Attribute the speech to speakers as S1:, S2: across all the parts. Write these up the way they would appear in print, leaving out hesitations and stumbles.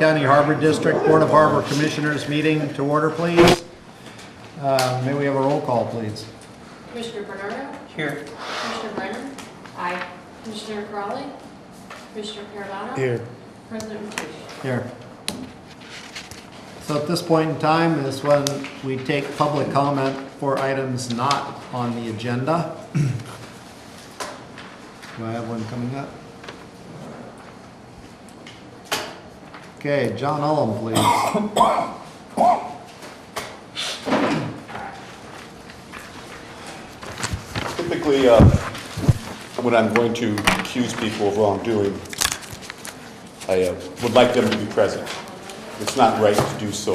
S1: County Harbor District Board of Harbor Commissioners meeting to order, please. May we have a roll call, please?
S2: Commissioner Bernardo?
S3: Here.
S2: Commissioner Brennan? Aye. Commissioner Crawley? Commissioner Carolano?
S1: Here.
S2: President Mateo?
S1: Here. So at this point in time is when we take public comment for items not on the agenda. Do I have one coming up? Okay, John Ullum, please.
S4: Typically, when I'm going to accuse people of wrongdoing, I would like them to be present. It's not right to do so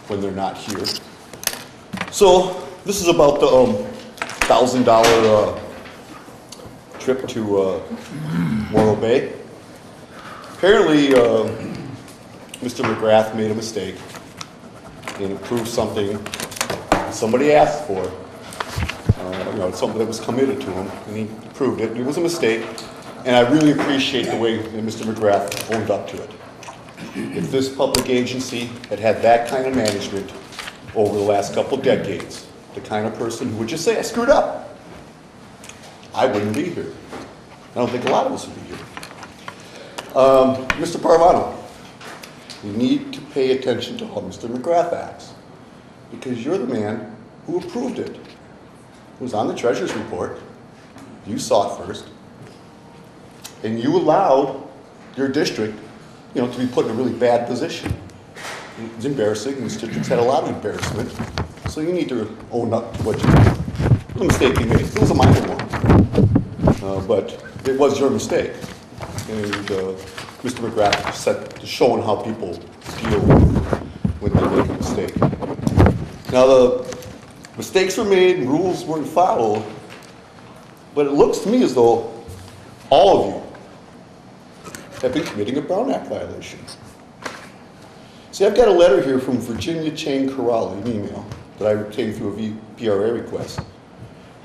S4: when they're not here. So this is about the $1,000 trip to Morro Bay. Apparently, Mr. McGrath made a mistake and approved something somebody asked for. Something that was committed to him, and he approved it. It was a mistake, and I really appreciate the way that Mr. McGrath owned up to it. If this public agency had had that kind of management over the last couple decades, the kind of person who would just say, I screwed up, I wouldn't be here. I don't think a lot of us would be here. Mr. Parvano, you need to pay attention to how Mr. McGrath acts, because you're the man who approved it. It was on the treasurer's report. You saw it first. And you allowed your district, to be put in a really bad position. It's embarrassing. This district's had a lot of embarrassment. So you need to own up to what you did. It was a mistake you made. It was a minor one. But it was your mistake. And Mr. McGrath is showing how people deal when they make a mistake. Now, the mistakes were made and rules weren't followed, but it looks to me as though all of you have been committing a Brown Act violation. See, I've got a letter here from Virginia Chang Corrali, an email that I obtained through a VPRA request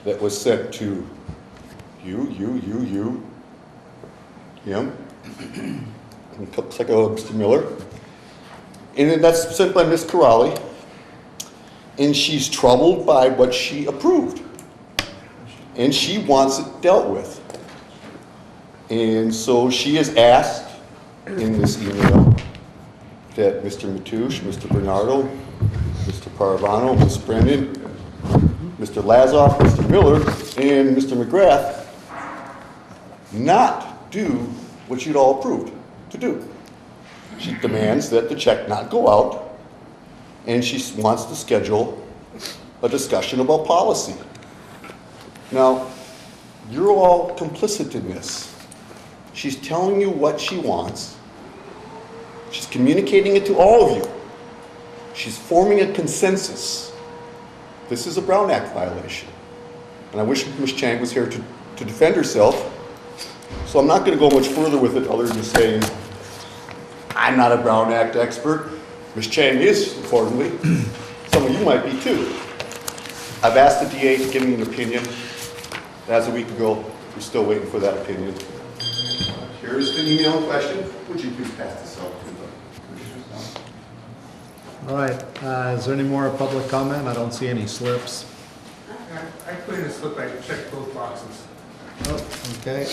S4: that was sent to you, him, and looks like Mr. Miller. And then that's sent by Ms. Corrali. And she's troubled by what she approved. And she wants it dealt with. And so she has asked in this email that Mr. Matoush, Mr. Bernardo, Mr. Parvano, Ms. Brennan, Mr. Lazoff, Mr. Miller, and Mr. McGrath not do what you'd all approved to do. She demands that the check not go out, and she wants to schedule a discussion about policy. Now, you're all complicit in this. She's telling you what she wants. She's communicating it to all of you. She's forming a consensus. This is a Brown Act violation. And I wish Ms. Chang was here to defend herself. So I'm not going to go much further with it other than saying, I'm not a Brown Act expert. Ms. Chang is, accordingly. Some of you might be too. I've asked the DA to give me an opinion. As a week ago, we're still waiting for that opinion. Here's the email in question. Would you please pass this out to the commissioners now?
S1: All right, is there any more public comment? I don't see any slips.
S5: I put in a slip, I checked both boxes.
S1: Oh, okay.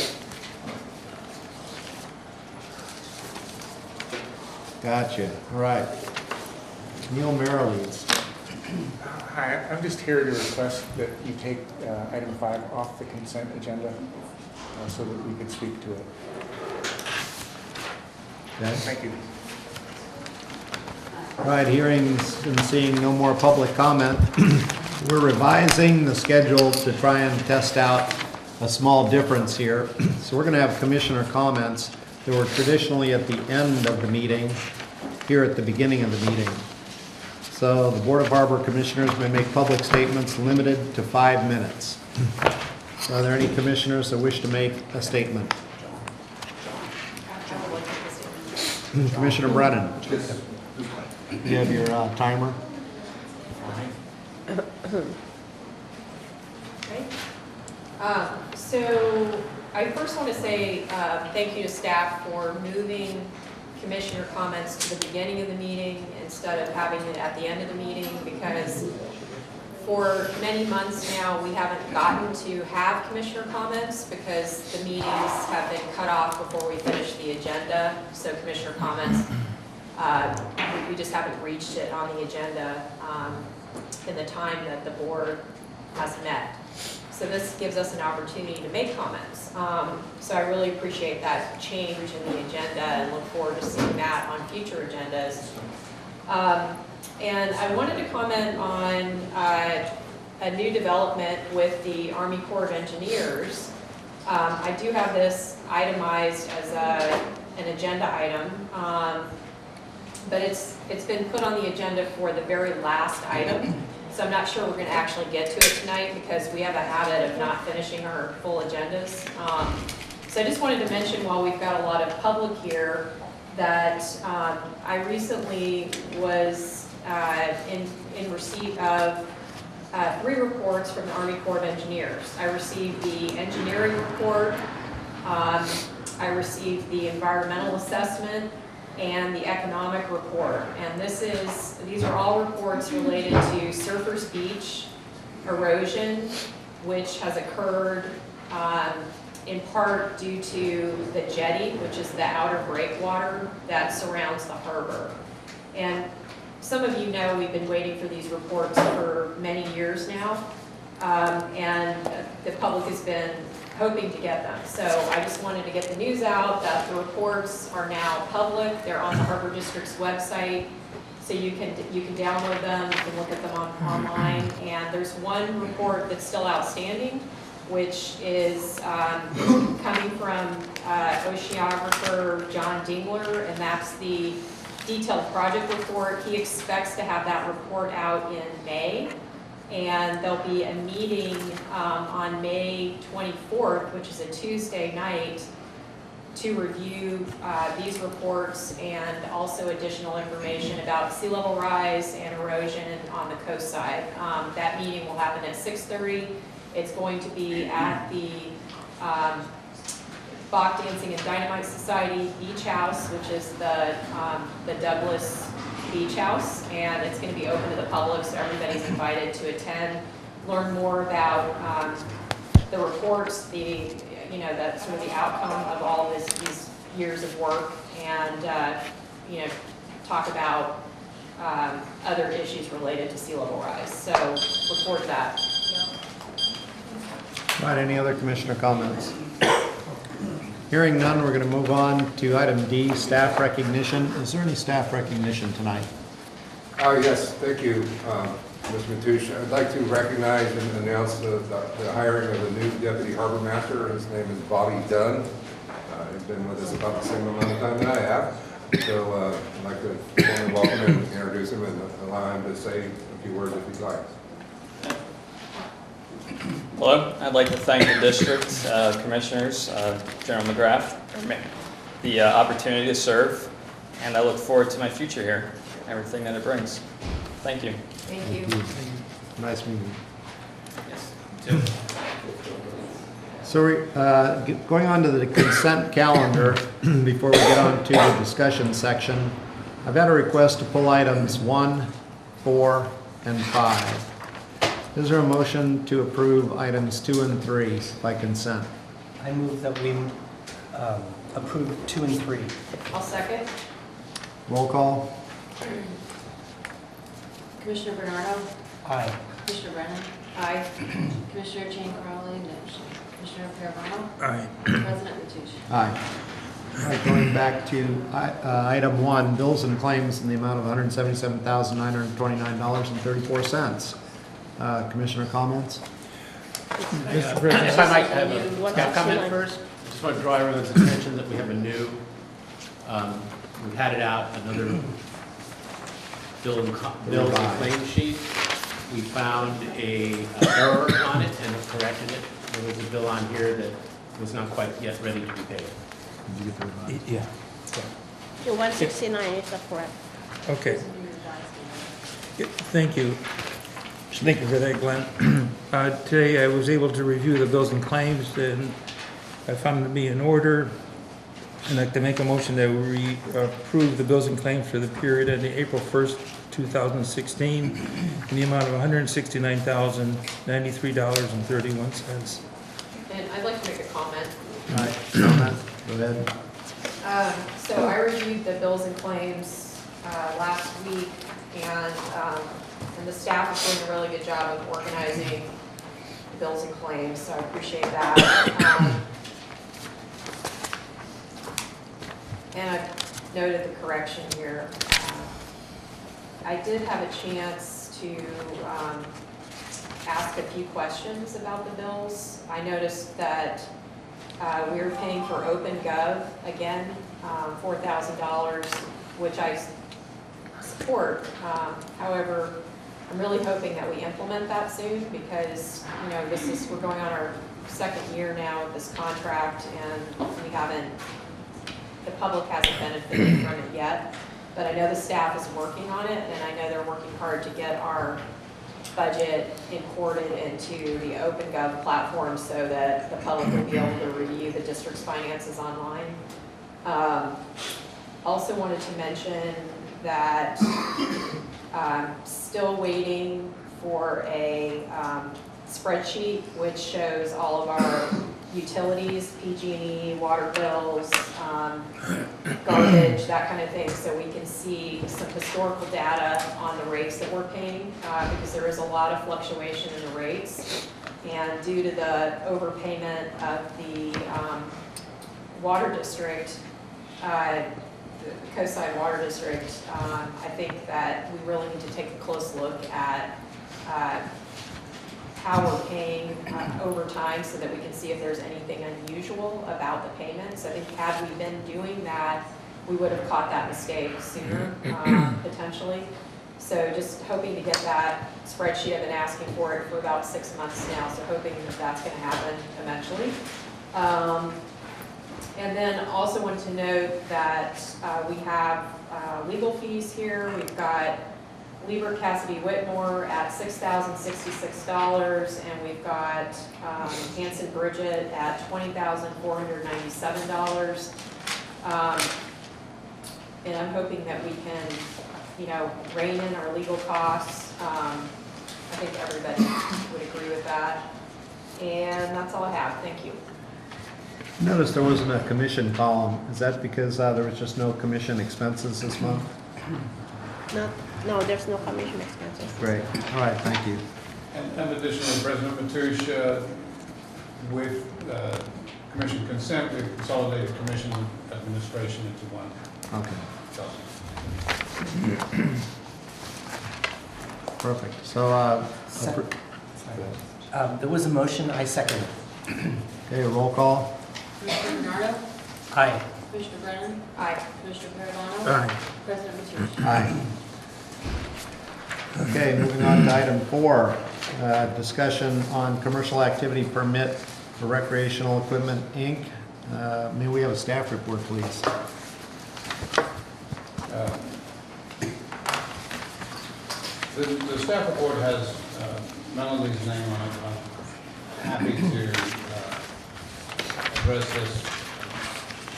S1: Gotcha. All right. Neil Merrill leads.
S5: Hi, I'm just here to request that you take item 5 off the consent agenda so that we can speak to it.
S1: Okay.
S5: Thank you.
S1: All right, hearings and seeing no more public comment. We're revising the schedule to try and test out a small difference here. So we're going to have commissioner comments that were traditionally at the end of the meeting, here at the beginning of the meeting. So the Board of Harbor Commissioners may make public statements limited to 5 minutes. Are there any commissioners that wish to make a statement? Commissioner Brennan. You have your timer?
S2: Okay. So I first want to say thank you to staff for moving
S3: commissioner comments to the beginning of the meeting instead of having it at the end of the meeting, because for many months now, we haven't gotten to have commissioner comments because the meetings have been cut off before we finish the agenda. So commissioner comments, we just haven't reached it on the agenda in the time that the board has met. So this gives us an opportunity to make comments. So I really appreciate that change in the agenda and look forward to seeing that on future agendas. And I wanted to comment on a new development with the Army Corps of Engineers. I do have this itemized as an agenda item, but it's been put on the agenda for the very last item. So I'm not sure we're going to actually get to it tonight because we have a habit of not finishing our full agendas. So I just wanted to mention, while we've got a lot of public here, that I recently was in receipt of 3 reports from the Army Corps of Engineers. I received the engineering report, I received the environmental assessment, and the economic report. And these are all reports related to Surfers Beach erosion, which has occurred in part due to the jetty, which is the outer breakwater that surrounds the harbor. And some of you know we've been waiting for these reports for many years now, and the public has been hoping to get them. So I just wanted to get the news out that the reports are now public. They're on the Harbor District's website, so you can download them, you can look at them online. And there's one report that's still outstanding, which is coming from oceanographer John Dingler, and that's the detailed project report. He expects to have that report out in May. And there'll be a meeting on May 24th, which is a Tuesday night, to review these reports and also additional information about sea level rise and erosion on the coast side. That meeting will happen at 6:30. It's going to be at the Bach Dancing and Dynamite Society Beach House, which is the Douglas Beach House, and it's going to be open to the public, so everybody's invited to attend, learn more about the reports, the sort of the outcome of all these years of work, and talk about other issues related to sea level rise. So look forward to that.
S1: Right, any other commissioner comments? Hearing none, we're going to move on to item D, staff recognition. Is there any staff recognition tonight?
S6: Yes, thank you, Mr. Matoush. I'd like to recognize and announce the hiring of a new deputy harbor master. His name is Bobby Dunn. He's been with us about the same amount of time that I have. So I'd like to formally welcome him, introduce him, and allow him to say a few words if he'd like.
S7: Hello, I'd like to thank the district commissioners, General McGrath, for the opportunity to serve, and I look forward to my future here, everything that it brings. Thank you.
S3: Thank you.
S1: Nice meeting you.
S7: Yes, too.
S1: So we're going on to the consent calendar. Before we get on to the discussion section, I've had a request to pull items 1, 4, and 5. Is there a motion to approve items 2 and 3 by consent?
S8: I move that we approve 2 and 3.
S3: I'll second.
S1: Roll call.
S2: Commissioner Bernardo?
S8: Aye.
S2: Commissioner Brennan?
S3: Aye.
S2: Commissioner Jane Crowley? No. Commissioner Parravano?
S6: Aye.
S2: President Matoush?
S1: Aye. All right, going back to item 1, bills and claims in the amount of $177,929.34. Commissioner comments?
S9: Mr. President, if I might have a comment first, I just want to draw everyone's attention that we have a new, we've had it out, another bill and claim sheet. We found a error on it and corrected it. There was a bill on here that was not quite yet ready to be paid.
S1: Did you get the revised?
S8: Yeah.
S10: The 169 is correct.
S11: Okay. Thank you. Thank you for that, Glenn. Today I was able to review the bills and claims, and I found them to be in order. I'd like to make a motion that we approve the bills and claims for the period ending April 1st, 2016, in the amount of $169,093.31.
S3: And I'd like to make a comment.
S1: All right, comment, go ahead.
S3: So I reviewed the bills and claims last week, and the staff is doing a really good job of organizing the bills and claims, so I appreciate that. And I've noted the correction here. I did have a chance to ask a few questions about the bills. I noticed that we were paying for OpenGov again, $4,000, which I support. However, I'm really hoping that we implement that soon because, you know, we're going on our second year now with this contract, and the public hasn't benefited from it yet. But I know the staff is working on it, and I know they're working hard to get our budget imported into the OpenGov platform so that the public will be able to review the district's finances online. Also wanted to mention that I'm still waiting for a spreadsheet which shows all of our utilities, PG&E, water bills, garbage, that kind of thing, so we can see some historical data on the rates that we're paying, because there is a lot of fluctuation in the rates. And due to the overpayment of the water district, the Coastside Water District, I think that we really need to take a close look at how we're paying over time so that we can see if there's anything unusual about the payments. I think had we been doing that, we would have caught that mistake sooner, potentially. So just hoping to get that spreadsheet. I've been asking for it for about 6 months now, so hoping that that's going to happen eventually. And then also wanted to note that we have legal fees here. We've got Lieber Cassidy Whitmore at $6,066, and we've got Hanson Bridget at $20,497. And I'm hoping that we can, you know, rein in our legal costs. I think everybody would agree with that. And that's all I have. Thank you.
S1: Notice there wasn't a commission column. Is that because there was just no commission expenses this month?
S10: No, there's no commission expenses.
S1: Great. All right, thank you.
S12: And additionally, President Mateusz, with commission consent, we've consolidated commission administration into one.
S1: Okay. Perfect. So,
S8: There was a motion, I second.
S1: okay, roll call.
S2: Commissioner Bernardo?
S8: Aye.
S2: Commissioner Brennan?
S3: Aye.
S2: Commissioner Paravano?
S11: Aye.
S2: President Mateusz?
S1: Aye. Okay, moving on to item 4, discussion on commercial activity permit for Recreational Equipment, Inc. May we have a staff report, please?
S12: The staff report has Melody's name on it. I'm happy to address this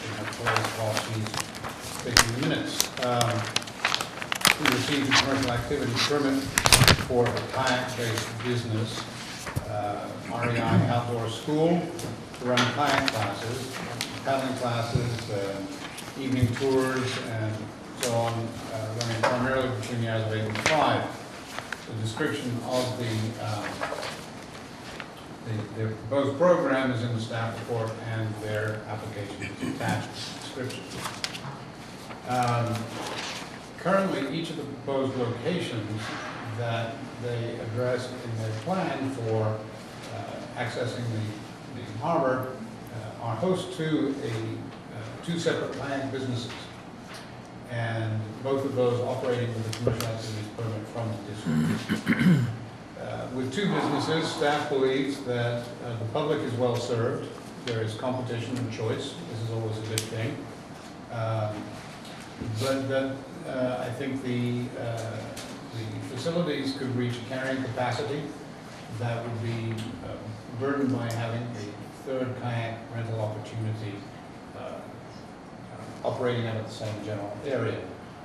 S12: in her place while she's taking the minutes. We received a commercial activity permit for a kayak-based business, REI Outdoor School, to run kayak classes, paddling classes, evening tours, and so on, running primarily between the hours of 8 and 5. The description of the proposed program is in the staff report, and their application is attached to the description. Currently, each of the proposed locations that they address in their plan for accessing the harbor are host to two separate land businesses, and both of those operating with a commercial activities permit from the district. With two businesses, staff believes that the public is well served. There is competition and choice. This is always a good thing. But that I think the facilities could reach a carrying capacity that would be burdened by having a third kayak rental opportunity operating out of the same general area.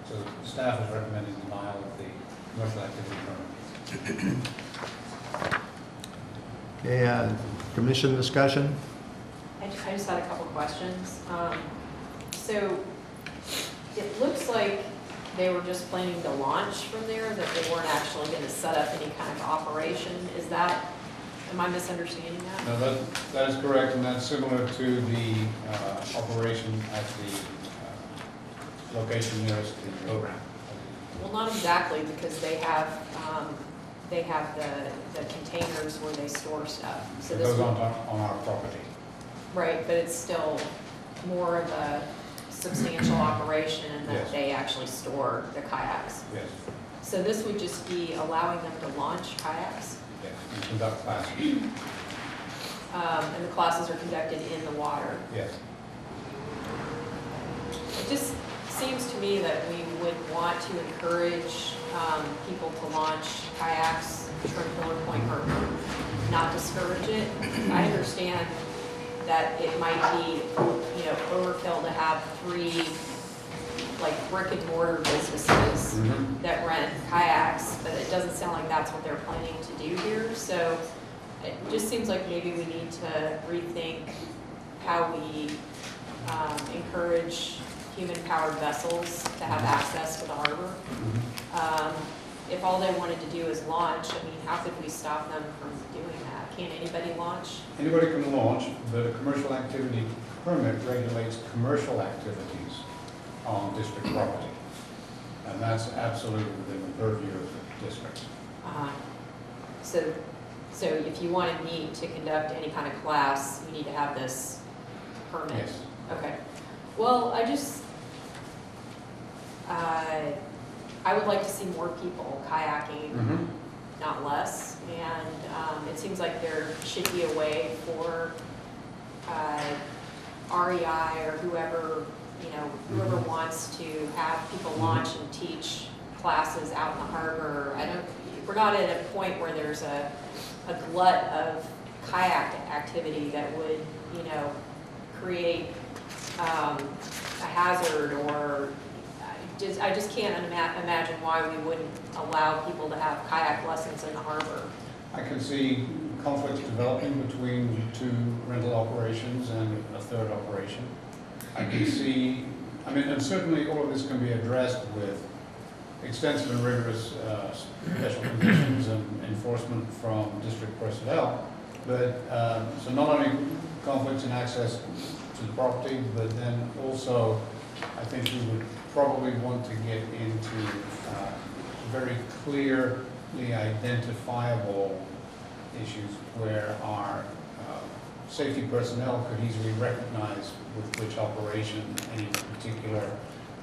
S12: So staff is recommending denial of the commercial activity permit.
S1: Okay, commission discussion?
S3: I just had a couple questions. So it looks like they were just planning to launch from there, that they weren't actually going to set up any kind of operation. Is that, am I misunderstanding that?
S12: No, that is correct, and that's similar to the operation at the location nearest the program.
S3: Well, not exactly, because they have the containers where they store stuff. So
S12: It
S3: this
S12: goes
S3: would,
S12: on our property.
S3: right, but it's still more of a substantial operation in that
S12: Yes.
S3: they actually store the kayaks.
S12: Yes,
S3: So this would just be allowing them to launch kayaks,
S12: yes, and conduct classes.
S3: and the classes are conducted in the water.
S12: Yes.
S3: It just seems to me that we would want to encourage people to launch kayaks from Miller Point Harbor, not discourage it. I understand that it might be, overkill to have 3 like brick and mortar businesses that rent kayaks, but it doesn't sound like that's what they're planning to do here. So it just seems like maybe we need to rethink how we encourage human-powered vessels to have access to the harbor. If all they wanted to do is launch, I mean, how could we stop them from doing that? Can't anybody launch?
S12: Anybody can launch, but a commercial activity permit regulates commercial activities on district property. And that's absolutely within the purview of the district.
S3: So if you wanted me to conduct any kind of class, you need to have this permit?
S12: Yes.
S3: Okay. Well, I would like to see more people kayaking, not less. And it seems like there should be a way for REI or whoever, whoever wants to have people launch and teach classes out in the harbor. We're not at a point where there's a glut of kayak activity that would, create a hazard, or I just can't imagine why we wouldn't allow people to have kayak lessons in the harbor.
S12: I can see conflicts developing between 2 rental operations and a 3rd operation. I can see, and certainly all of this can be addressed with extensive and rigorous special conditions and enforcement from district personnel. But, so not only conflicts in access to the property, but then also I think we would probably want to get into very clearly identifiable issues where our safety personnel could easily recognize with which operation any particular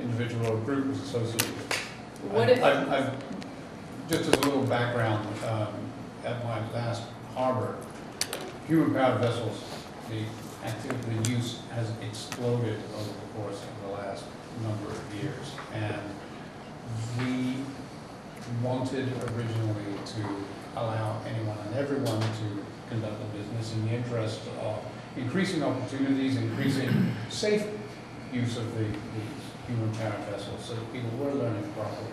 S12: individual or group is associated.
S3: What if,
S12: I've just as a little background, at my last harbor, human-powered vessels, the activity, the use has exploded over the course of the last number of years. And we wanted originally to allow anyone and everyone to conduct a business in the interest of increasing opportunities, increasing safe use of these human-powered vessels so that people were learning properly.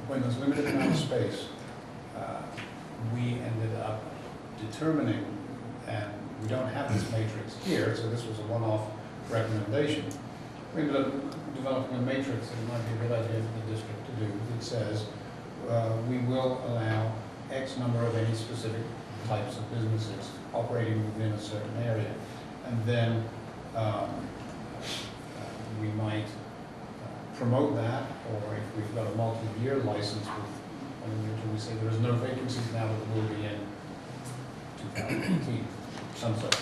S12: When there's limited amount of space, we ended up determining, and we don't have this matrix here, so this was a one-off recommendation. We ended up developing a matrix that might be a good idea for the district to do that says we will allow X number of any specific types of businesses operating within a certain area. And then we might promote that, or if we've got a multi-year license with, we say there is no vacancies now, but there will be in 2018, some such.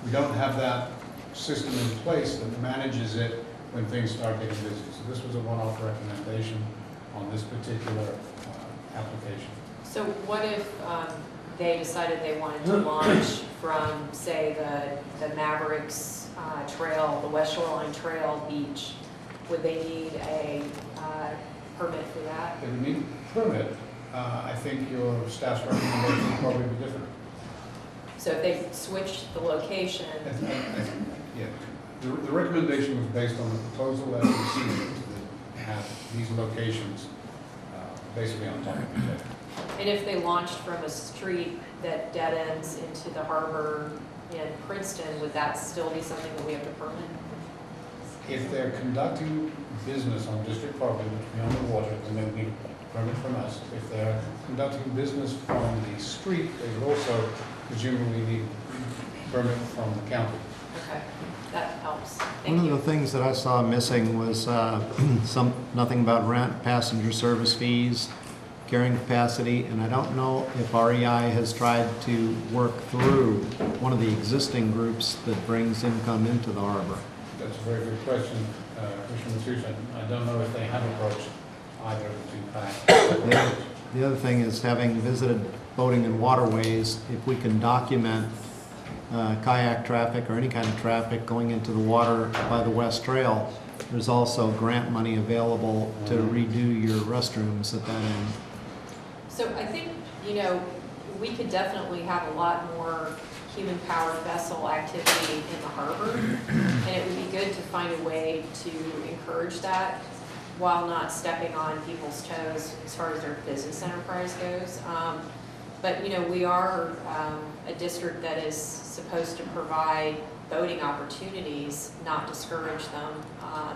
S12: We don't have that system in place that manages it when things start getting busy. So this was a one-off recommendation on this particular application.
S3: so what if they decided they wanted to launch from, say, the Mavericks Trail, the West Shoreline Trail beach? Would they need a permit for that?
S12: If you need a permit, I think your staff's recommendation would probably be different.
S3: So if they switched the location,
S12: Yeah, The recommendation was based on the proposal that we received that have these locations basically on top of each other.
S3: And if they launched from a street that dead ends into the harbor in Princeton, would that still be something that we have to permit?
S12: If they're conducting business on district property, which is on the water, then they would need a permit from us. If they're conducting business from the street, they would also presumably need a permit from the county.
S3: Okay, that helps.
S1: One
S3: Thank
S1: of
S3: you.
S1: the things that I saw missing was nothing about rent, passenger service fees, carrying capacity, and I don't know if REI has tried to work through one of the existing groups that brings income into the harbor.
S12: That's a very good question, Commissioner Mateusz. I don't know if they have approached either of the two packs.
S1: The other thing is, having visited boating and waterways, if we can document kayak traffic or any kind of traffic going into the water by the West Trail, there's also grant money available to redo your restrooms at that end.
S3: So I think, you know, we could definitely have a lot more human-powered vessel activity in the harbor, and it would be good to find a way to encourage that while not stepping on people's toes as far as their business enterprise goes. But, you know, we are a district that is supposed to provide boating opportunities, not discourage them.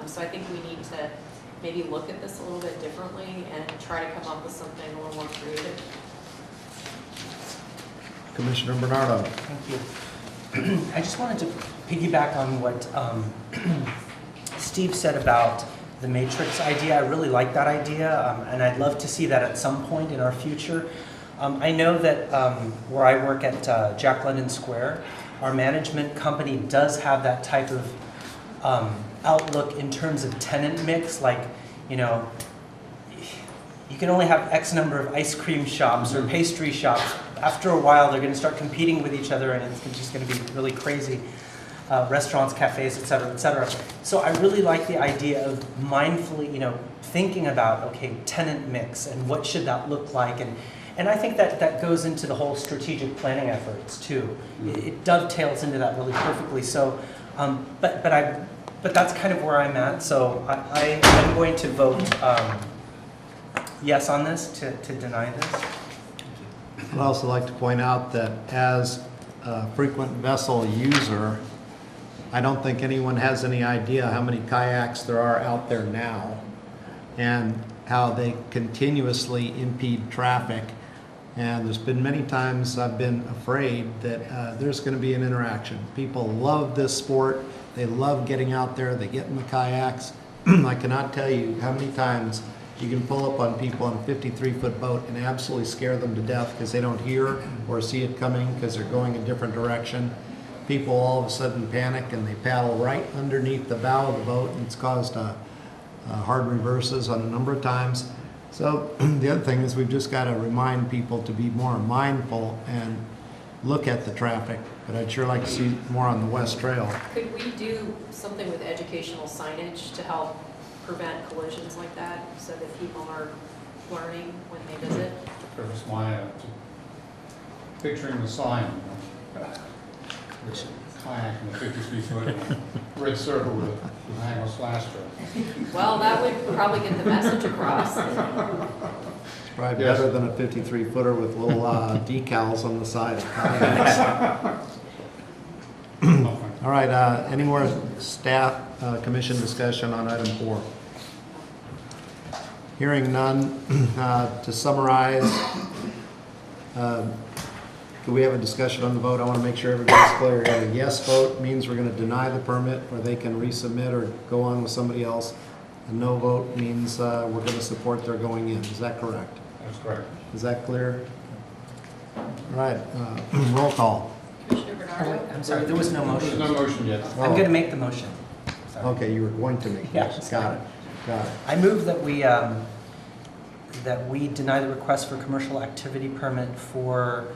S3: So I think we need to maybe look at this a little bit differently and try to come up with something a little more creative.
S1: Commissioner Bernardo.
S8: Thank you. I just wanted to piggyback on what Steve said about the matrix idea. I really like that idea, and I'd love to see that at some point in our future. I know that where I work at Jack London Square, our management company does have that type of outlook in terms of tenant mix. Like, you know, you can only have X number of ice cream shops or pastry shops. After a while, they're going to start competing with each other, and it's just going to be really crazy. Restaurants, cafes, et cetera, et cetera. So I really like the idea of mindfully, you know, thinking about, okay, tenant mix and what should that look like. And I think that goes into the whole strategic planning efforts too. It dovetails into that really perfectly. So, but that's kind of where I'm at. So I'm going to vote yes on this, to deny this.
S1: I'd also like to point out that as a frequent vessel user, I don't think anyone has any idea how many kayaks there are out there now and how they continuously impede traffic. And there's been many times I've been afraid that there's going to be an interaction. People love this sport. They love getting out there. They get in the kayaks. I cannot tell you how many times you can pull up on people on a 53-foot boat and absolutely scare them to death because they don't hear or see it coming because they're going a different direction. People all of a sudden panic and they paddle right underneath the bow of the boat, and it's caused hard reverses on a number of times. So the other thing is we've just got to remind people to be more mindful and look at the traffic. But I'd sure like to see more on the West Trail.
S3: Could we do something with educational signage to help prevent collisions like that so that people are learning when they visit?
S12: Sort of smile, picturing the sign, kayak in the 53-foot red circle with a hang slash strip.
S3: Well, that would probably get the message across.
S1: It's probably better than a 53-footer with little decals on the side of kayaks. All right, any more staff commission discussion on item 4? Hearing none, to summarize, do we have a discussion on the vote? I want to make sure everybody's clear. A yes vote means we're going to deny the permit, or they can resubmit or go on with somebody else. A no vote means we're going to support their going in. Is that correct?
S12: That's correct.
S1: Is that clear? All right, roll call.
S2: Commissioner Bernardo?
S8: I'm sorry, there was no motion.
S12: There's no motion yet.
S8: I'm going to make the motion. Sorry.
S1: Okay, you were going to make
S8: Yeah.
S1: it. Got it. Got it.
S8: I move that we deny the request for commercial activity permit for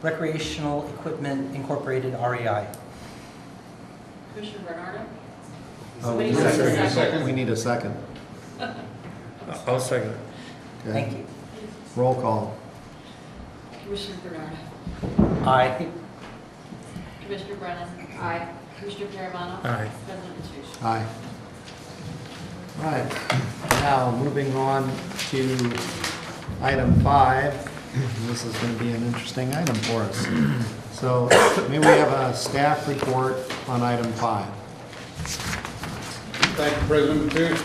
S8: Recreational Equipment Incorporated REI.
S2: Commissioner Bernardo?
S3: Somebody
S1: we
S3: said
S1: need a
S3: second.
S1: We need a second.
S11: I'll second it.
S1: Okay.
S8: Thank you.
S1: Roll call.
S2: Commissioner Bernardo?
S8: Aye.
S2: Commissioner Brennan? Aye. Commissioner Paravano?
S11: Aye.
S2: President Mateusz?
S1: Aye. Right, now moving on to item 5. This is going to be an interesting item for us. So may we have a staff report on item 5?
S12: Thank you, President Mateusz.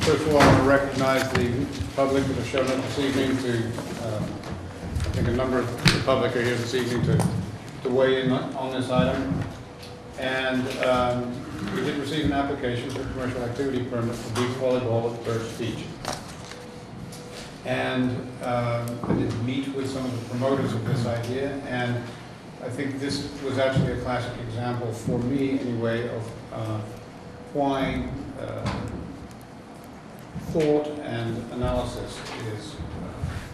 S12: First of all, I want to recognize the public that have shown up this evening to, I think a number of the public are here this evening to weigh in on this item. And we did receive an application for a commercial activity permit for beach volleyball at Birch Beach. And I did meet with some of the promoters of this idea, and I think this was actually a classic example for me anyway of why thought and analysis is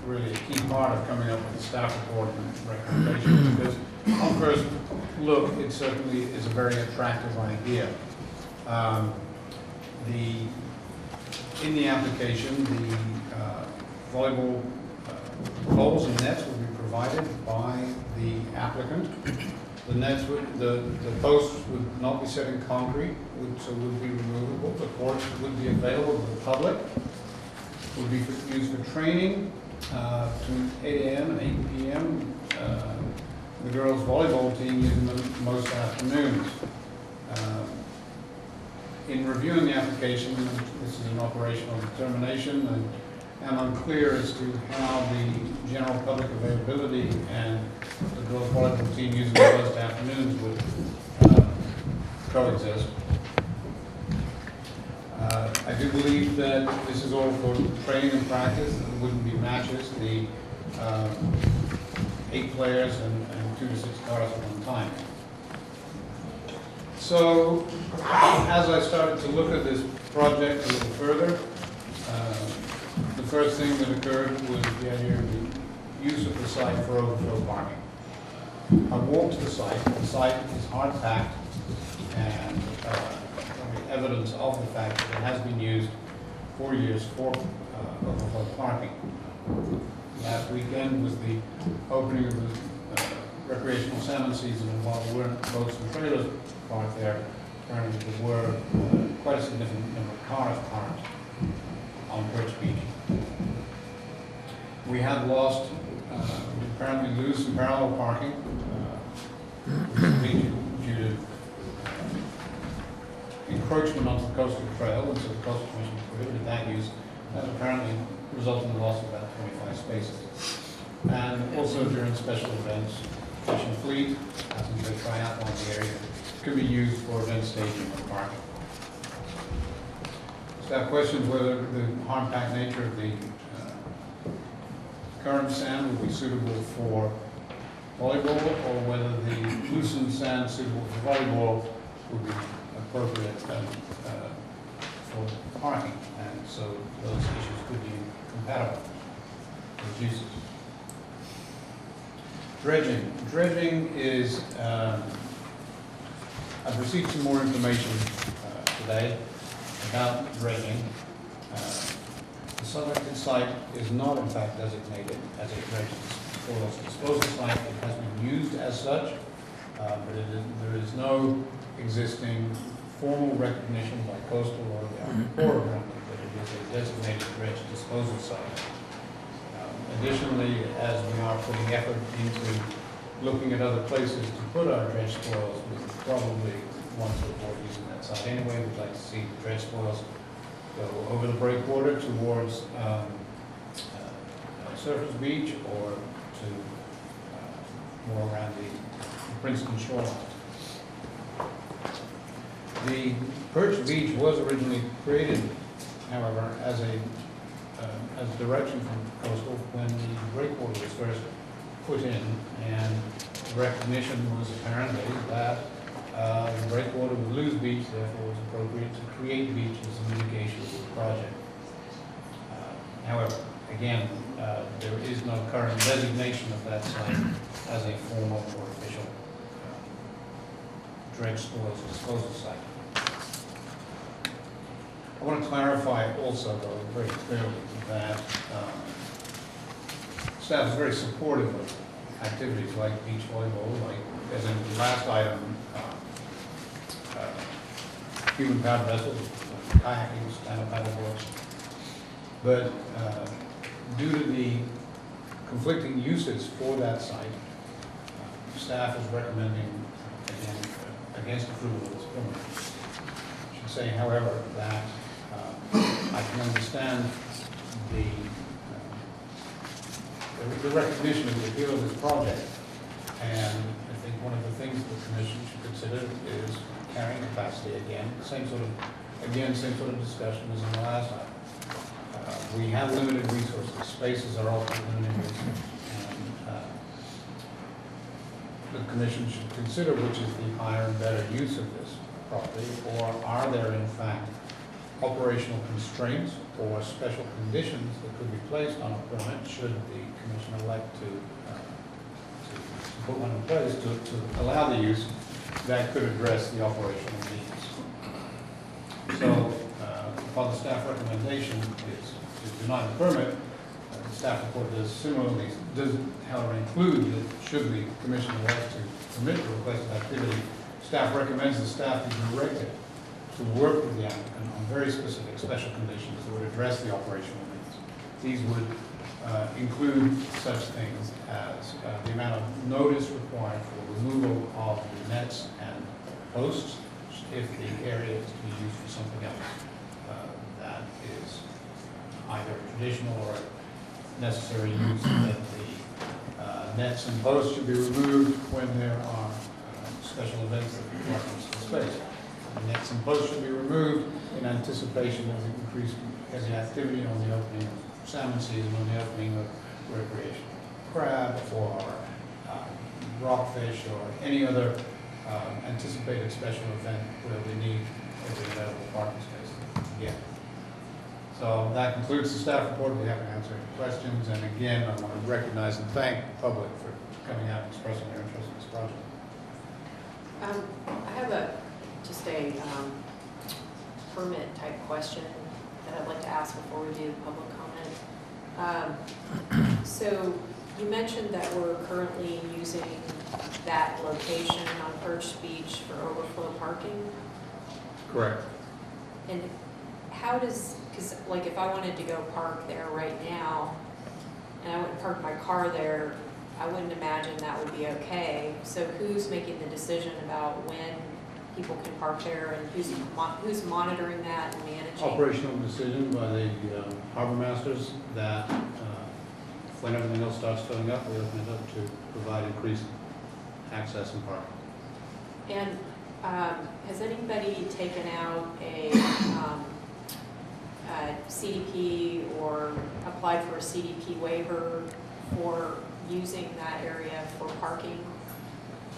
S12: really a key part of coming up with a staff report and recommendations, because on first look, it certainly is a very attractive idea. In the application, the volleyball poles and nets would be provided by the applicant. The nets would, the posts would not be set in concrete, so would be removable. The courts would be available to the public. Would be used for training between 8 a.m. and 8 p.m. The girls' volleyball team using them most afternoons. In reviewing the application, this is an operational determination, and I'm unclear as to how the general public availability and the girls' volleyball team using them most afternoons would coexist. I do believe that this is all for training and practice. It wouldn't be matches. The 8 players and 2 to 6 cars at one time. So, as I started to look at this project a little further, the first thing that occurred was the idea of the use of the site for overflow parking. I walked the site. The site is hard packed, and evidence of the fact that it has been used for years for overflow parking. Last weekend was the opening of the recreational salmon season, and while there weren't boats and trailers parked there, apparently there were quite a significant number of cars parked on Birch Beach. We have lost, we apparently lose some parallel parking recently due to encroachment onto the coastal trail, and so the Coastal Commission prohibited that use. That apparently resulted in the loss of about 25 spaces. And also during special events, fishing fleet, passenger triathlon in the area, could be used for event staging or parking. Staff questions whether the hard-packed nature of the current sand would be suitable for volleyball, or whether the loosened sand suitable for volleyball would be appropriate for parking, and so those issues could be compatible with uses. Dredging. Dredging is, I've received some more information today about dredging. The selected site is not in fact designated as a dredge disposal site. It has been used as such, but there is no existing formal recognition by coastal or the Army Corps of Ground that it is a designated dredge disposal site. Additionally, as we are putting effort into looking at other places to put our dredge spoils, we probably want to avoid using that site anyway. We'd like to see the dredge spoils go over the breakwater towards Surface Beach, or to more around the Princeton shoreline. The Birch Beach was originally created, however, as direction from coastal when the breakwater was first put in, and recognition was apparently that the breakwater would lose beach, therefore it was appropriate to create beach as a mitigation of the project. However, again, there is no current designation of that site as a formal or official dredge spoils disposal site. I want to clarify also, though, very clearly that staff is very supportive of activities like beach volleyball, like as in the last item, human-powered vessels, kayaking, stand-up paddleboards. But due to the conflicting uses for that site, staff is recommending, again, against approval of this permit. I should say, however, that I can understand the recognition of the appeal of this project. And I think one of the things the commission should consider is carrying capacity again, same sort of discussion as in the last item. We have limited resources, spaces are also limited resources. And the commission should consider which is the higher and better use of this property, or are there in fact operational constraints or special conditions that could be placed on a permit should the commission elect to put one in place to allow the use that could address the operational needs. So, while the staff recommendation is to deny the permit, the staff report does however include that should the commission elect to permit the requested activity, staff recommends the staff be directed to work with the applicant on very specific special conditions that would address the operational needs. These would include such things as the amount of notice required for removal of the nets and posts if the area is to be used for something else that is either traditional or necessary use, that the nets and posts should be removed when there are special events that require space. The nets and posts should be removed in anticipation of the increased heavy activity on the opening of salmon season, on the opening of recreation crab or rockfish or any other anticipated special event where we need every available parking space again. So that concludes the staff report. We haven't answered any questions. And again, I want to recognize and thank the public for coming out and expressing their interest in this project.
S3: I have just a permit type question that I'd like to ask before we do public comment. So you mentioned that we're currently using that location on Perch Beach for overflow parking.
S12: Correct.
S3: And how does, because like if I wanted to go park there right now and I wouldn't park my car there, I wouldn't imagine that would be okay. So who's making the decision about when people can park there and who's monitoring that and managing?
S12: Operational decision by the harbor masters that when everything else starts filling up, we open it up to provide increased access and parking.
S3: And has anybody taken out a CDP or applied for a CDP waiver for using that area for parking?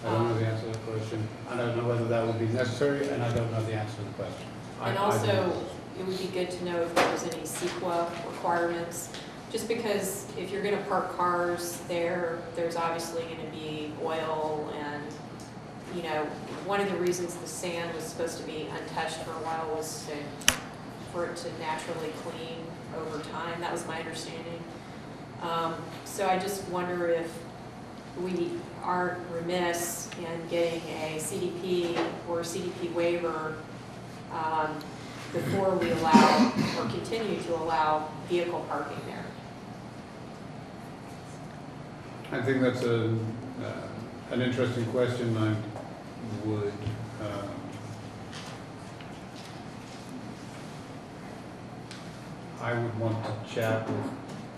S12: I don't know the answer to that question. I don't know whether that would be necessary, and I don't know the answer to the question.
S3: And also, it would be good to know if there was any CEQA requirements, just because if you're going to park cars there, there's obviously going to be oil and, you know, one of the reasons the sand was supposed to be untouched for a while was for it to naturally clean over time. That was my understanding. So I just wonder if we aren't remiss in getting a CDP or CDP waiver before we allow or continue to allow vehicle parking there.
S12: I think that's an interesting question. I would want to chat with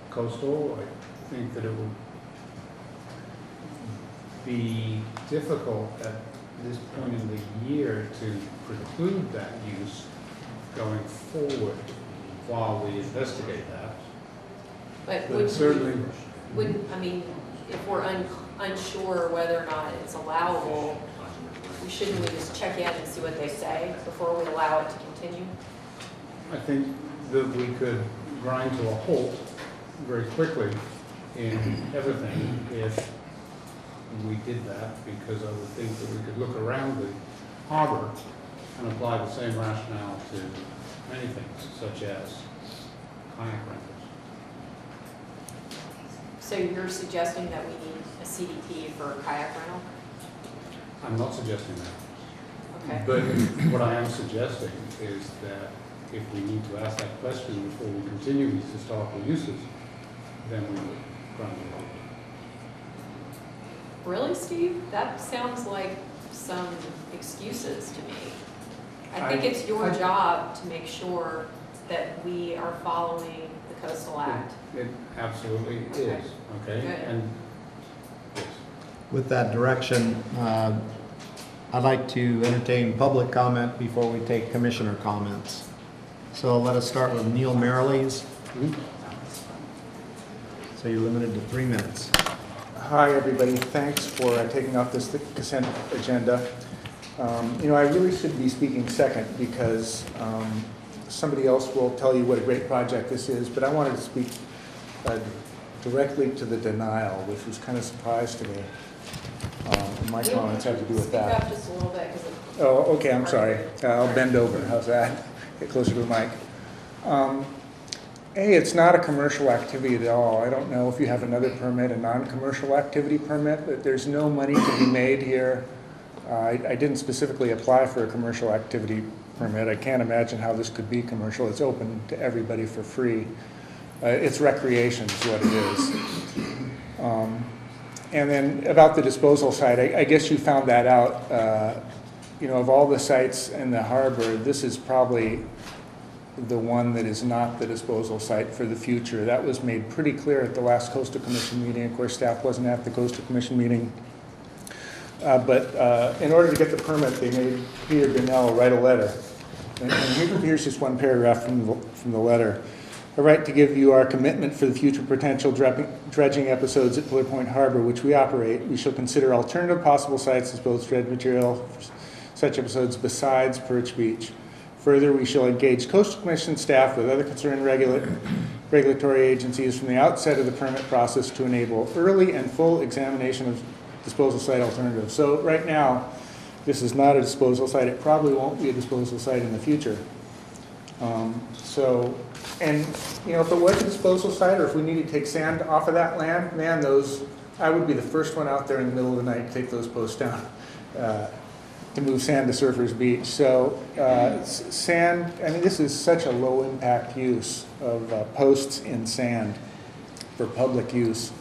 S12: Coastal. I think that it would be difficult at this point in the year to preclude that use going forward while we investigate that.
S3: But
S12: certainly,
S3: I mean, if we're unsure whether or not it's allowable, shouldn't we just check in and see what they say before we allow it to continue?
S12: I think that we could grind to a halt very quickly in everything if we did that, because I would think that we could look around the harbor and apply the same rationale to many things, such as kayak rentals.
S3: So you're suggesting that we need a CDP for kayak rental?
S12: I'm not suggesting that.
S3: Okay.
S12: But what I am suggesting is that if we need to ask that question before we continue these historical uses, then we would grant it.
S3: Really, Steve? That sounds like some excuses to me. I think it's your job to make sure that we are following the Coastal Act.
S12: It absolutely
S3: Okay.
S12: is, okay?
S3: Good.
S12: And, yes.
S1: With that direction, I'd like to entertain public comment before we take commissioner comments. So let us start with Neil Merrilees. So you're limited to 3 minutes.
S5: Hi, everybody. Thanks for taking up this consent agenda. I really should be speaking second because somebody else will tell you what a great project this is, but I wanted to speak directly to the denial, which was kind of a surprise to me. My comments have to do with
S3: Speak
S5: that.
S3: up just a little bit, because
S5: Oh, okay, I'm sorry. I'll bend over. How's that? Get closer to the mic. It's not a commercial activity at all. I don't know if you have another permit, a non-commercial activity permit, but there's no money to be made here. I didn't specifically apply for a commercial activity permit. I can't imagine how this could be commercial. It's open to everybody for free. It's recreation is what it is. And then about the disposal site, I guess you found that out. Of all the sites in the harbor, this is probably the one that is not the disposal site for the future. That was made pretty clear at the last Coastal Commission meeting. Of course, staff wasn't at the Coastal Commission meeting. But in order to get the permit, they made Peter Grinnell write a letter. And here's just one paragraph from the letter. I write to give you our commitment for the future potential dredging episodes at Pillar Point Harbor, which we operate. We shall consider alternative possible sites to dispose dredge material for such episodes besides Perch Beach. Further, we shall engage Coastal Commission staff with other concerned regulatory agencies from the outset of the permit process to enable early and full examination of disposal site alternatives. So right now, this is not a disposal site. It probably won't be a disposal site in the future. If it was a disposal site, or if we needed to take sand off of that land, man, I would be the first one out there in the middle of the night to take those posts down. To move sand to Surfers Beach. So sand, this is such a low impact use of posts in sand for public use.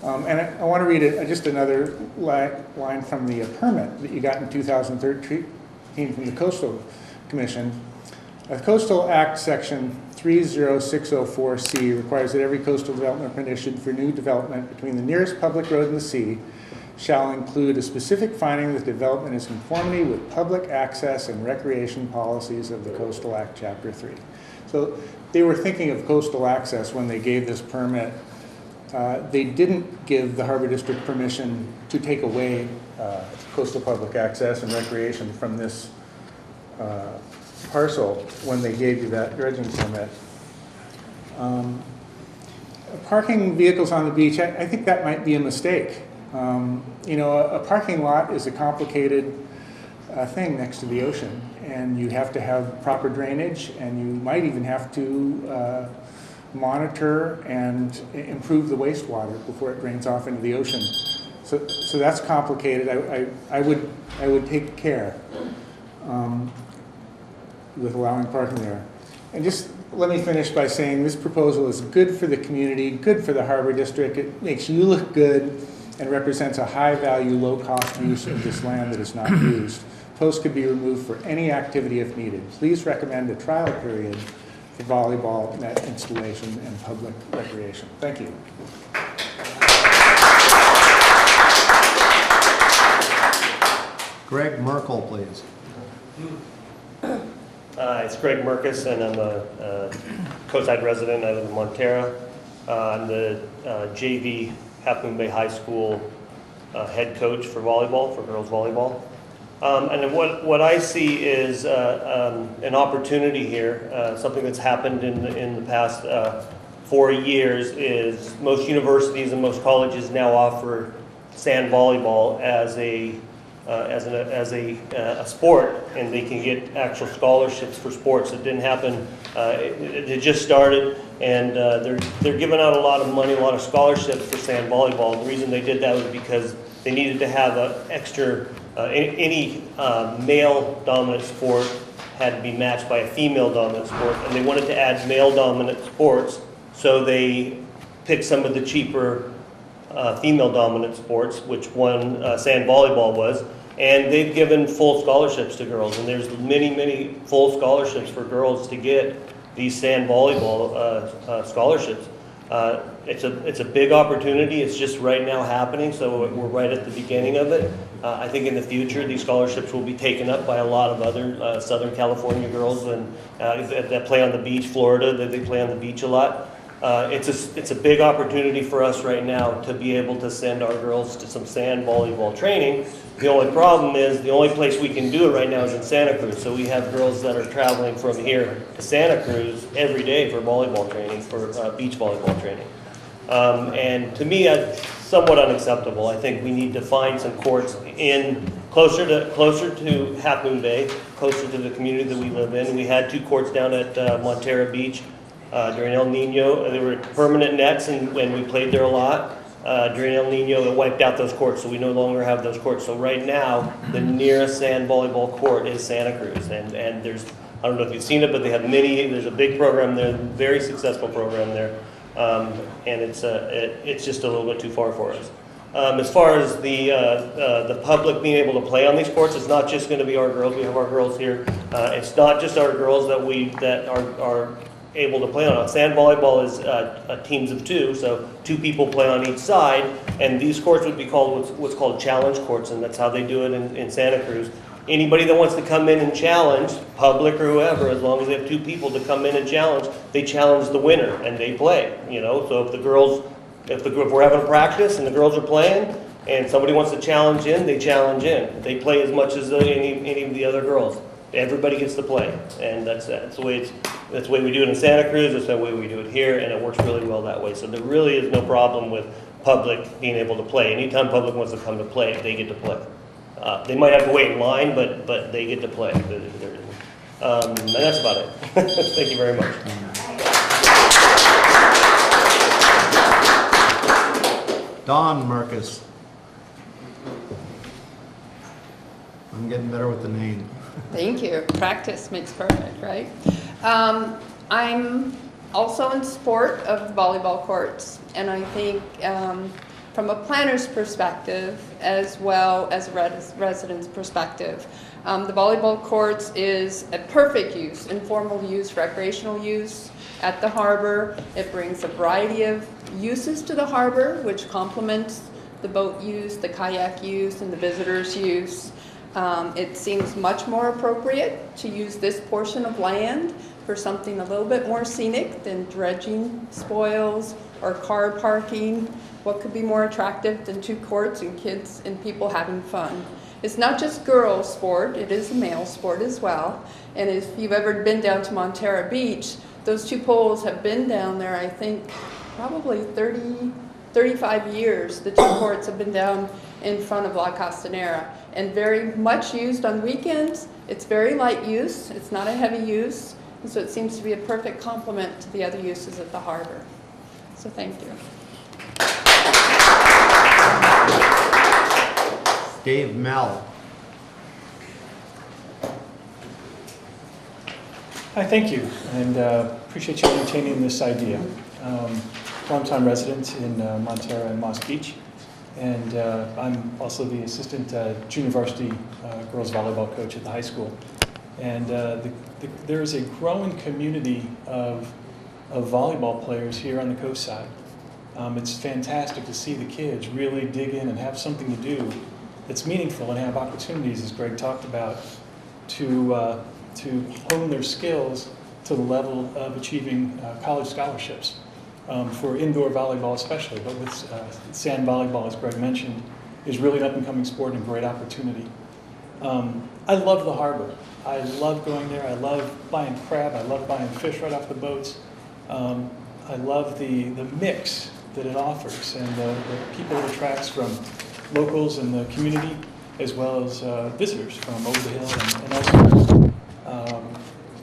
S5: And I want to read just another line from the permit that you got in 2013 from the Coastal Commission. The Coastal Act Section 30604C requires that every coastal development permit issued for new development between the nearest public road and the sea shall include a specific finding that development is in conformity with public access and recreation policies of the Coastal Act, Chapter 3. So they were thinking of coastal access when they gave this permit. They didn't give the Harbor District permission to take away coastal public access and recreation from this parcel when they gave you that dredging permit. Parking vehicles on the beach, I think that might be a mistake. A parking lot is a complicated thing next to the ocean, and you have to have proper drainage, and you might even have to monitor and improve the wastewater before it drains off into the ocean. So that's complicated. I would take care with allowing parking there. And just let me finish by saying this proposal is good for the community, good for the Harbor District. It makes you look good and represents a high-value, low-cost use of this land that is not used. Posts could be removed for any activity if needed. Please recommend a trial period for volleyball net installation and public recreation. Thank you.
S1: Greg Merkel, please.
S13: It's Greg Merkus, and I'm a coastside resident. I live in Montera. I'm the JV Half Moon Bay High School head coach for volleyball, for girls volleyball. And what I see is an opportunity here. Something that's happened in the past 4 years is most universities and most colleges now offer sand volleyball as a sport, and they can get actual scholarships for sports. It didn't happen. It just started, and they're giving out a lot of money, a lot of scholarships for sand volleyball. The reason they did that was because they needed to have an extra any male dominant sport had to be matched by a female dominant sport, and they wanted to add male dominant sports, so they picked some of the cheaper female dominant sports, which one sand volleyball was, and they've given full scholarships to girls, and there's many full scholarships for girls to get these sand volleyball scholarships. It's a big opportunity. It's just right now happening, so we're right at the beginning of it. I think in the future these scholarships will be taken up by a lot of other Southern California girls and that play on the beach, Florida, that they play on the beach a lot. It's a big opportunity for us right now to be able to send our girls to some sand volleyball training. The only problem is the only place we can do it right now is in Santa Cruz. So we have girls that are traveling from here to Santa Cruz every day for volleyball training, for beach volleyball training. And to me, that's somewhat unacceptable. I think we need to find some courts in closer to Half Moon Bay, closer to the community that we live in. We had 2 courts down at Montera Beach during El Nino. They were permanent nets, and when we played there a lot. During El Nino, it wiped out those courts, so we no longer have those courts. So right now, the nearest sand volleyball court is Santa Cruz, and there's, I don't know if you've seen it, but they have there's a big program there, very successful program there, and it's just a little bit too far for us. As far as the public being able to play on these courts, it's not just going to be our girls. We have our girls here. It's not just our girls that are able to play on. Sand volleyball is teams of 2, so 2 people play on each side, and these courts would be called what's called challenge courts, and that's how they do it in Santa Cruz. Anybody that wants to come in and challenge, public or whoever, as long as they have 2 people to come in and challenge, they challenge the winner and they play. So if we're having a practice and the girls are playing and somebody wants to challenge in, they challenge in. They play as much as any of the other girls. Everybody gets to play, and that's the way we do it in Santa Cruz. That's the way we do it here, and it works really well that way. So there really is no problem with public being able to play. Anytime public wants to come to play, they get to play. They might have to wait in line, but they get to play. And that's about it. Thank you very much.
S1: Don Marcus. I'm getting better with the name.
S14: Thank you. Practice makes perfect, right? I'm also in support of volleyball courts, and I think from a planner's perspective as well as a resident's perspective, the volleyball courts is a perfect use, informal use, recreational use at the harbor. It brings a variety of uses to the harbor, which complements the boat use, the kayak use, and the visitors use. It seems much more appropriate to use this portion of land for something a little bit more scenic than dredging spoils or car parking. What could be more attractive than 2 courts and kids and people having fun? It's not just girls' sport, it is a male sport as well. And if you've ever been down to Montera Beach, those 2 poles have been down there, I think, probably 35 years. The 2 courts have been down in front of La Costanera, and very much used on weekends. It's very light use, it's not a heavy use, and so it seems to be a perfect complement to the other uses at the harbor. So thank you.
S1: Dave Mell.
S15: Hi, thank you, and appreciate you entertaining this idea. Longtime resident in Montera and Moss Beach, and I'm also the assistant junior varsity girls volleyball coach at the high school. And there is a growing community of volleyball players here on the coast side. It's fantastic to see the kids really dig in and have something to do that's meaningful and have opportunities, as Greg talked about, to hone their skills to the level of achieving college scholarships. For indoor volleyball especially, but with sand volleyball, as Greg mentioned, is really an up-and-coming sport and great opportunity. I love the harbor. I love going there. I love buying crab. I love buying fish right off the boats. I love the mix that it offers and the people it attracts from locals in the community as well as visitors from over the hill and elsewhere.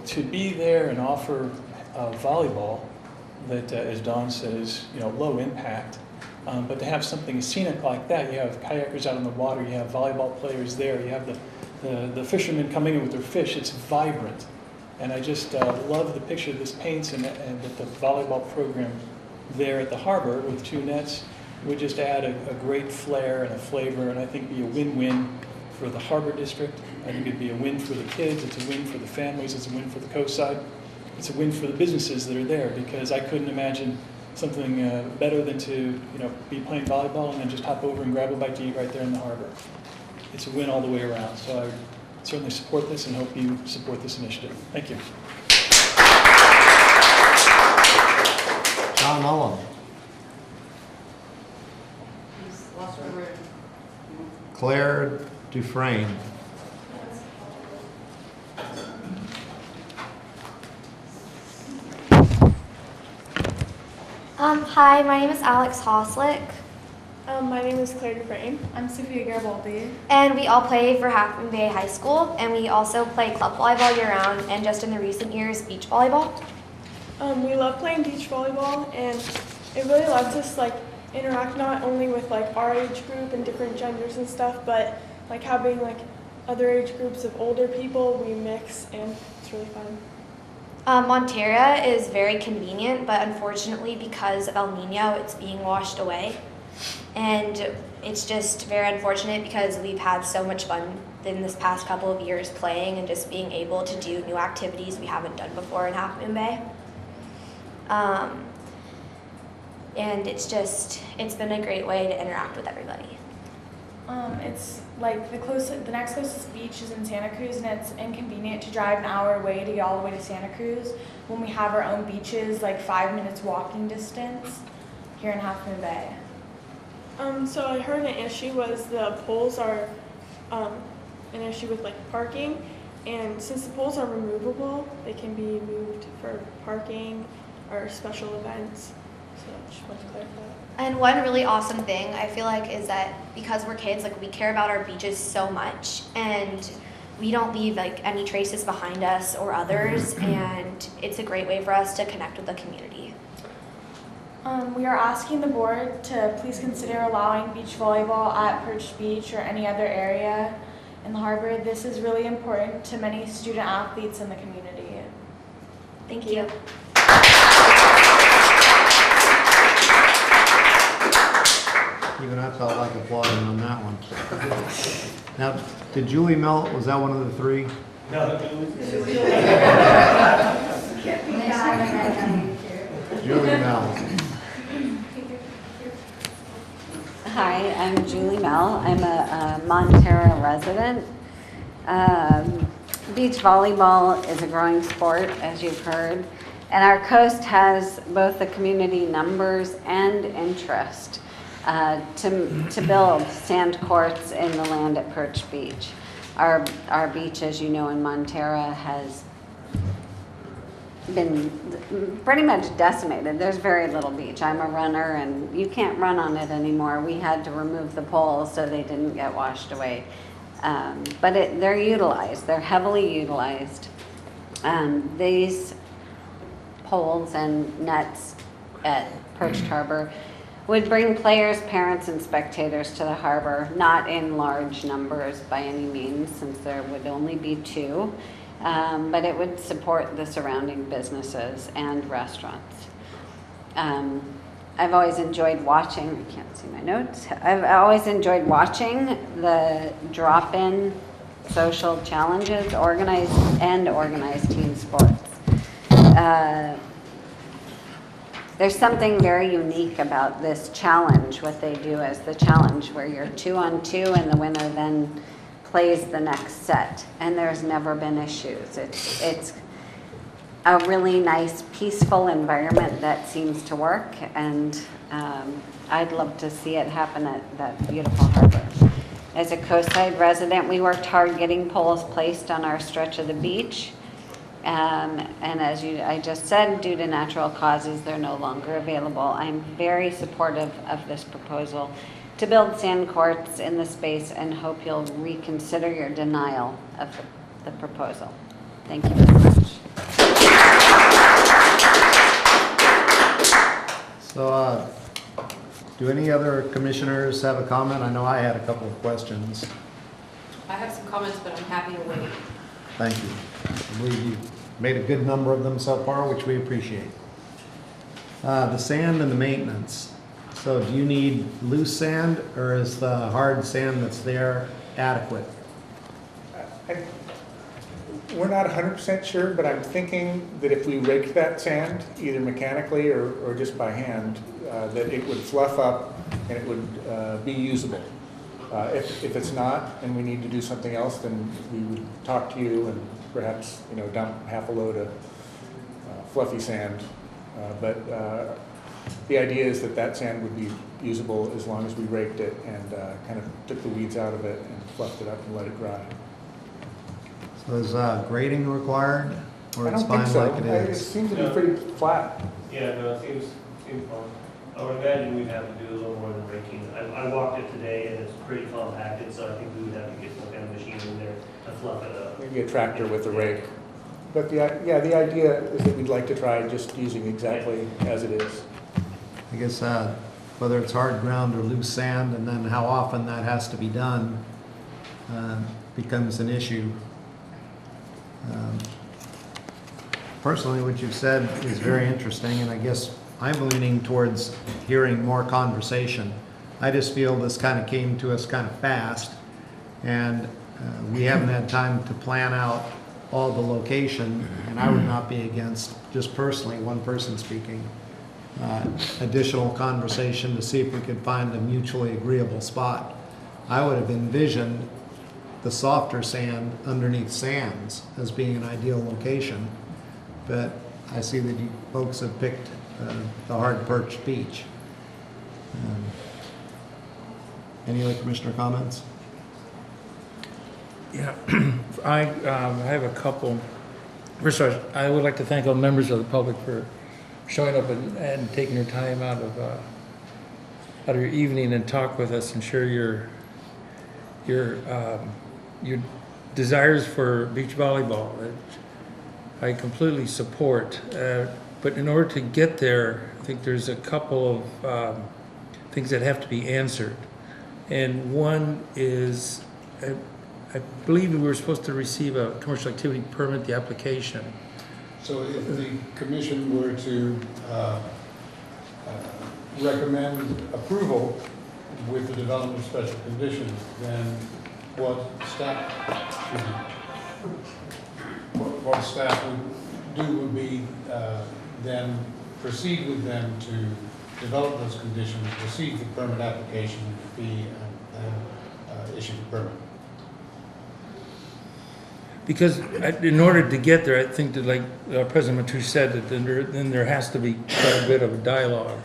S15: To be there and offer volleyball that, as Don said, is low impact But to have something scenic like that, you have kayakers out on the water, you have volleyball players there, you have the fishermen coming in with their fish. It's vibrant. And I just love the picture this paints, and that the volleyball program there at the harbor with 2 nets would just add a great flair and a flavor, and I think be a win-win for the harbor district. I think it'd be a win for the kids, it's a win for the families, it's a win for the coast side. It's a win for the businesses that are there, because I couldn't imagine something better than to be playing volleyball and then just hop over and grab a bite to eat right there in the harbor. It's a win all the way around. So I certainly support this and hope you support this initiative. Thank you.
S1: John Ullum.
S2: He's lost her room.
S1: Claire Dufresne.
S16: Hi, my name is Alex Hoslick.
S17: My name is Claire Dufresne. I'm Sophia Garibaldi.
S16: And we all play for Half Moon Bay High School, and we also play club volleyball year-round, and just in the recent years, beach volleyball.
S17: We love playing beach volleyball, and it really lets us interact not only with our age group and different genders and stuff, but having other age groups of older people. We mix, and it's really fun.
S16: Montera is very convenient, but unfortunately because of El Nino, it's being washed away. And it's just very unfortunate because we've had so much fun in this past couple of years playing and just being able to do new activities we haven't done before in Half Moon Bay. And it's been a great way to interact with everybody.
S17: It's the next closest beach is in Santa Cruz, and it's inconvenient to drive an hour away to get all the way to Santa Cruz when we have our own beaches 5 minutes walking distance here in Half Moon Bay. So I heard an issue was the poles are an issue with parking, and since the poles are removable, they can be moved for parking or special events. So I just want to clarify that.
S16: And one really awesome thing I feel is that because we're kids, we care about our beaches so much, and we don't leave any traces behind us or others, and it's a great way for us to connect with the community.
S17: We are asking the board to please consider allowing beach volleyball at Perch Beach or any other area in the harbor. This is really important to many student athletes in the community.
S16: Thank you.
S1: Even I felt like applauding on that one. Now, did Julie Mel, was that one of the 3?
S13: No,
S1: Julie Mel.
S18: Hi, I'm Julie Mel. I'm a Montera resident. Beach volleyball is a growing sport, as you've heard, and our coast has both the community numbers and interest to build sand courts in the land at Perch Beach. Our beach, as you know, in Montera has been pretty much decimated. There's very little beach. I'm a runner, and you can't run on it anymore. We had to remove the poles so they didn't get washed away. But they're utilized. They're heavily utilized. These poles and nets at Perch Harbor would bring players, parents, and spectators to the harbor, not in large numbers by any means, since there would only be 2. But it would support the surrounding businesses and restaurants. I've always enjoyed watching, I can't see my notes, I've always enjoyed watching the drop-in social challenges, organized team sports. There's something very unique about this challenge, what they do as the challenge, where you're 2-on-2 and the winner then plays the next set, and there's never been issues. It's a really nice, peaceful environment that seems to work, and I'd love to see it happen at that beautiful harbor. As a coastside resident, we worked hard getting poles placed on our stretch of the beach, and as I just said, due to natural causes, they're no longer available. I'm very supportive of this proposal to build sand courts in the space, and hope you'll reconsider your denial of the proposal. Thank you very much.
S1: So Do any other commissioners have a comment? I know I had a couple of questions.
S3: I have some comments, but I'm happy to wait.
S1: Thank you. I believe you made a good number of them so far, which we appreciate. The sand and the maintenance. So do you need loose sand, or is the hard sand that's there adequate?
S5: We're not 100% sure, but I'm thinking that if we raked that sand, either mechanically or just by hand, that it would fluff up and it would be usable. If it's not, and we need to do something else, then we would talk to you and perhaps, dump half a load of fluffy sand. But the idea is that sand would be usable as long as we raked it and kind of took the weeds out of it and fluffed it up and let it dry.
S1: So is grading required, or
S5: I
S1: it's
S5: don't think
S1: fine
S5: so.
S1: like it
S5: It
S1: is?
S5: seems to be pretty flat.
S13: Yeah, no, it seems fine. I would imagine we'd have to do a little more than raking. I walked it today and it's pretty compacted, so I think we would have to get some kind of machine in there to fluff it up.
S5: Maybe a tractor with a rake. But the idea is that we'd like to try just using exactly as it is.
S1: I guess whether it's hard ground or loose sand, and then how often that has to be done becomes an issue. Personally, what you've said is very interesting, and I guess I'm leaning towards hearing more conversation. I just feel this kind of came to us kind of fast, and we haven't had time to plan out all the location, and I would not be against, just personally, one person speaking, additional conversation to see if we could find a mutually agreeable spot. I would have envisioned the softer sand underneath sands as being an ideal location, but I see that you folks have picked the hard perched beach. Any other commissioner comments?
S11: Yeah, I have a couple. First of all, I would like to thank all members of the public for showing up and taking your time out of your evening and talk with us and share your desires for beach volleyball, that I completely support. But in order to get there, I think there's a couple of things that have to be answered. And one is, I believe we were supposed to receive a commercial activity permit, the application.
S12: So if the commission were to recommend approval with the development of special conditions, then what staff would do would be then proceed with them to develop those conditions, receive the permit application fee, and then issue the permit.
S11: Because in order to get there, I think that, like President Mateo said, that then there has to be quite a bit of a dialogue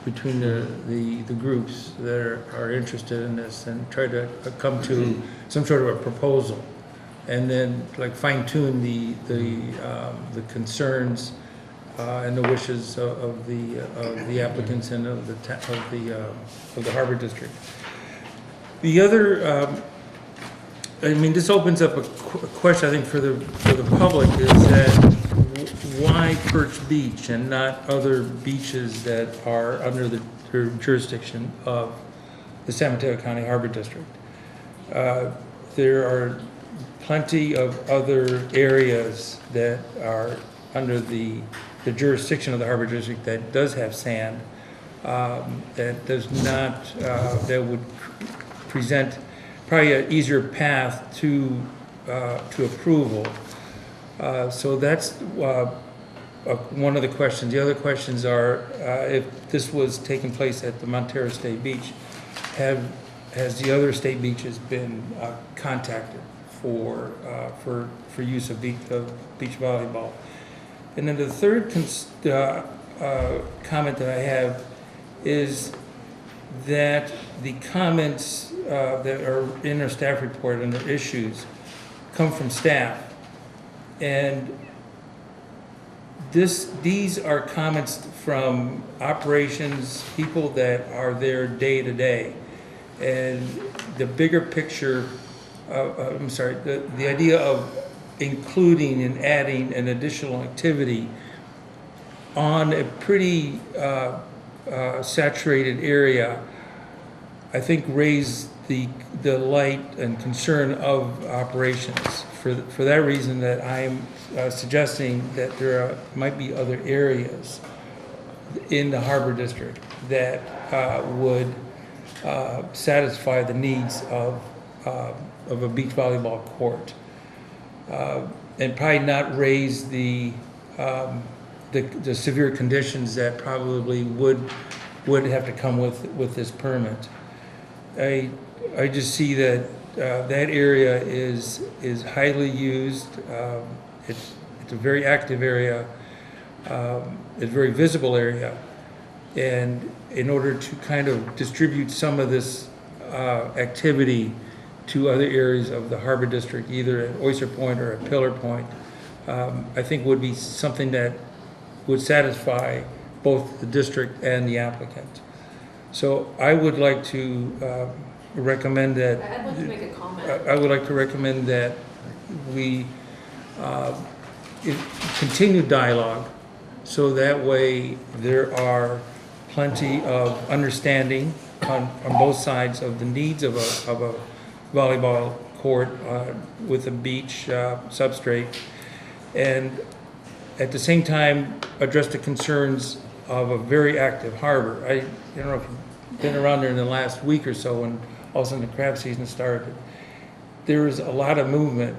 S11: between the groups that are interested in this and try to come to some sort of a proposal, and then like fine tune the concerns and the wishes of the applicants and of the Harbor District. The other. I mean, this opens up a question, I think, for the public, is that why Perch Beach and not other beaches that are under the jurisdiction of the San Mateo County Harbor District? There are plenty of other areas that are under the jurisdiction of the Harbor District that does have sand, that does not, that would present probably an easier path to approval. So that's one of the questions. The other questions are, if this was taking place at the Montero State Beach, has the other state beaches been contacted for use of beach volleyball? And then the third comment that I have is that the comments that are in our staff report and the issues come from staff, and these are comments from operations, people that are there day to day, and the bigger picture. The idea of including and adding an additional activity on a pretty saturated area, I think raise the light and concern of operations. For that reason, that I'm suggesting that there might be other areas in the Harbor District that would satisfy the needs of a beach volleyball court, and probably not raise the severe conditions that probably would have to come with this permit. I just see that that area is highly used. It's a very active area. It's a very visible area, and in order to kind of distribute some of this activity to other areas of the Harbor District, either at Oyster Point or at Pillar Point, I think would be something that would satisfy both the district and the applicant. So I would like to recommend that.
S3: I'd like to make a comment.
S11: I would like to recommend that we continue dialogue, so that way there are plenty of understanding on both sides of the needs of a volleyball court with a beach substrate, and at the same time address the concerns of a very active harbor. I don't know if you've been around there in the last week or so when all of a sudden the crab season started. There is a lot of movement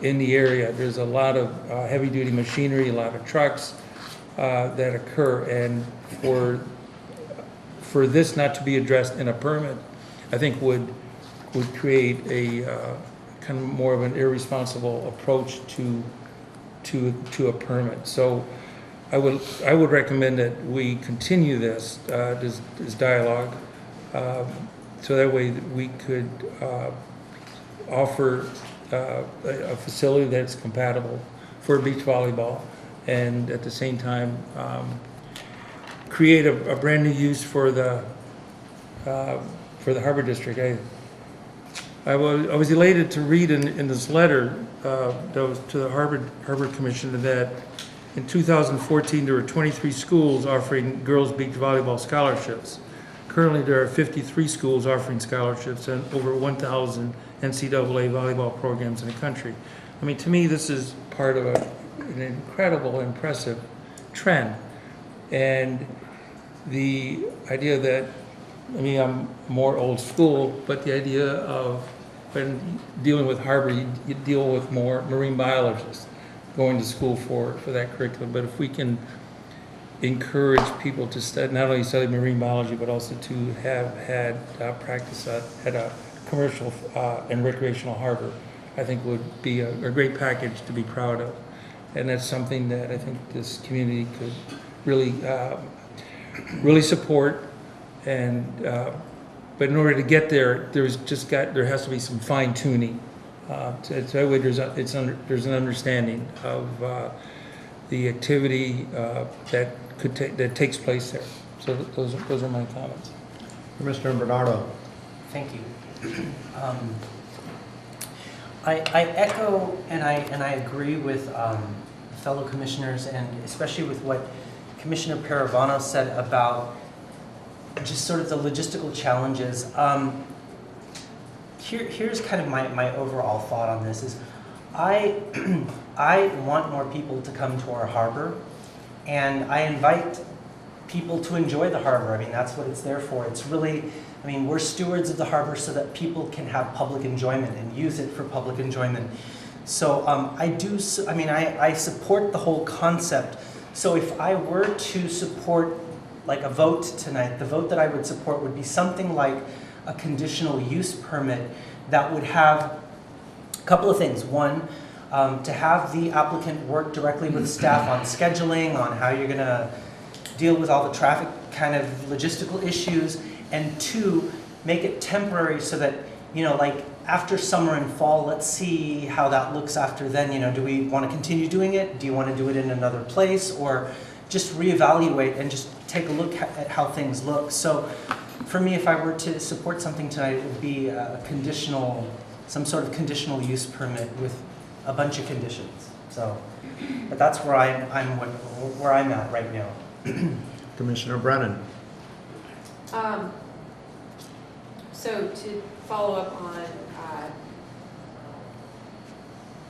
S11: in the area. There's a lot of heavy-duty machinery, a lot of trucks that occur, and for this not to be addressed in a permit, I think would create a kind of more of an irresponsible approach to a permit. So I would recommend that we continue this dialogue, so that way that we could offer a facility that's compatible for beach volleyball, and at the same time create a brand new use for the Harbor District. I was elated to read in this letter that was to the Harbor Commission that in 2014 there were 23 schools offering girls beach volleyball scholarships. Currently there are 53 schools offering scholarships and over 1,000 NCAA volleyball programs in the country. I mean, to me this is part of an incredible, impressive trend. And the idea that, I mean, I'm more old school, but the idea of when dealing with Harbor, you deal with more marine biologists going to school for that curriculum. But if we can encourage people to study, not only study marine biology, but also to have had practice at a commercial and recreational harbor, I think would be a great package to be proud of. And that's something that I think this community could really, really support. And but in order to get there, there has to be some fine tuning. So that way there's an understanding of the activity that takes place there. So those are my comments.
S1: Mr. Bernardo.
S8: Thank you. I echo and I agree with fellow commissioners, and especially with what Commissioner Paravano said about just sort of the logistical challenges. Here's kind of my overall thought on this is I want more people to come to our harbor, and I invite people to enjoy the harbor. I mean, that's what it's there for. It's really, I mean, we're stewards of the harbor so that people can have public enjoyment and use it for public enjoyment. So I support the whole concept. So if I were to support like a vote tonight, the vote that I would support would be something like a conditional use permit that would have a couple of things. One, to have the applicant work directly with staff on scheduling, on how you're going to deal with all the traffic kind of logistical issues, and two, make it temporary so that, you know, like after summer and fall, let's see how that looks after then. You know, do we want to continue doing it? Do you want to do it in another place? Or just reevaluate and just take a look at how things look. So for me, if I were to support something tonight, it would be some sort of conditional use permit with a bunch of conditions. So, but that's where I'm at right now.
S1: Commissioner Brennan.
S3: So to follow up on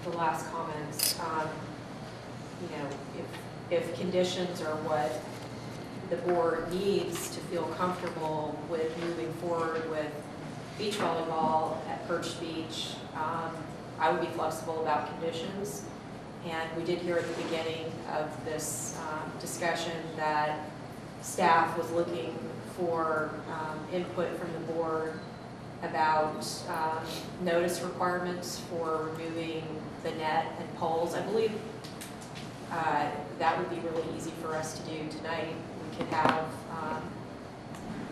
S3: the last comments, you know, if conditions are what the board needs to feel comfortable with moving forward with beach volleyball at Perch Beach, I would be flexible about conditions. And we did hear at the beginning of this discussion that staff was looking for input from the board about notice requirements for removing the net and poles. I believe that would be really easy for us to do tonight. We could have,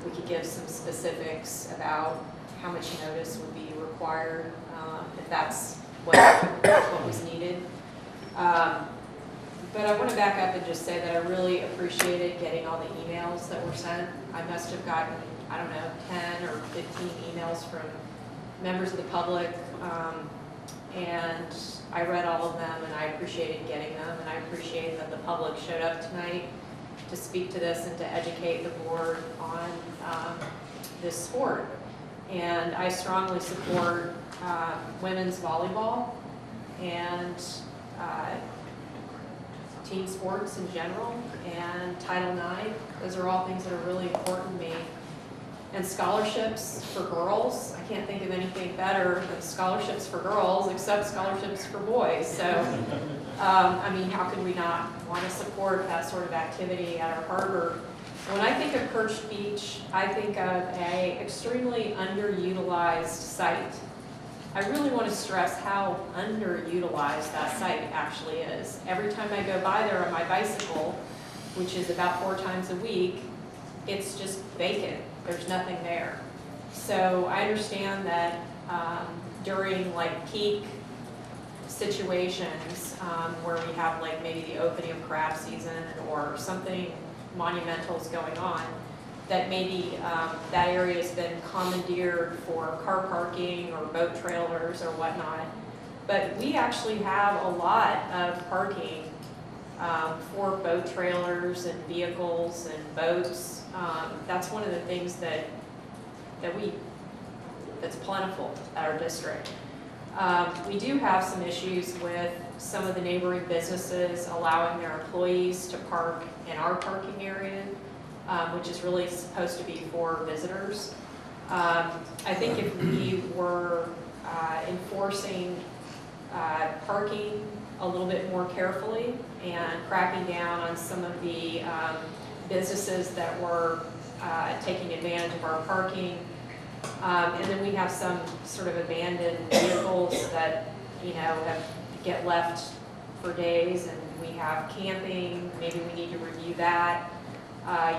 S3: we could give some specifics about how much notice would be required if that's what was needed. But I want to back up and just say that I really appreciated getting all the emails that were sent. I must have gotten, I don't know, 10 or 15 emails from members of the public, and I read all of them, and I appreciated getting them, and I appreciate that the public showed up tonight to speak to this and to educate the board on this sport. And I strongly support women's volleyball and team sports in general, and Title IX. Those are all things that are really important to me. And scholarships for girls, I can't think of anything better than scholarships for girls except scholarships for boys. So, I mean, how could we not want to support that sort of activity at our harbor? When I think of Perch Beach, I think of an extremely underutilized site. I really want to stress how underutilized that site actually is. Every time I go by there on my bicycle, which is about 4 times a week, it's just vacant. There's nothing there. So I understand that during like peak situations where we have like maybe the opening of crab season or something monumental is going on, that maybe that area has been commandeered for car parking or boat trailers or whatnot. But we actually have a lot of parking for boat trailers and vehicles and boats. That's one of the things that's plentiful at our district. We do have some issues with some of the neighboring businesses allowing their employees to park in our parking area, which is really supposed to be for visitors. I think if we were enforcing parking a little bit more carefully and cracking down on some of the businesses that were taking advantage of our parking, and then we have some sort of abandoned vehicles that, you know, get left for days, and we have camping, maybe we need to review that.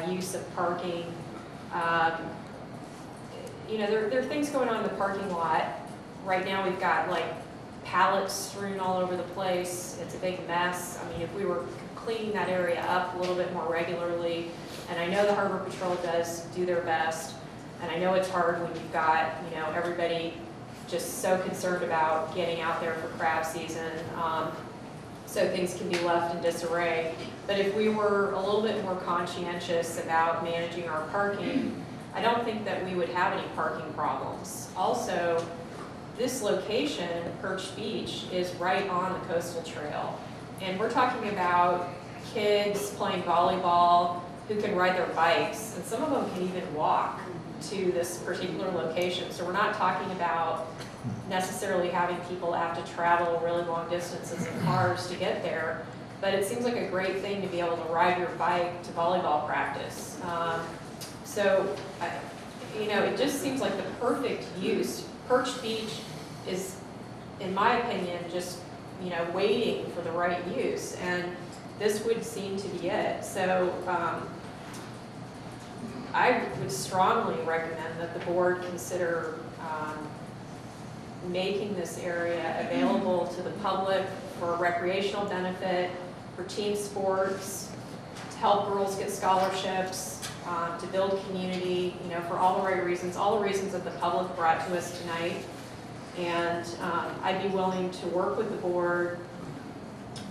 S3: Use of parking. You know, there are things going on in the parking lot. Right now we've got like pallets strewn all over the place. It's a big mess. I mean, if we were cleaning that area up a little bit more regularly, and I know the Harbor Patrol does do their best, and I know it's hard when you've got, you know, everybody just so concerned about getting out there for crab season, so things can be left in disarray. But if we were a little bit more conscientious about managing our parking, I don't think that we would have any parking problems. Also, this location, Perch Beach, is right on the coastal trail. And we're talking about kids playing volleyball who can ride their bikes, and some of them can even walk to this particular location. So we're not talking about necessarily having people have to travel really long distances in cars to get there, but it seems like a great thing to be able to ride your bike to volleyball practice. You know, it just seems like the perfect use. Perch Beach is, in my opinion, just, you know, waiting for the right use, and this would seem to be it. So I would strongly recommend that the board consider making this area available to the public for recreational benefit, for team sports, to help girls get scholarships, to build community, you know, for all the right reasons, all the reasons that the public brought to us tonight. And I'd be willing to work with the board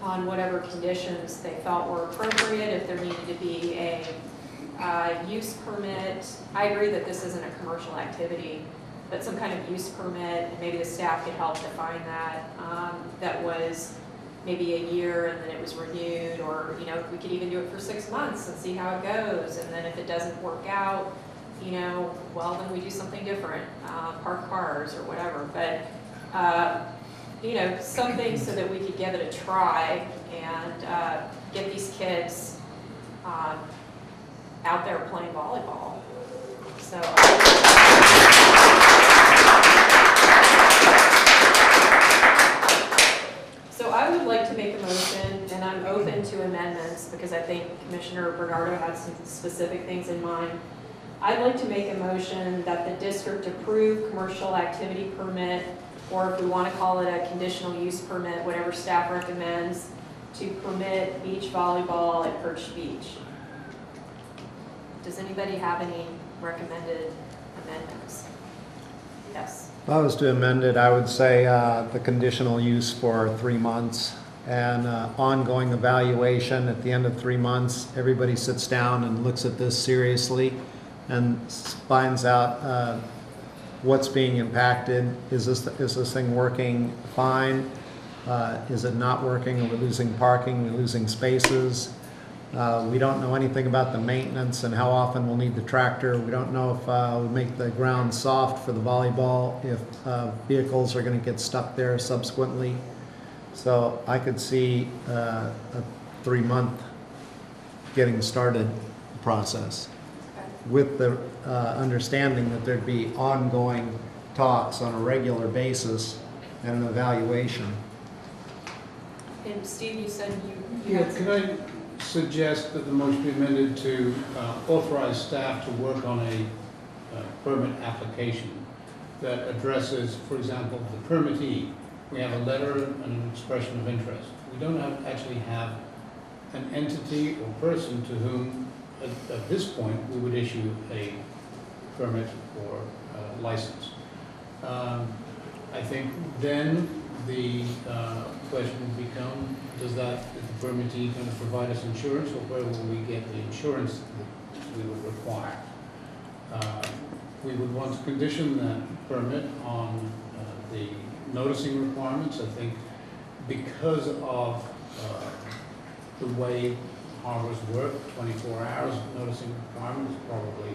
S3: on whatever conditions they felt were appropriate, if there needed to be a use permit. I agree that this isn't a commercial activity, but some kind of use permit, and maybe the staff could help define that, that was maybe a year and then it was renewed, or, you know, we could even do it for 6 months and see how it goes, and then if it doesn't work out, you know, well, then we do something different, park cars or whatever, but, you know, something so that we could give it a try and get these kids out there playing volleyball. So. So I would like to make a motion, and I'm open to amendments because I think Commissioner Bernardo had some specific things in mind. I'd like to make a motion that the district approve commercial activity permit, or if we want to call it a conditional use permit, whatever staff recommends, to permit beach volleyball at Perch Beach. Does anybody have any recommended amendments? Yes.
S1: If I was to amend it, I would say the conditional use for 3 months and ongoing evaluation at the end of 3 months. Everybody sits down and looks at this seriously and finds out what's being impacted. Is this thing working fine? Is it not working? Are we losing parking? Are we losing spaces? We don't know anything about the maintenance and how often we'll need the tractor. We don't know if we'll make the ground soft for the volleyball, if vehicles are going to get stuck there subsequently. So I could see a 3-month getting started process with the understanding that there'd be ongoing talks on a regular basis and an evaluation.
S3: And Steve, you said you
S12: Yeah,
S3: had some.
S12: can I suggest that the motion be amended to authorize staff to work on a permit application that addresses, for example, the permittee. We have a letter and an expression of interest. We don't actually have an entity or person to whom, at this point, we would issue a permit or license. I think then the question would become, is the permittee going to provide us insurance, or where will we get the insurance that we would require? We would want to condition that permit on the noticing requirements. I think because of the way harbors work, 24 hours noticing requirement is probably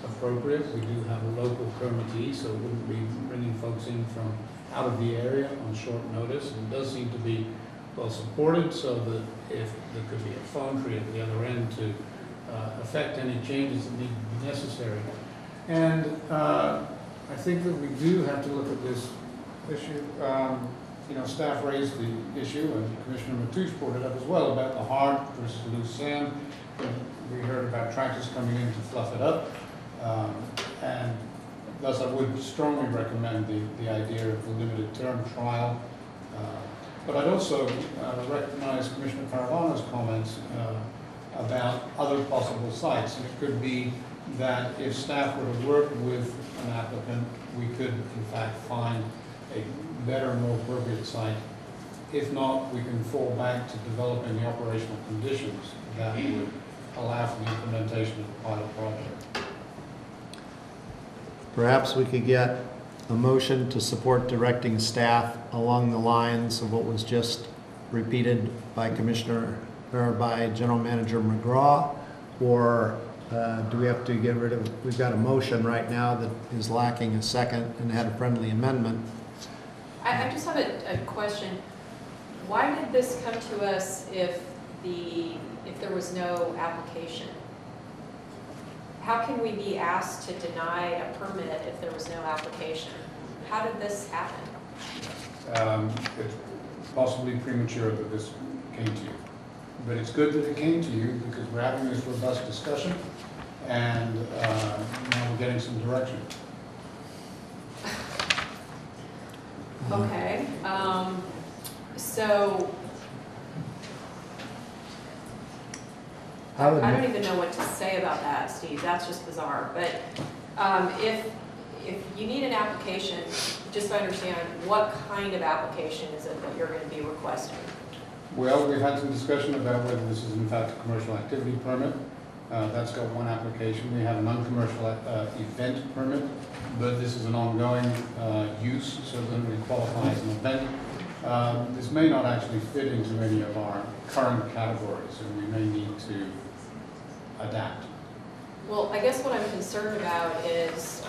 S12: appropriate. We do have a local permittee, so we wouldn't be bringing folks in from out of the area on short notice. And it does seem to be well supported, so that if there could be a phone tree at the other end to affect any changes that need to be necessary. And I think that we do have to look at this issue. You know, staff raised the issue, and Commissioner Mateusz brought it up as well, about the hard versus loose sand. We heard about tractors coming in to fluff it up. And thus I would strongly recommend the idea of the limited term trial. But I'd also recognize Commissioner Caravano's comments about other possible sites. And it could be that if staff were to work with an applicant, we could in fact find a better, more appropriate site. If not, we can fall back to developing the operational conditions that would allow for the implementation of the pilot project.
S1: Perhaps we could get a motion to support directing staff along the lines of what was just repeated by by General Manager McGraw, or do we have to get rid of, we've got a motion right now that is lacking a second and had a friendly amendment.
S3: I just have a question. Why did this come to us if there was no application? How can we be asked to deny a permit if there was no application? How did this happen?
S12: It's possibly premature that this came to you. But it's good that it came to you because we're having this robust discussion and now we're getting some direction.
S3: Okay, so I don't even know what to say about that, Steve. That's just bizarre. But if you need an application, just to understand, what kind of application is it that you're going to be requesting?
S12: Well, we've had some discussion about whether this is in fact a commercial activity permit. That's got one application. We have a non-commercial event permit, but this is an ongoing use, so it doesn't really qualify as an event. This may not actually fit into any of our current categories, and we may need to adapt.
S3: Well, I guess what I'm concerned about is,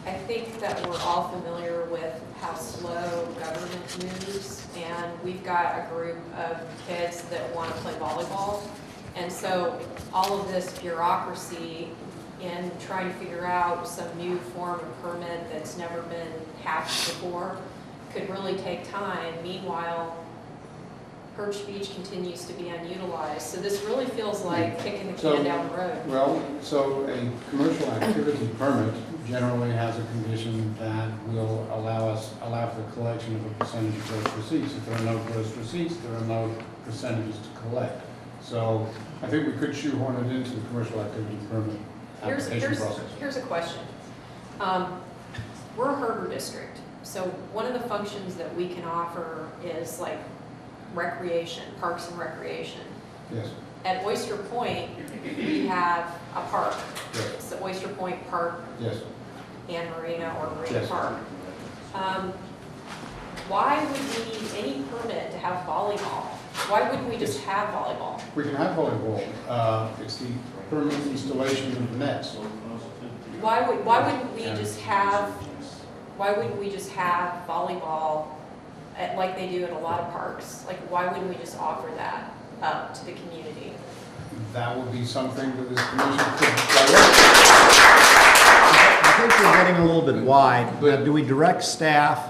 S3: I think that we're all familiar with how slow government moves, and we've got a group of kids that want to play volleyball. And so all of this bureaucracy in trying to figure out some new form of permit that's never been hatched before could really take time. Meanwhile, Perch Beach continues to be unutilized. So this really feels like kicking the can down the road.
S12: Well, so a commercial activity permit generally has a condition that will allow for the collection of a percentage of gross receipts. If there are no gross receipts, there are no percentages to collect. So I think we could shoehorn it into the commercial activity permit application process.
S3: Here's a question. We're a harbor district, so one of the functions that we can offer is like recreation, parks and recreation.
S12: Yes.
S3: At Oyster Point, we have a park.
S12: Yes.
S3: It's the Oyster Point Park
S12: Yes.
S3: and Marina or Marina
S12: Yes.
S3: Park. Why would we need any permit to have volleyball? Why wouldn't we just have volleyball?
S12: We can have volleyball. It's the permanent installation of nets.
S3: Why wouldn't we just have volleyball like they do in a lot of parks? Like, why wouldn't we just offer that up to the community?
S12: That would be something that this commission could direct.
S1: I think we're getting a little bit wide. Do we direct staff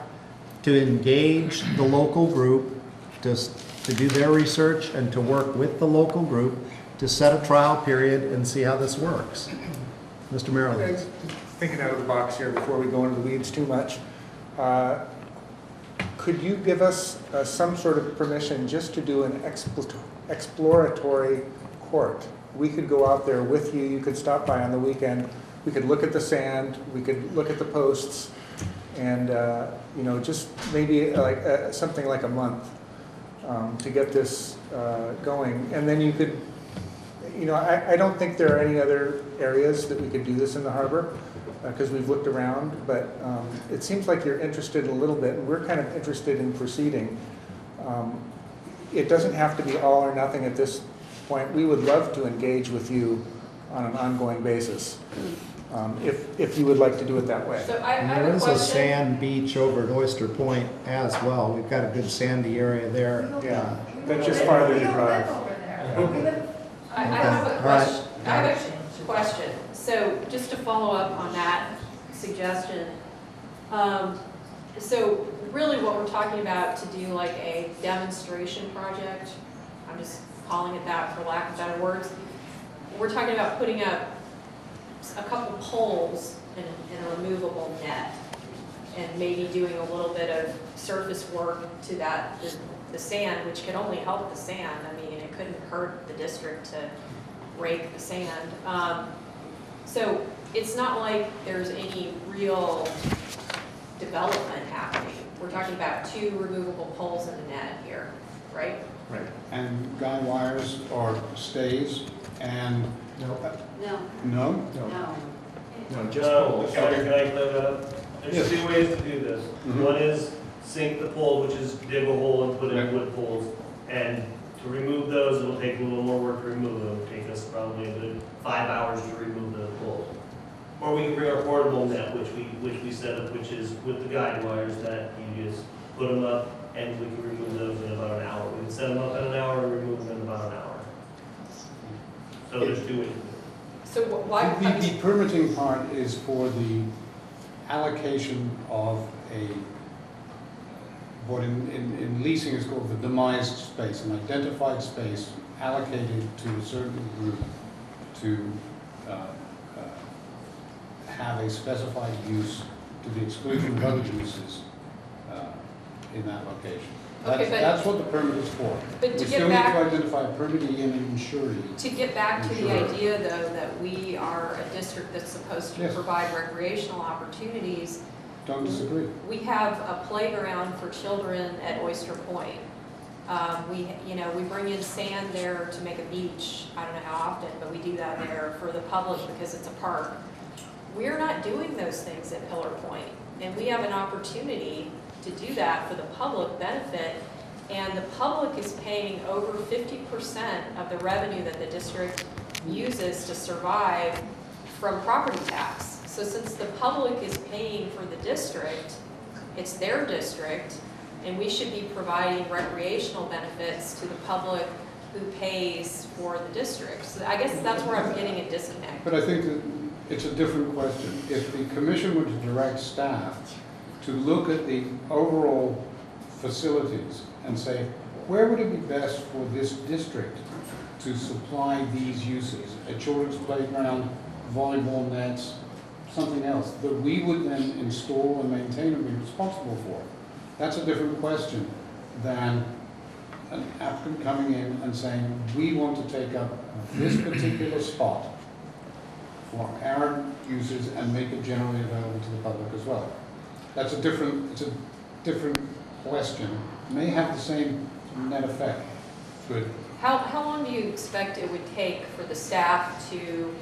S1: to engage the local group to do their research and to work with the local group to set a trial period and see how this works? Mr. Maryland.
S5: Thinking out of the box here before we go into the weeds too much. Could you give us some sort of permission just to do an exploratory court? We could go out there with you. You could stop by on the weekend. We could look at the sand. We could look at the posts, and you know, just maybe like something like a month to get this going. And then you could, you know, I don't think there are any other areas that we could do this in the harbor, because we've looked around, but it seems like you're interested a little bit, and we're kind of interested in proceeding. It doesn't have to be all or nothing at this point. We would love to engage with you on an ongoing basis, if you would like to do it that way.
S3: So I have
S1: There
S3: a
S1: is a
S3: question.
S1: sand beach over at Oyster Point as well. We've got a good sandy area there.
S5: Yeah, that's just farther to drive.
S3: I have a
S1: All right.
S3: question. I have a question. So just to follow up on that suggestion, so really what we're talking about to do like a demonstration project, I'm just calling it that for lack of better words, we're talking about putting up a couple poles and a removable net, and maybe doing a little bit of surface work to that, the sand, which could only help the sand. I mean, it couldn't hurt the district to rake the sand. So it's not like there's any real development happening. We're talking about 2 removable poles in the net here, right?
S12: Right. And guy wires or stays and.
S2: No.
S12: No?
S13: No, just poles. Can I clear that up? There's 2 ways to do this. One is sink the pole, which is dig a hole and put in wood poles. And to remove those, it'll take a little more work to remove them. It'll take us probably a good 5 hours to remove the poles. Or we can bring our portable net, which we set up, which is with the guide wires that you just put them up, and we can remove those in about an hour. We can set them up in an hour and remove them in about an hour. So there's 2 ways to do it.
S3: So why?
S12: The permitting part is for the allocation of what in leasing is called the demised space, an identified space allocated to a certain group to have a specified use to the exclusion of other uses in that location. That's what the permit is for.
S3: But to
S12: we
S3: get
S12: still
S3: back,
S12: need to identify a permittee and an insuree.
S3: to get back to the idea, though, that we are a district that's supposed to provide recreational opportunities.
S12: Don't disagree.
S3: We have a playground for children at Oyster Point. We bring in sand there to make a beach. I don't know how often, but we do that there for the public because it's a park. We're not doing those things at Pillar Point, and we have an opportunity to do that for the public benefit. And the public is paying over 50% of the revenue that the district uses to survive from property tax. So since the public is paying for the district, it's their district, and we should be providing recreational benefits to the public who pays for the district. So I guess that's where I'm getting a disconnect.
S12: But I think that it's a different question. If the commission were to direct staff to look at the overall facilities and say, where would it be best for this district to supply these uses? A children's playground, volleyball nets, something else that we would then install and maintain and be responsible for. That's a different question than an applicant coming in and saying, we want to take up this particular spot for our uses and make it generally available to the public as well. It's a different question. May have the same net effect. Good.
S3: How long do you expect it would take for the staff to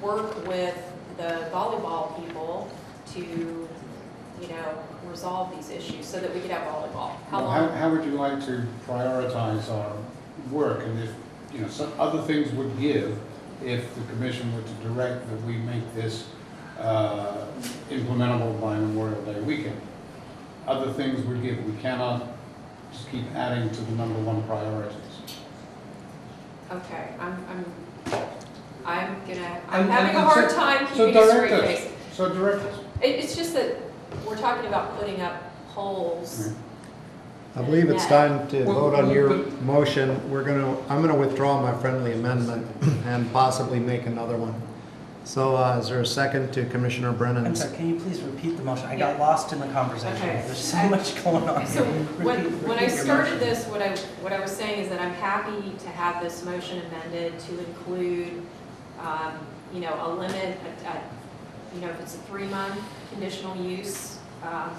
S3: work with the volleyball people to, resolve these issues so that we could have volleyball?
S12: How would you like to prioritize our work? And if, some other things would give if the commission were to direct that we make this implementable by Memorial Day weekend. Other things would give. We cannot just keep adding to the #1 priorities.
S3: Okay, I'm having a hard time keeping a straight face.
S12: So direct us.
S3: It's just that we're talking about putting up poles.
S1: I believe it's time to vote on your motion. I'm gonna withdraw my friendly amendment and possibly make another one. So is there a second to Commissioner Brennan's?
S8: I'm sorry, can you please repeat the motion? I got lost in the conversation. Okay. There's so much going on.
S3: So when I started this, what I was saying is that I'm happy to have this motion amended to include, a limit, if it's a 3-month conditional use,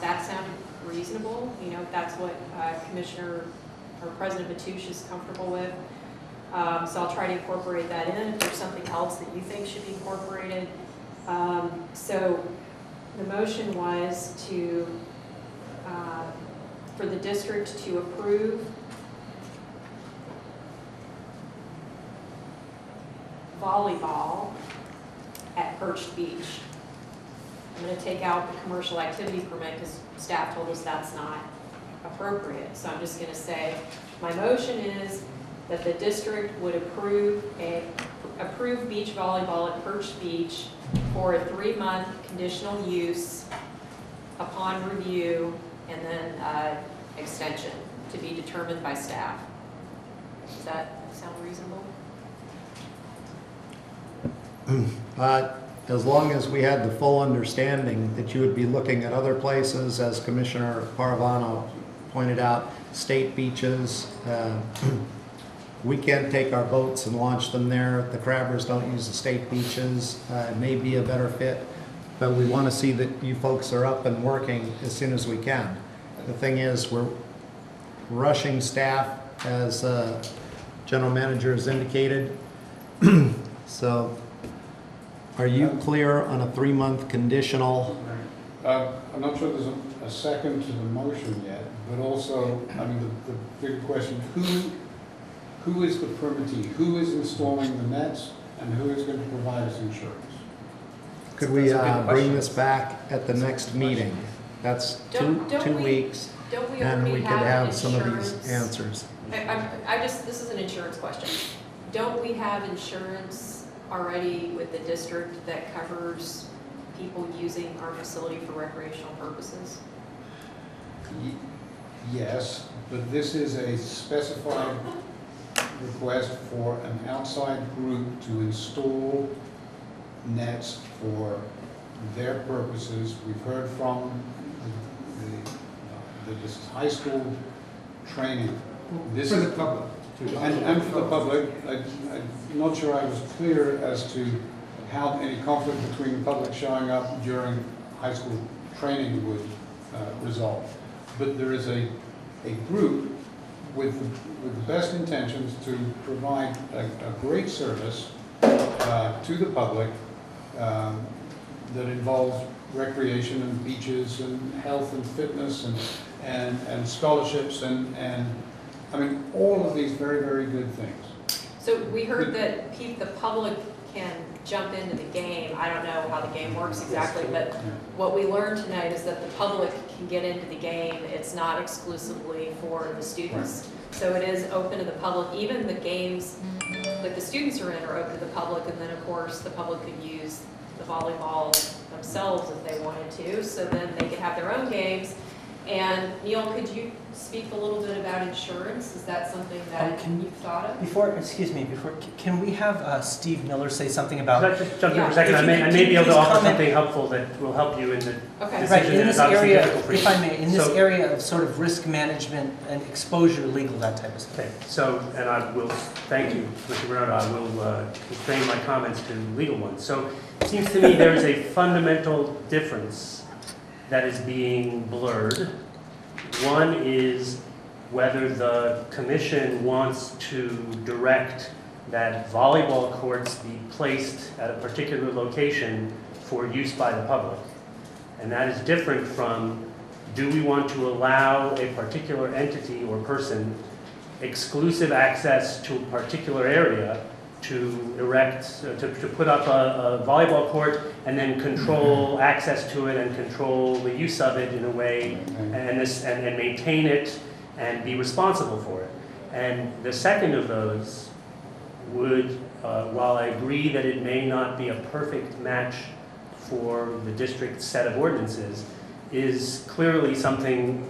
S3: that sounded reasonable. That's what Commissioner or President Mateusz is comfortable with. So I'll try to incorporate that in. If there's something else that you think should be incorporated. So the motion was for the district to approve volleyball at Perched Beach. I'm going to take out the commercial activity permit because staff told us that's not appropriate. So I'm just going to say my motion is that the district would approve beach volleyball at Perched Beach for a 3-month conditional use upon review and then extension to be determined by staff. Does that sound reasonable?
S1: As long as we had the full understanding that you would be looking at other places, as Commissioner Paravano pointed out, state beaches. We can't take our boats and launch them there. The crabbers don't use the state beaches. It may be a better fit, but we want to see that you folks are up and working as soon as we can. The thing is, we're rushing staff, as General Manager has indicated. So, are you clear on a 3-month conditional?
S12: I'm not sure there's a second to the motion yet, but also, the big question, who is the permittee? Who is installing the nets, and who is going to provide us insurance?
S1: Could we bring this back at the next meeting? That's two weeks, and we could have some of these answers.
S3: This is an insurance question. Don't we have insurance already with the district that covers people using our facility for recreational purposes?
S12: Yes, but this is a specified request for an outside group to install nets for their purposes. We've heard from this high school training. This
S5: for
S12: is
S5: the public.
S12: And for the public. I'm not sure I was clear as to how any conflict between the public showing up during high school training would resolve. but there is a group with the best intentions to provide a great service to the public that involves recreation and beaches and health and fitness and scholarships and I mean all of these very, very good things.
S3: So we heard that the public can jump into the game. I don't know how the game works exactly, but what we learned tonight is that the public can get into the game. It's not exclusively for the students. So it is open to the public. Even the games that the students are in are open to the public, and then of course the public could use the volleyball themselves if they wanted to, so then they could have their own games. And Neil, could you speak a little bit about insurance? Is that something that you've thought of?
S8: Can we have Steve Miller say something about?
S19: Could I just jump in for a second? I may be able to offer something helpful that will help you in the decision
S8: Right, in
S19: that
S8: this
S19: is obviously
S8: area,
S19: difficult for you.
S8: if I may, in this area of sort of risk management and exposure, legal, that type of stuff.
S19: Okay, so, and I will, thank you, Mr. Bernardo, I will constrain my comments to legal ones. So it seems to me there is a fundamental difference that is being blurred. One is whether the commission wants to direct that volleyball courts be placed at a particular location for use by the public. And that is different from, do we want to allow a particular entity or person exclusive access to a particular area to erect, to put up a volleyball court and then control access to it and control the use of it in a way and maintain it and be responsible for it. And the second of those would, while I agree that it may not be a perfect match for the district's set of ordinances, is clearly something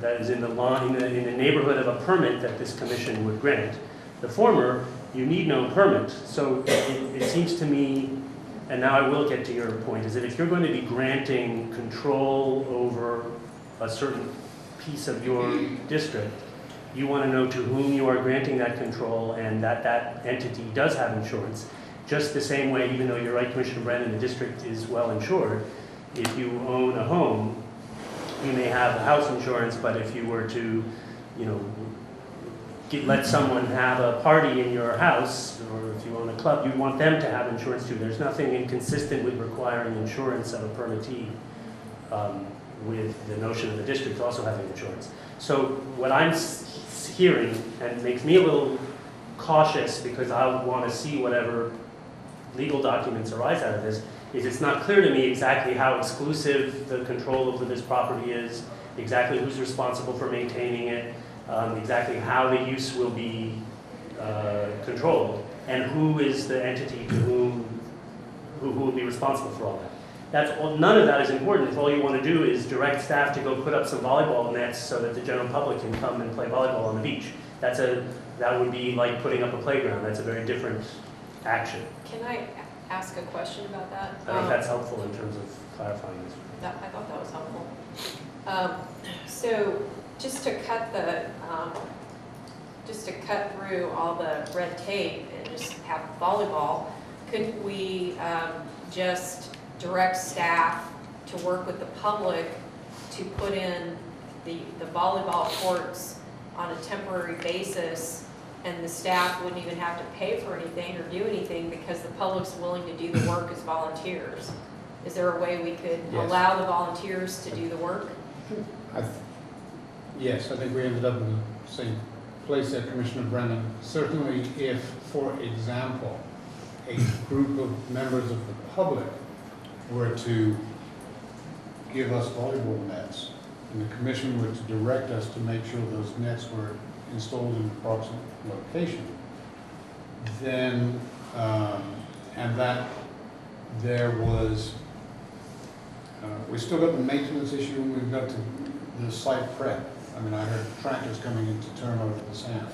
S19: that is in the neighborhood of a permit that this commission would grant. The former, you need no permit. So it seems to me, and now I will get to your point, is that if you're going to be granting control over a certain piece of your district, you want to know to whom you are granting that control and that that entity does have insurance. Just the same way, even though you're right, Commissioner Brennan, the district is well insured, if you own a home, you may have house insurance, but if you were to, let someone have a party in your house, or if you own a club, you want them to have insurance too. There's nothing inconsistent with requiring insurance of a permittee with the notion of the district also having insurance. So what I'm hearing, and makes me a little cautious because I want to see whatever legal documents arise out of this, is it's not clear to me exactly how exclusive the control over this property is, exactly who's responsible for maintaining it, exactly how the use will be controlled, and who is the entity to who will be responsible for all that. None of that is important if all you want to do is direct staff to go put up some volleyball nets so that the general public can come and play volleyball on the beach. That would be like putting up a playground. That's a very different action.
S3: Can I ask a question about that?
S19: I think that's helpful in terms of clarifying this.
S3: I thought that was helpful. So just to cut through all the red tape and just have volleyball, couldn't we just direct staff to work with the public to put in the volleyball courts on a temporary basis, and the staff wouldn't even have to pay for anything or do anything because the public's willing to do the work as volunteers? Is there a way we could allow the volunteers to do the work?
S12: Yes, I think we ended up in the same place there, Commissioner Brennan. Certainly if, for example, a group of members of the public were to give us volleyball nets, and the commission were to direct us to make sure those nets were installed in the proximate location, then, and that there was, we still got the maintenance issue, and we've got the site prep. I mean, I heard tractors coming in to turn over the sand.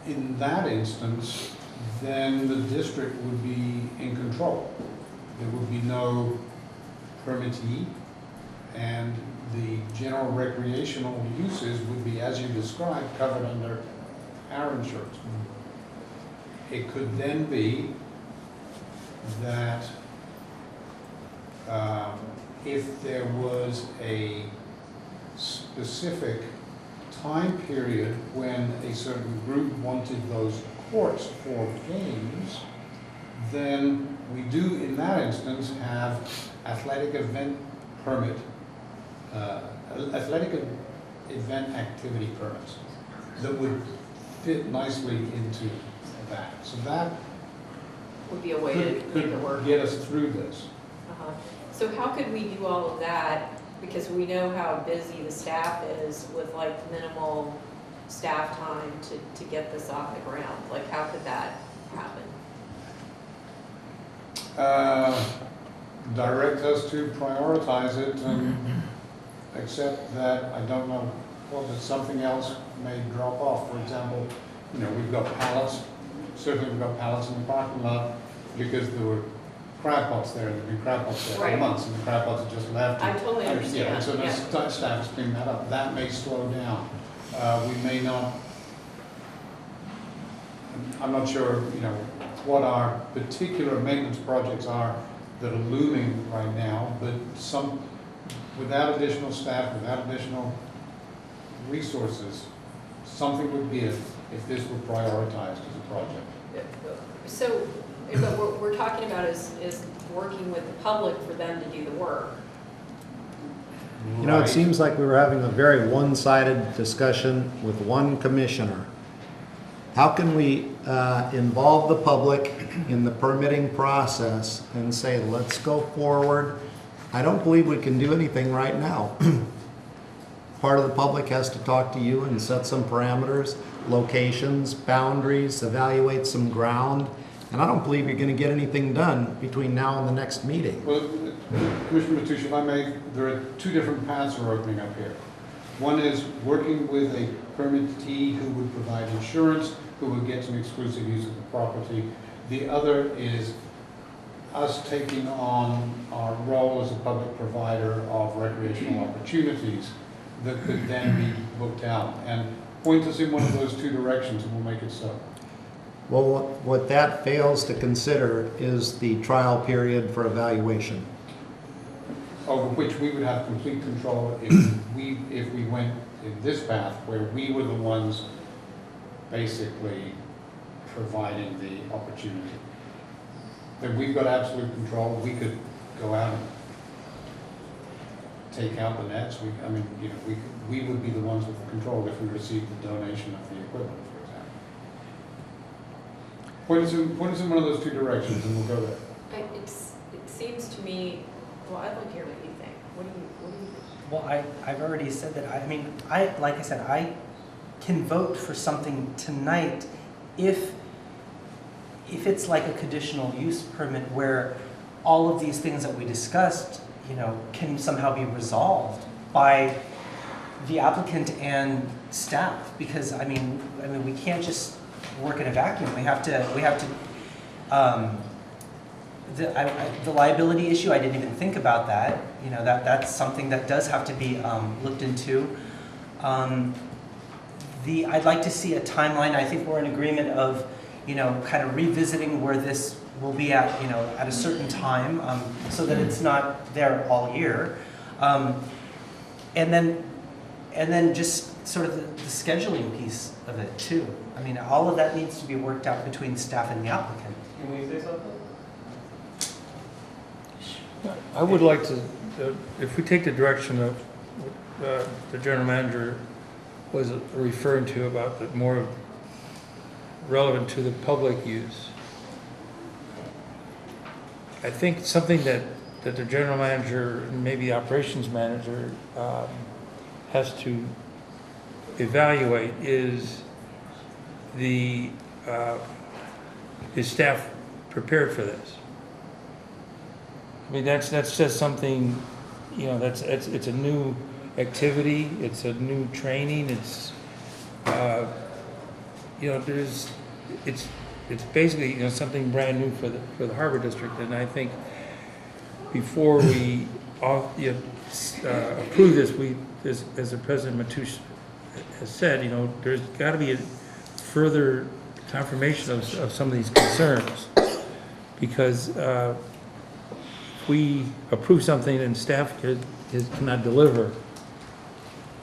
S12: In that instance, then the district would be in control. There would be no permittee, and the general recreational uses would be, as you described, covered under our insurance. It could then be that if there was a specific time period when a certain group wanted those courts for games, then we do in that instance have athletic event permit, athletic event activity permits that would fit nicely into that. So that
S3: Would be a way to make it work.
S12: could get us through this.
S3: Uh-huh. So how could we do all of that? Because we know how busy the staff is with like minimal staff time to get this off the ground. Like how could that happen?
S12: Direct us to prioritize it and accept that, I don't know, what, that something else may drop off. For example, you know, we've got pallets, certainly we've got pallets in the parking lot because there were crab pots there, and there've been crab pots there for
S3: Right.
S12: months, and the crab pots have just left.
S3: I totally understand,
S12: Yeah, so the
S3: yeah.
S12: staff has cleaned that up. That may slow down. We may not, I'm not sure, you know, what our particular maintenance projects are that are looming right now, but some, without additional staff, without additional resources, something would give if this were prioritized as a project.
S3: So, but what we're talking about is working with the public for them to do the work.
S1: You know, it
S12: Right.
S1: seems like we were having a very one-sided discussion with one commissioner. How can we involve the public in the permitting process and say, let's go forward? I don't believe we can do anything right now. Part of the public has to talk to you and set some parameters, locations, boundaries, evaluate some ground. And I don't believe you're going to get anything done between now and the next meeting.
S12: Well, Commissioner Mateusz, if I may, there are two different paths we're opening up here. One is working with a permittee who would provide insurance, who would get some exclusive use of the property. The other is us taking on our role as a public provider of recreational opportunities that could then be booked out. And point us in one of those two directions and we'll make it so.
S1: Well, what that fails to consider is the trial period for evaluation.
S12: Over which we would have complete control if we went in this path where we were the ones basically providing the opportunity. Then we've got absolute control. We could go out and take out the nets. I mean, you know, we would be the ones with the control if we received the donation of the equipment, for example. Point us in one of those two directions and we'll go there.
S3: It seems to me, well, I'd like to hear what you think. What do you think?
S8: Well, I've already said that. I mean, like I said, I can vote for something tonight if it's like a conditional use permit where all of these things that we discussed, you know, can somehow be resolved by the applicant and staff. Because I mean, we can't just work in a vacuum. We have to. The liability issue, I didn't even think about that. You know, that's something that does have to be looked into. I'd like to see a timeline. I think we're in agreement of, you know, kind of revisiting where this will be at, you know, at a certain time, so that it's not there all year. And then just sort of the scheduling piece of it too. I mean, all of that needs to be worked out between staff and the applicant.
S13: Can we say something?
S11: I would like to, if we take the direction of what the general manager was referring to about the more relevant to the public use, I think something that the general manager and maybe the operations manager has to evaluate is is staff prepared for this? I mean, that's just something, you know, it's a new activity, it's a new training, it's, you know, it's basically, you know, something brand new for the Harbor District, and I think before we approve this, as the President Mateusz has said, you know, there's got to be a further confirmation of some of these concerns, because if we approve something and staff cannot deliver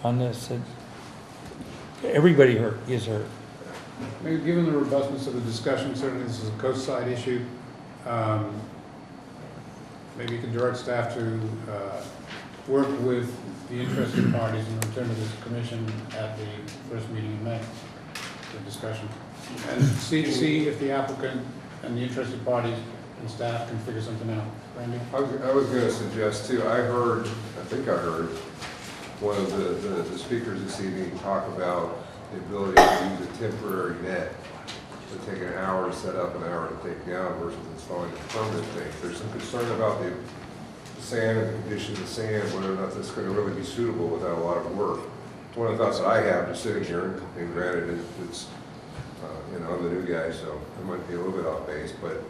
S11: on this, everybody is hurt.
S12: Maybe given the robustness of the discussion, certainly this is a coast-side issue. Maybe you can direct staff to work with the interested parties and return to this commission at the first meeting in May for discussion. And see if the applicant and the interested parties and staff can figure something out. Randy?
S6: I was going to suggest too, I think I heard one of the speakers this evening talk about the ability to use a temporary net to take an hour to set up, an hour to take down versus installing a permanent thing. There's some concern about the sand and the condition of the sand, whether or not that's going to really be suitable without a lot of work. One of the thoughts that I have just sitting here, and granted it's I'm the new guy, so I might be a little bit off base, but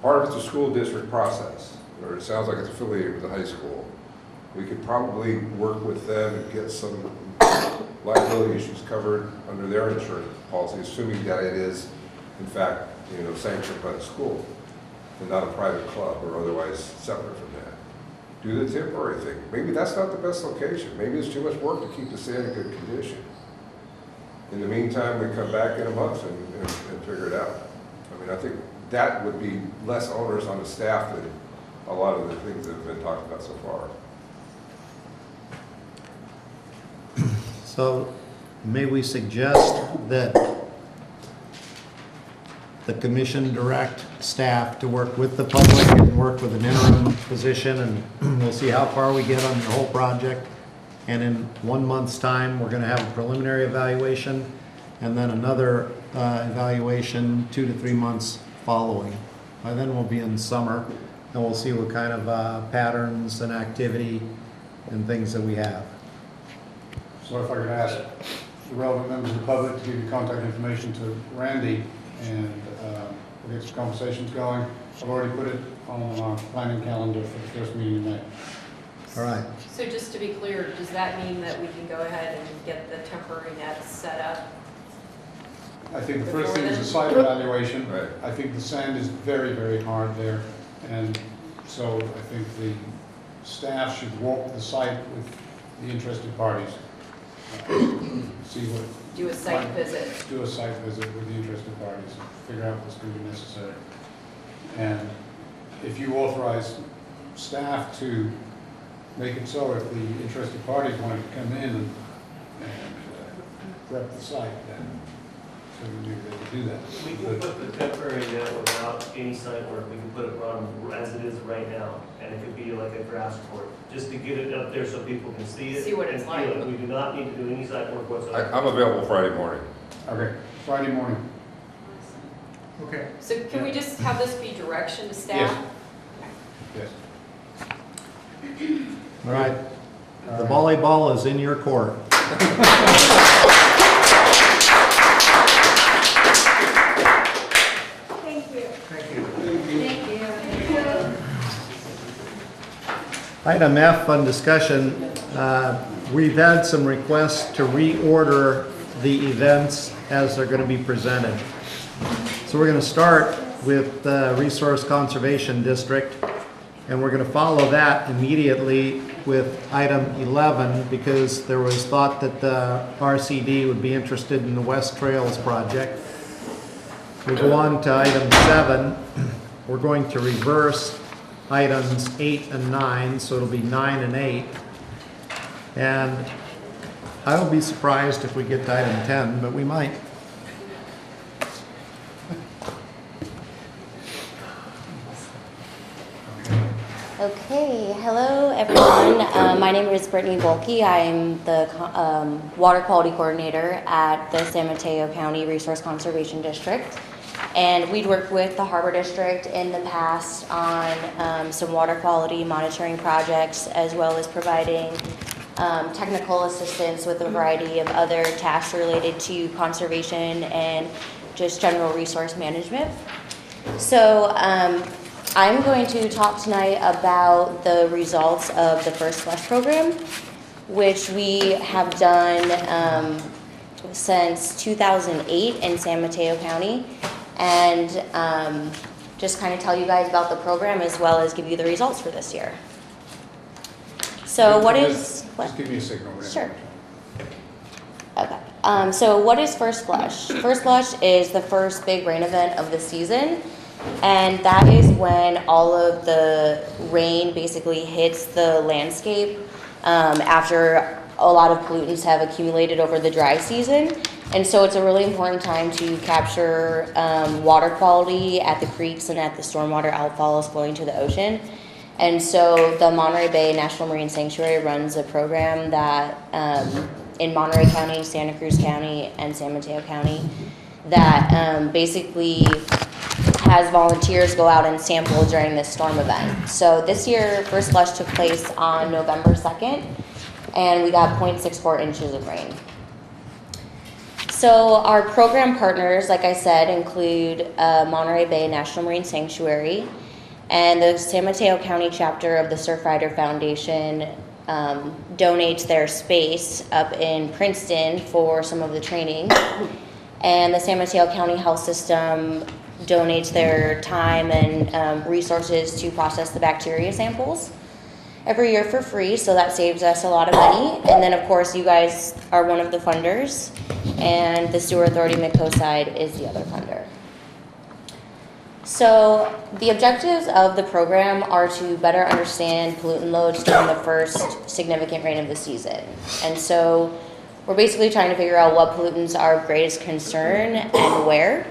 S6: part of it's a school district process, or it sounds like it's affiliated with the high school. We could probably work with them and get some liability issues covered under their insurance policy, assuming that it is, in fact, sanctioned by the school and not a private club or otherwise separate from that. Do the temporary thing. Maybe that's not the best location. Maybe it's too much work to keep the sand in good condition. In the meantime, we come back in a month and figure it out. I mean, I think that would be less onerous on the staff than a lot of the things that have been talked about so far.
S1: So may we suggest that the commission direct staff to work with the public and work with an interim position, and we'll see how far we get on the whole project. And in 1 month's time, we're going to have a preliminary evaluation and then another evaluation 2 to 3 months following. By then we'll be in summer and we'll see what kind of patterns and activity and things that we have.
S12: So if I could ask the relevant members of the public to give you contact information to Randy, and we'll get some conversations going. I've already put it on our planning calendar for the first meeting in May.
S1: All right.
S3: So just to be clear, does that mean that we can go ahead and get the temporary nets set up?
S12: I think the first thing is a site evaluation. Right. I think the sand is very, very hard there, and so I think the staff should walk the site with the interested parties. See what.
S3: Do a site visit.
S12: Do a site visit with the interested parties, figure out what's going to be necessary. And if you authorize staff to make it so if the interested parties want to come in and prep the site, then certainly they could do that.
S13: We can put the temporary net without any site work. We can put it on as it is right now, and it could be like a grass court, just to get it up there so people can see it.
S3: See what it's like.
S13: We do not need to do any site work whatsoever.
S6: I'm available Friday morning.
S12: Okay, Friday morning. Okay.
S3: So can we just have this be direction to staff?
S12: Yes.
S1: All right. The volleyball is in your court.
S17: Thank you.
S12: Thank you.
S17: Thank you.
S1: Item F on discussion. We've had some requests to reorder the events as they're going to be presented. So we're going to start with the Resource Conservation District, and we're going to follow that immediately with item 11 because there was thought that the RCD would be interested in the West Trails project. We go on to item 7. We're going to reverse items 8 and 9, so it'll be 9 and 8. And I will be surprised if we get to item 10, but we might.
S20: Okay, hello everyone. My name is Brittany Volke. I'm the Water Quality Coordinator at the San Mateo County Resource Conservation District. And we'd worked with the Harbor District in the past on some water quality monitoring projects, as well as providing technical assistance with a variety of other tasks related to conservation and just general resource management. So I'm going to talk tonight about the results of the First Flush program, which we have done since 2008 in San Mateo County. And just kind of tell you guys about the program as well as give you the results for this year. So what is...
S12: Just give me a signal.
S20: Sure. Okay. So what is First Flush? First Flush is the first big rain event of the season, and that is when all of the rain basically hits the landscape after a lot of pollutants have accumulated over the dry season. And so it's a really important time to capture water quality at the creeks and at the stormwater outfalls flowing to the ocean. And so the Monterey Bay National Marine Sanctuary runs a program that in Monterey County, Santa Cruz County, and San Mateo County that basically has volunteers go out and sample during this storm event. So this year, First Flush took place on November 2nd, and we got 0.64 inches of rain. So our program partners, like I said, include Monterey Bay National Marine Sanctuary, and the San Mateo County chapter of the Surfrider Foundation donates their space up in Princeton for some of the training. And the San Mateo County Health System donates their time and resources to process the bacteria samples every year for free, so that saves us a lot of money. And then of course you guys are one of the funders, and the Sewer Authority Mid-Coast is the other funder. So the objectives of the program are to better understand pollutant loads during the first significant rain of the season. And so we're basically trying to figure out what pollutants are of greatest concern and where.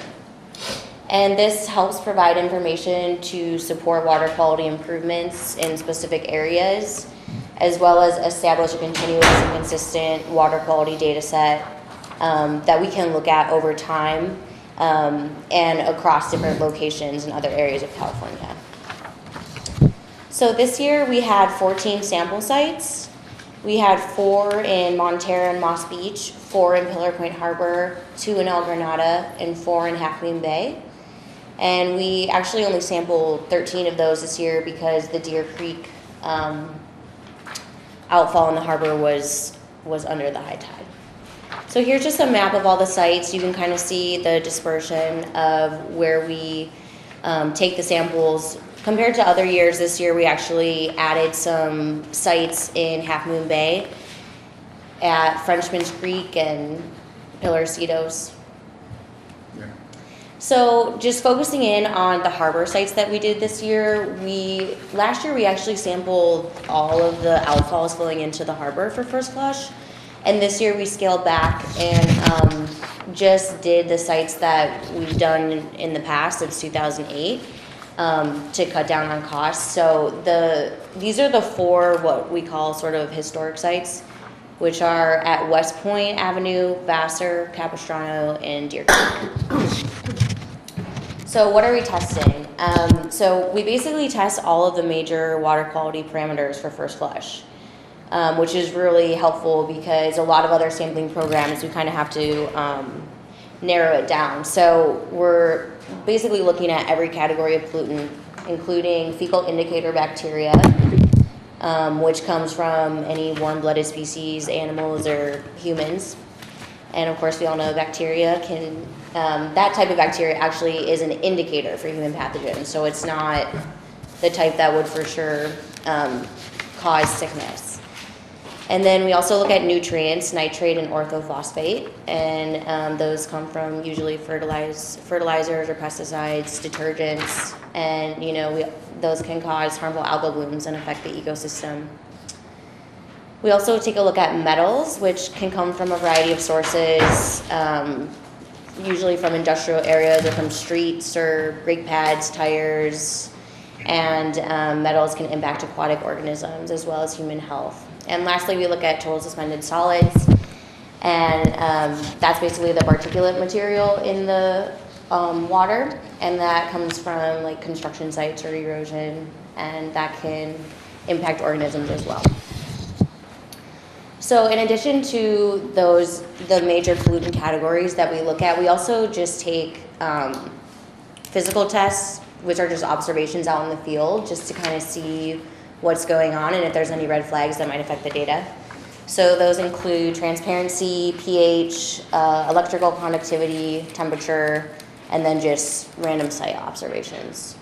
S20: And this helps provide information to support water quality improvements in specific areas, as well as establish a continuous and consistent water quality data set that we can look at over time and across different locations in other areas of California. So this year we had 14 sample sites. We had 4 in Montara and Moss Beach, 4 in Pillar Point Harbor, 2 in El Granada, and 4 in Half Moon Bay. And we actually only sampled 13 of those this year because the Deer Creek outfall in the harbor was under the high tide. So here's just a map of all the sites. You can kind of see the dispersion of where we take the samples. Compared to other years, this year we actually added some sites in Half Moon Bay at Frenchman's Creek and Pillar Cedos. So just focusing in on the harbor sites that we did this year, last year we actually sampled all of the outfalls flowing into the harbor for First Flush. And this year we scaled back and just did the sites that we've done in the past since 2008 to cut down on costs. So these are the 4 what we call sort of historic sites, which are at West Point Avenue, Vassar, Capistrano, and Deer Creek. So what are we testing? So we basically test all of the major water quality parameters for First Flush, which is really helpful because a lot of other sampling programs, we kind of have to narrow it down. So we're basically looking at every category of pollutant, including fecal indicator bacteria, which comes from any warm-blooded species, animals, or humans. And of course, we all know bacteria can, that type of bacteria actually is an indicator for human pathogens. So it's not the type that would for sure cause sickness. And then we also look at nutrients, nitrate and orthophosphate. And those come from usually fertilizers or pesticides, detergents. And those can cause harmful algal blooms and affect the ecosystem. We also take a look at metals, which can come from a variety of sources, usually from industrial areas or from streets or brake pads, tires, and metals can impact aquatic organisms as well as human health. And lastly, we look at total suspended solids, and that's basically the particulate material in the water, and that comes from like construction sites or erosion, and that can impact organisms as well. So in addition to the major pollutant categories that we look at, we also just take physical tests, which are just observations out in the field, just to kind of see what's going on and if there's any red flags that might affect the data. So those include transparency, pH, electrical conductivity, temperature, and then just random site observations.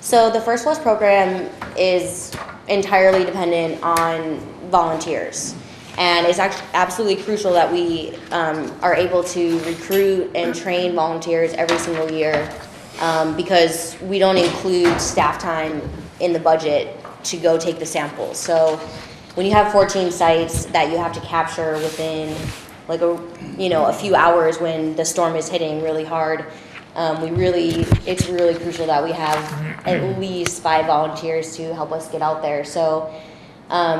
S20: So the First Flush program is entirely dependent on volunteers. And it's actually absolutely crucial that we are able to recruit and train volunteers every single year because we don't include staff time in the budget to go take the samples. So when you have 14 sites that you have to capture within like a few hours when the storm is hitting really hard, it's really crucial that we have at least 5 volunteers to help us get out there. So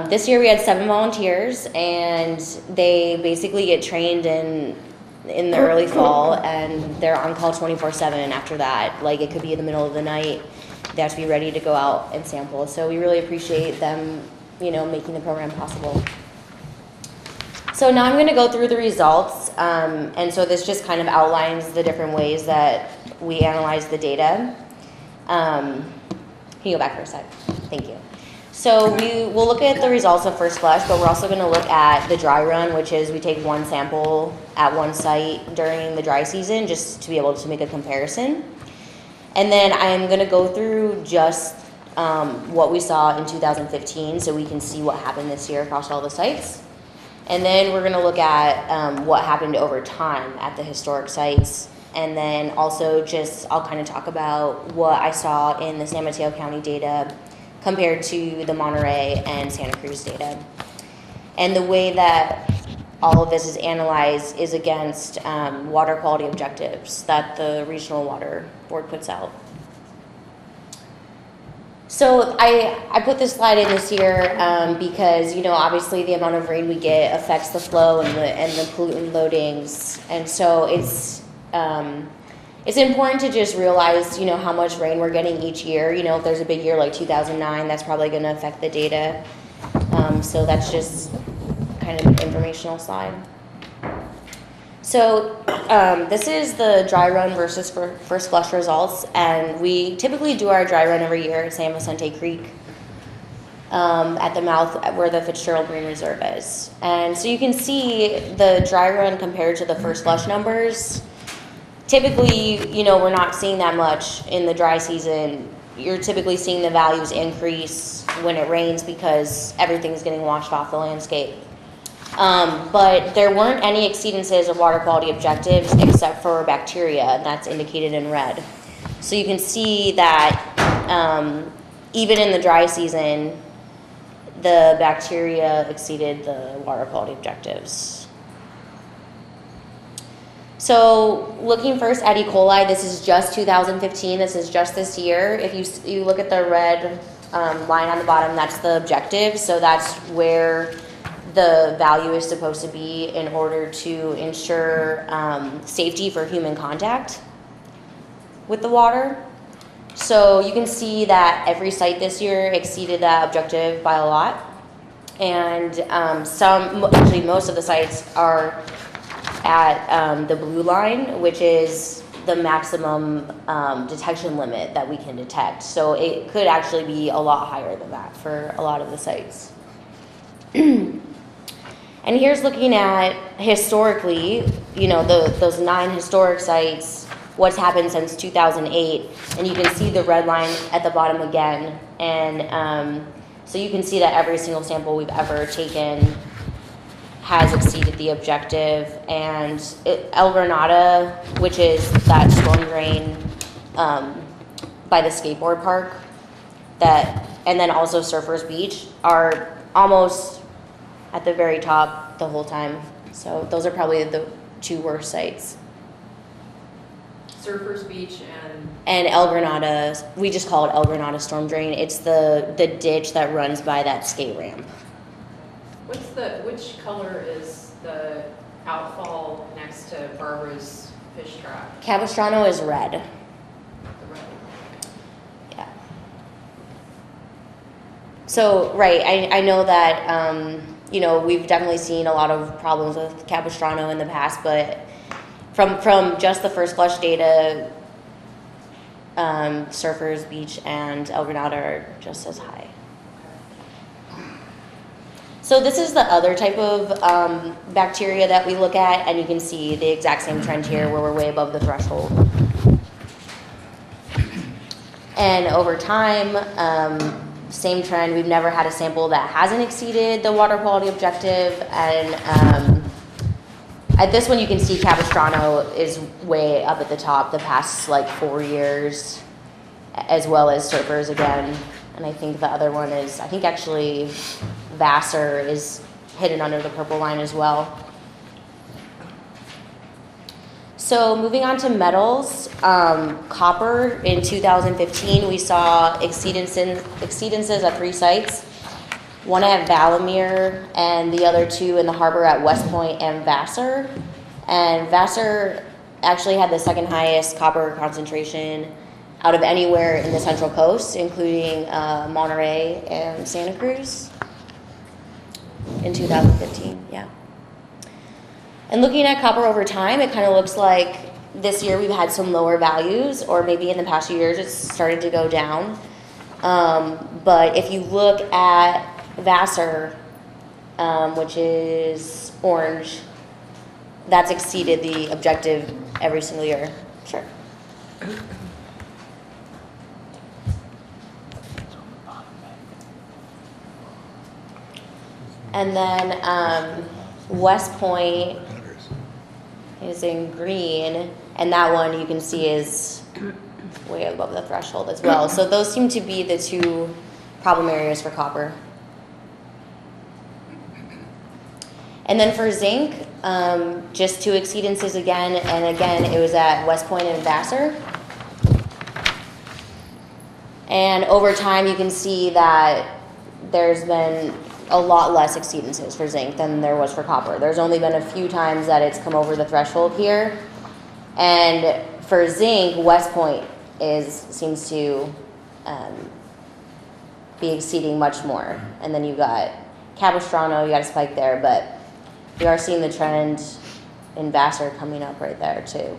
S20: this year we had 7 volunteers, and they basically get trained in the early fall, and they're on call 24/7 after that. Like, it could be in the middle of the night. They have to be ready to go out and sample. So we really appreciate them, making the program possible. So now I'm going to go through the results, and so this just kind of outlines the different ways that we analyze the data. Can you go back for a sec? Thank you. So we'll look at the results of First Flush, but we're also going to look at the dry run, which is we take one sample at one site during the dry season just to be able to make a comparison. And then I'm going to go through just what we saw in 2015 so we can see what happened this year across all the sites. And then we're going to look at what happened over time at the historic sites. And then also I'll kind of talk about what I saw in the San Mateo County data compared to the Monterey and Santa Cruz data. And the way that all of this is analyzed is against water quality objectives that the Regional Water Board puts out. So I put this slide in this year because, obviously the amount of rain we get affects the flow and the pollutant loadings. And so it's important to just realize, how much rain we're getting each year. If there's a big year like 2009, that's probably going to affect the data. So that's just kind of an informational slide. So this is the dry run versus First Flush results, and we typically do our dry run every year at San Vicente Creek at the mouth where the Fitzgerald Marine Reserve is. And so you can see the dry run compared to the First Flush numbers. Typically, we're not seeing that much in the dry season. You're typically seeing the values increase when it rains because everything's getting washed off the landscape. But there weren't any exceedances of water quality objectives except for bacteria, and that's indicated in red. So you can see that even in the dry season, the bacteria exceeded the water quality objectives. So looking first at E. coli, this is just 2015, this is just this year. If you look at the red line on the bottom, that's the objective. So that's where the value is supposed to be in order to ensure safety for human contact with the water. So you can see that every site this year exceeded that objective by a lot. And actually most of the sites are at the blue line, which is the maximum detection limit that we can detect. So it could actually be a lot higher than that for a lot of the sites. And here's looking at historically, those 9 historic sites, what's happened since 2008. And you can see the red line at the bottom again. And so you can see that every single sample we've ever taken has exceeded the objective. And El Granada, which is that storm drain by the skateboard park, and then also Surfers Beach, are almost at the very top the whole time. So those are probably the 2 worst sites.
S3: Surfers Beach
S20: and El Granada, we just call it El Granada Storm Drain. It's the ditch that runs by that skate ramp.
S3: Which color is the outfall next to Barbara's fish trap?
S20: Capistrano is red.
S3: The red.
S20: Yeah. So, right, I know that, we've definitely seen a lot of problems with Capistrano in the past, but from just the First Flush data, Surfers Beach and El Granada are just as high. So this is the other type of bacteria that we look at, and you can see the exact same trend here where we're way above the threshold. And over time, same trend, we've never had a sample that hasn't exceeded the water quality objective. And at this one, you can see Capistrano is way up at the top the past like 4 years, as well as Surfers again. And I think the other one is, I think actually Vassar is hidden under the purple line as well. So moving on to metals, copper in 2015, we saw exceedances at 3 sites. One at Valamir and the other 2 in the harbor at West Point and Vassar. And Vassar actually had the second highest copper concentration out of anywhere in the Central Coast, including Monterey and Santa Cruz in 2015, yeah. And looking at copper over time, it kind of looks like this year we've had some lower values, or maybe in the past few years it's started to go down. But if you look at Vassar, which is orange, that's exceeded the objective every single year. Sure. And then West Point is in green, and that one you can see is way above the threshold as well. So those seem to be the 2 problem areas for copper. And then for zinc, just 2 exceedances again, and again it was at West Point and Vassar. And over time you can see that there's been a lot less exceedances for zinc than there was for copper. There's only been a few times that it's come over the threshold here. And for zinc, West Point seems to be exceeding much more. And then you got Capistrano, you got a spike there, but we are seeing the trend in Vassar coming up right there too.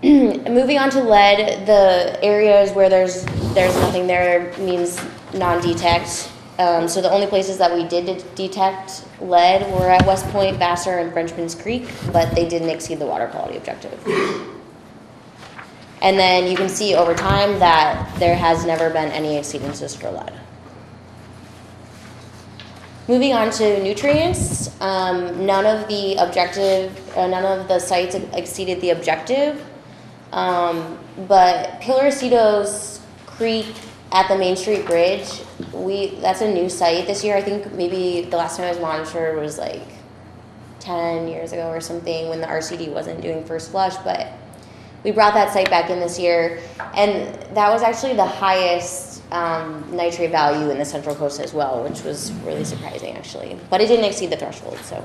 S20: Moving on to lead, the areas where there's nothing there means non-detect. So the only places that we did detect lead were at West Point, Vassar, and Frenchman's Creek, but they didn't exceed the water quality objective. And then you can see over time that there has never been any exceedances for lead. Moving on to nutrients, none of the sites exceeded the objective, but Pillarcitos Creek at the Main Street Bridge, that's a new site this year. I think maybe the last time it was monitored was like 10 years ago or something when the RCD wasn't doing first flush, but we brought that site back in this year, and that was actually the highest nitrate value in the Central Coast as well, which was really surprising actually, but it didn't exceed the threshold, so.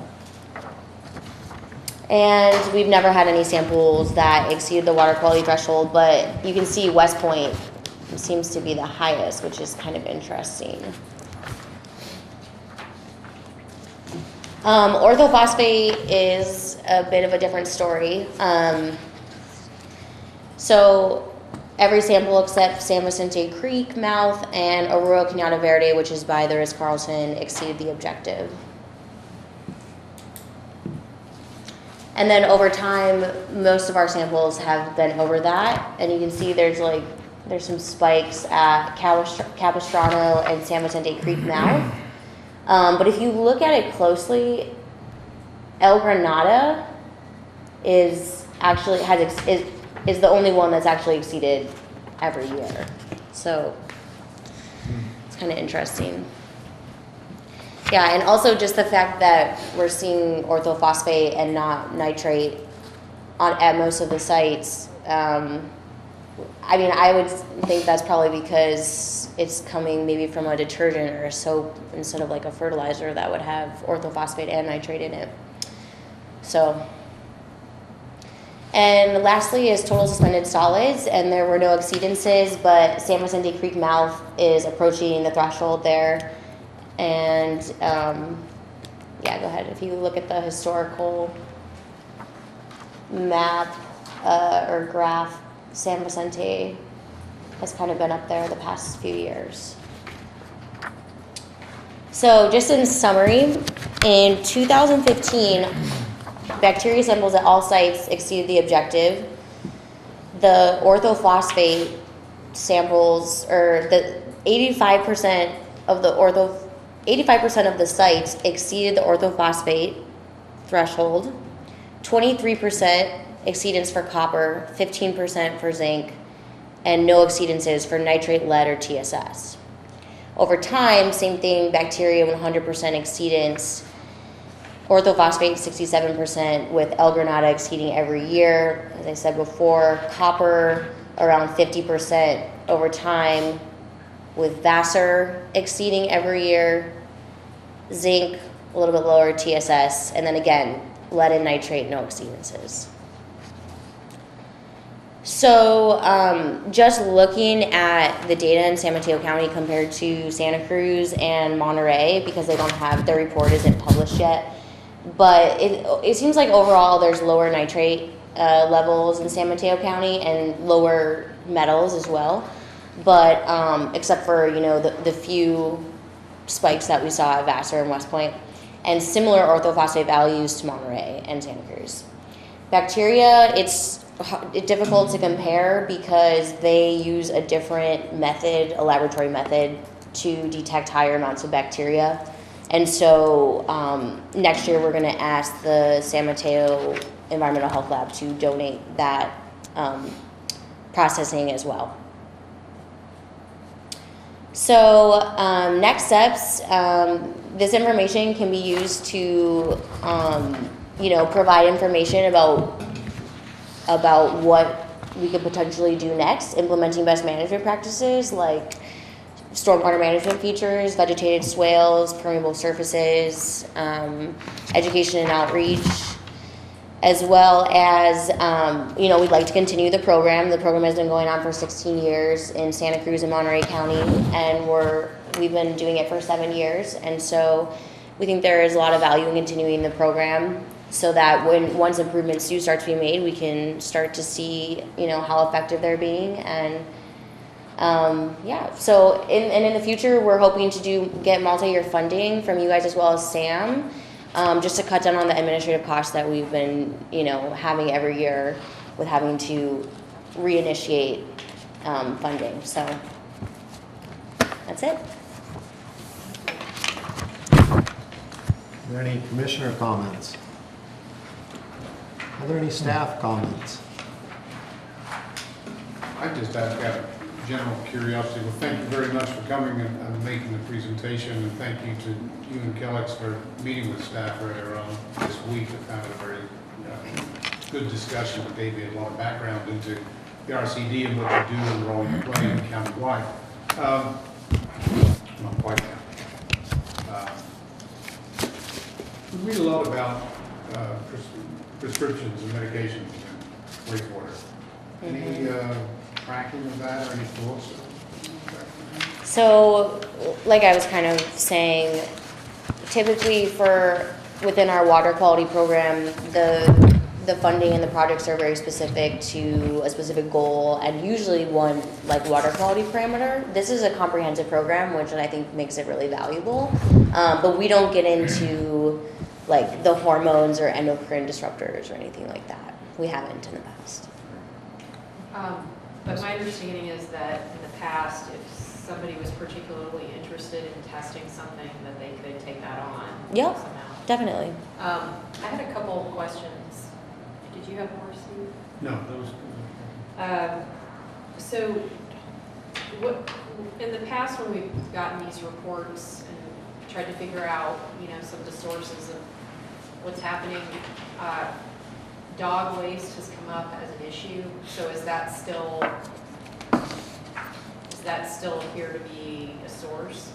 S20: And we've never had any samples that exceeded the water quality threshold, but you can see West Point seems to be the highest, which is kind of interesting. Orthophosphate is a bit of a different story. So every sample except San Vicente Creek mouth and Aurora Cañada Verde, which is by the Ritz-Carlton, exceeded the objective. And then over time, most of our samples have been over that, and you can see there's some spikes at Capistrano and San Vicente Creek mouth. But if you look at it closely, El Granada is the only one that's actually exceeded every year. So it's kind of interesting. Yeah, and also just the fact that we're seeing orthophosphate and not nitrate at most of the sites. I mean, I would think that's probably because it's coming maybe from a detergent or a soap instead of like a fertilizer that would have orthophosphate and nitrate in it. So, and lastly is total suspended solids, and there were no exceedances, but San Vicente Creek mouth is approaching the threshold there. And yeah, go ahead. If you look at the historical map or graph, San Vicente has kind of been up there the past few years. So just in summary, in 2015, bacteria samples at all sites exceeded the objective. The orthophosphate samples, or the 85% of the 85% of the sites exceeded the orthophosphate threshold, 23% exceedance for copper, 15% for zinc, and no exceedances for nitrate, lead, or TSS. Over time, same thing, bacteria 100% exceedance, orthophosphate 67%, with L-granata exceeding every year. As I said before, copper around 50% over time, with Vassar exceeding every year, zinc a little bit lower, TSS, and then again, lead and nitrate, no exceedances. So just looking at the data in San Mateo County compared to Santa Cruz and Monterey, because they don't have, their report isn't published yet, but it seems like overall there's lower nitrate levels in San Mateo County and lower metals as well, but except for, you know, the few spikes that we saw at Vassar and West Point, and similar orthophosphate values to Monterey and Santa Cruz. Bacteria, it's difficult to compare because they use a different method, a laboratory method, to detect higher amounts of bacteria. And so next year we're going to ask the San Mateo Environmental Health Lab to donate that processing as well. So next steps, this information can be used to you know, provide information about what we could potentially do next, implementing best management practices like stormwater management features, vegetated swales, permeable surfaces, education and outreach, as well as, you know, we'd like to continue the program. The program has been going on for 16 years in Santa Cruz and Monterey County, and we've been doing it for 7 years, and so we think there is a lot of value in continuing the program, so that once improvements do start to be made, we can start to see, you know, how effective they're being. And yeah, so in the future, we're hoping to get multi-year funding from you guys as well as SAM, just to cut down on the administrative costs that we've been, you know, having every year with having to reinitiate funding. So that's it.
S1: Are there any commissioner comments? Are there any staff comments?
S12: I just ask out of general curiosity, well, thank you very much for coming and making the presentation, and thank you to you and Kellex for meeting with staff earlier on this week. I found it a very good discussion that gave me a lot of background into the RCD and what they do and the role they play countywide. Not quite that. We read a lot about prescriptions and medications and wastewater. Any tracking of that or any thoughts?
S20: So, like I was kind of saying, typically within our water quality program, the funding and the projects are very specific to a specific goal, and usually one like water quality parameter. This is a comprehensive program, which I think makes it really valuable. But we don't get into like the hormones or endocrine disruptors or anything like that. We haven't in the past.
S3: But my understanding is that in the past, if somebody was particularly interested in testing something, that they could take that on.
S20: Yep,
S3: somehow.
S20: definitely.
S3: I had a couple of questions. Did you have more, Steve?
S12: No, that was.
S3: So, what in the past when we've gotten these reports and tried to figure out, you know, some of the sources of what's happening, dog waste has come up as an issue. So is that still appear to be a source?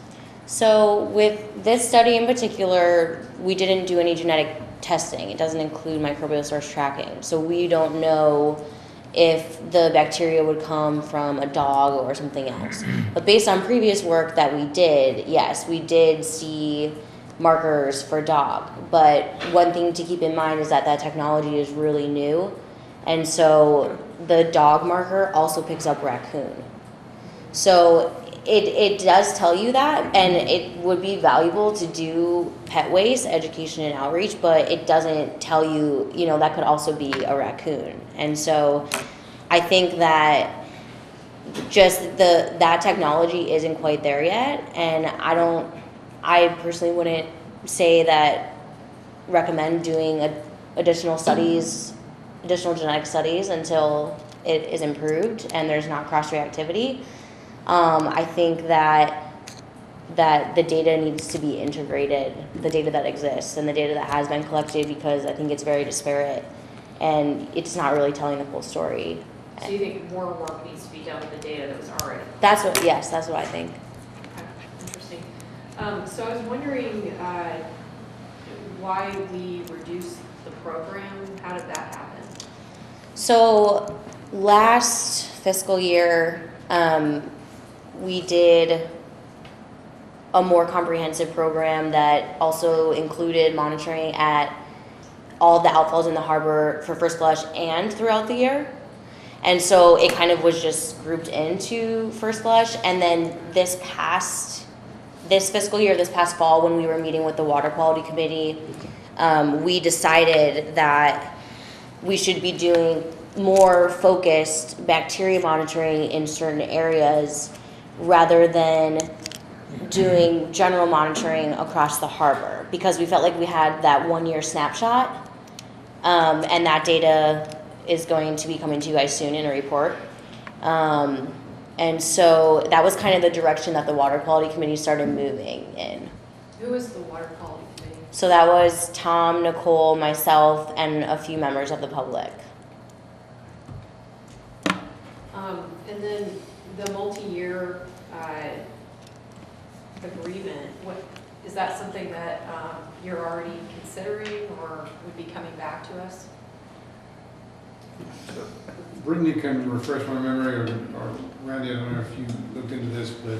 S20: So with this study in particular, we didn't do any genetic testing. It doesn't include microbial source tracking. So we don't know if the bacteria would come from a dog or something else. But based on previous work that we did, yes, we did see markers for dog. But one thing to keep in mind is that technology is really new. And so the dog marker also picks up raccoon. So it does tell you that, and it would be valuable to do pet waste education and outreach, but it doesn't tell you, you know, that could also be a raccoon. And so I think that just that technology isn't quite there yet, and I personally wouldn't recommend doing additional genetic studies until it is improved and there's not cross-reactivity. I think that the data needs to be integrated, the data that exists and the data that has been collected, because I think it's very disparate and it's not really telling the full story.
S3: So you think more work needs to be done with the data that was already?
S20: That's what I think.
S3: Okay, interesting. So I was wondering why we reduced the program. How did that happen?
S20: So last fiscal year, we did a more comprehensive program that also included monitoring at all the outfalls in the harbor for first flush and throughout the year. And so it kind of was just grouped into first flush. And then this fiscal year, this past fall, when we were meeting with the water quality committee, we decided that we should be doing more focused bacteria monitoring in certain areas rather than doing general monitoring across the harbor, because we felt like we had that 1 year snapshot, and that data is going to be coming to you guys soon in a report. And so that was kind of the direction that the water quality committee started moving in.
S3: Who was the water quality committee?
S20: So that was Tom, Nicole, myself, and a few members of the public.
S3: And then the multi-year agreement, is that something that you're already considering or would be coming back to us?
S12: Brittany can refresh my memory, or Randy, I don't know if you looked into this, but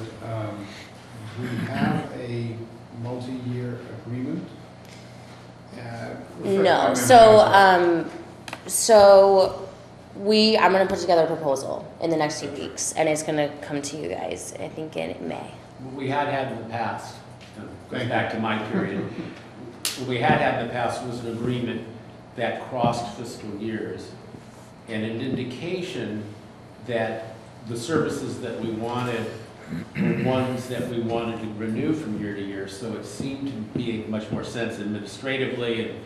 S12: we have a multi-year agreement.
S20: No, I'm going to put together a proposal in the next few weeks, and it's going to come to you guys, I think, in May.
S9: What we had in the past, going back to my period, what we had in the past was an agreement that crossed fiscal years, and an indication that the services that we wanted were ones that we wanted to renew from year to year. So it seemed to make much more sense administratively and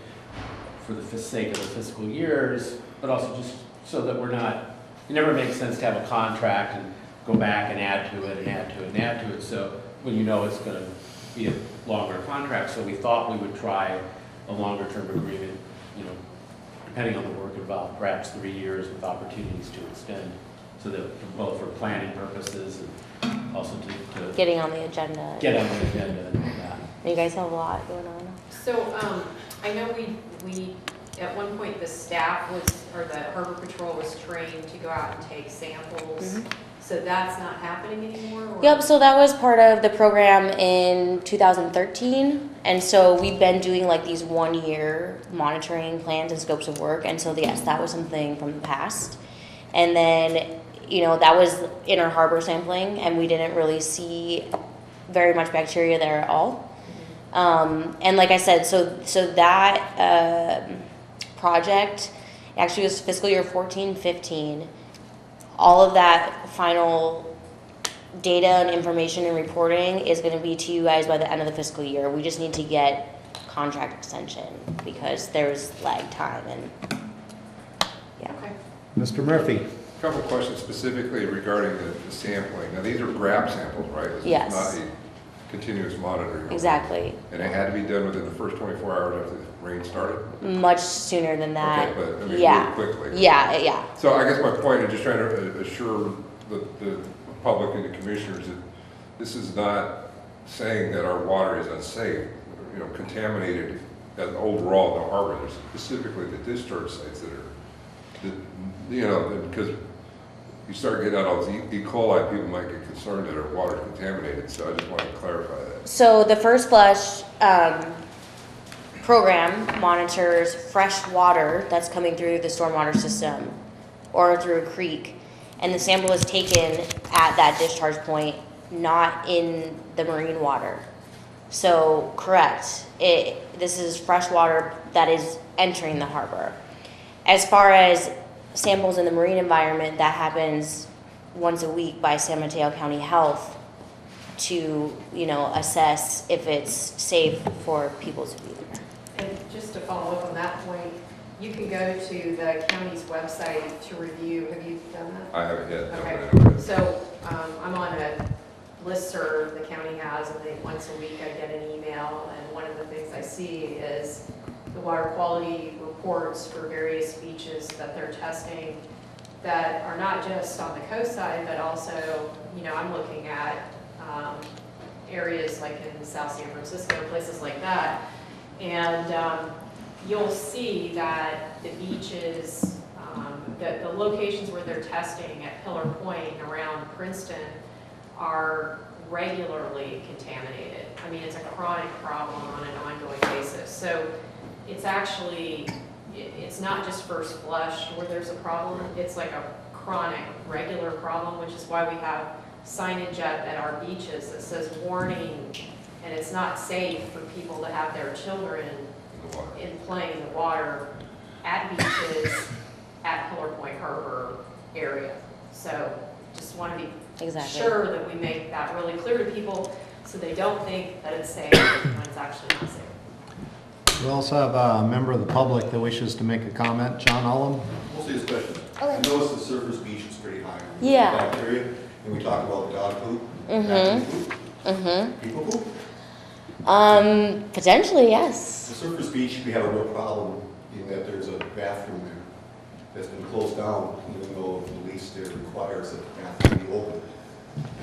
S9: for the sake of the fiscal years, but also just so that we're not, it never makes sense to have a contract and go back and add to it and add to it and add to it. So when you know it's going to be a longer contract, so we thought we would try a longer term agreement, depending on the work involved, perhaps 3 years with opportunities to extend, so that both for planning purposes and also to
S20: getting on the agenda.
S9: Get on the agenda and all that.
S20: You guys have a lot going on.
S3: So I know we at one point the staff or the Harbor Patrol was trained to go out and take samples.
S20: Mm-hmm.
S3: So that's not happening anymore? Or?
S20: Yep, so that was part of the program in 2013. And so we've been doing like these 1 year monitoring plans and scopes of work. And so yes, that was something from the past. And then, that was in our harbor sampling, and we didn't really see very much bacteria there at all. And like I said, so that project actually was fiscal year 14-15. All of that final data and information and reporting is going to be to you guys by the end of the fiscal year. We just need to get contract extension because there's lag time and yeah.
S3: Okay.
S1: Mr. Murphy.
S6: A couple of questions specifically regarding the sampling. Now these are grab samples, right? This
S20: Yes.
S6: is not a continuous monitoring.
S20: Exactly.
S6: And it had to be done within the first 24 hours after the rain started?
S20: Much sooner than that.
S6: Okay, but I mean,
S20: yeah.
S6: really quickly.
S20: Yeah.
S6: So I guess my point is just trying to assure the public and the commissioners that this is not saying that our water is unsafe, contaminated as overall in the harbor. There's specifically the discharge sites that are, because you start getting out all these E. coli, people might get concerned that our water is contaminated. So I just want to clarify that.
S20: So the First Flush program monitors fresh water that's coming through the stormwater system or through a creek, and the sample is taken at that discharge point, not in the marine water. So correct, this is fresh water that is entering the harbor. As far as samples in the marine environment, that happens once a week by San Mateo County Health to, you know, assess if it's safe for people to be there.
S3: And just to follow up on that point, you can go to the county's website to review. Have you done that?
S6: I haven't yet.
S3: Okay. So I'm on a listserv the county has, and then once a week I get an email, and one of the things I see is the water quality reports for various beaches that they're testing that are not just on the coast side, but also, you know, I'm looking at areas like in South San Francisco, places like that. And you'll see that the beaches, the locations where they're testing at Pillar Point and around Princeton are regularly contaminated. I mean, it's a chronic problem on an ongoing basis. So it's actually, it's not just first flush where there's a problem, it's like a chronic, regular problem, which is why we have signage at our beaches that says warning, and it's not safe for people to have their children in playing the water at beaches at Pillar Point Harbor area. So just want to be sure that we make that really clear to people so they don't think that it's safe when it's actually not safe.
S1: We also have a member of the public that wishes to make a comment. John Ullum.
S4: Mostly a question.
S20: Okay.
S4: I noticed the surface beach is pretty high.
S20: Yeah.
S4: Bacteria, and we talk about the dog poop. People poop?
S20: Potentially, yes.
S4: The surface beach, we have a real problem in that there's a bathroom there that's been closed down, even though the lease there requires that the bathroom be open.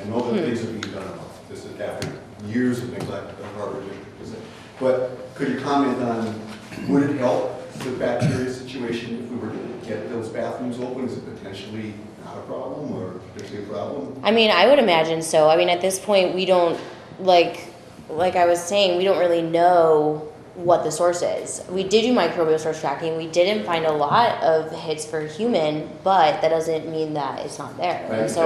S4: I know that things are being done about this is after years of neglect of Harbor District. But could you comment on, would it help the bacteria situation if we were to get those bathrooms open? Is it potentially not a problem or potentially a problem?
S20: I mean, I would imagine so. I mean, at this point, we don't, like I was saying, we don't really know what the source is. We did do microbial source tracking. We didn't find a lot of hits for human, but that doesn't mean that it's not there. And so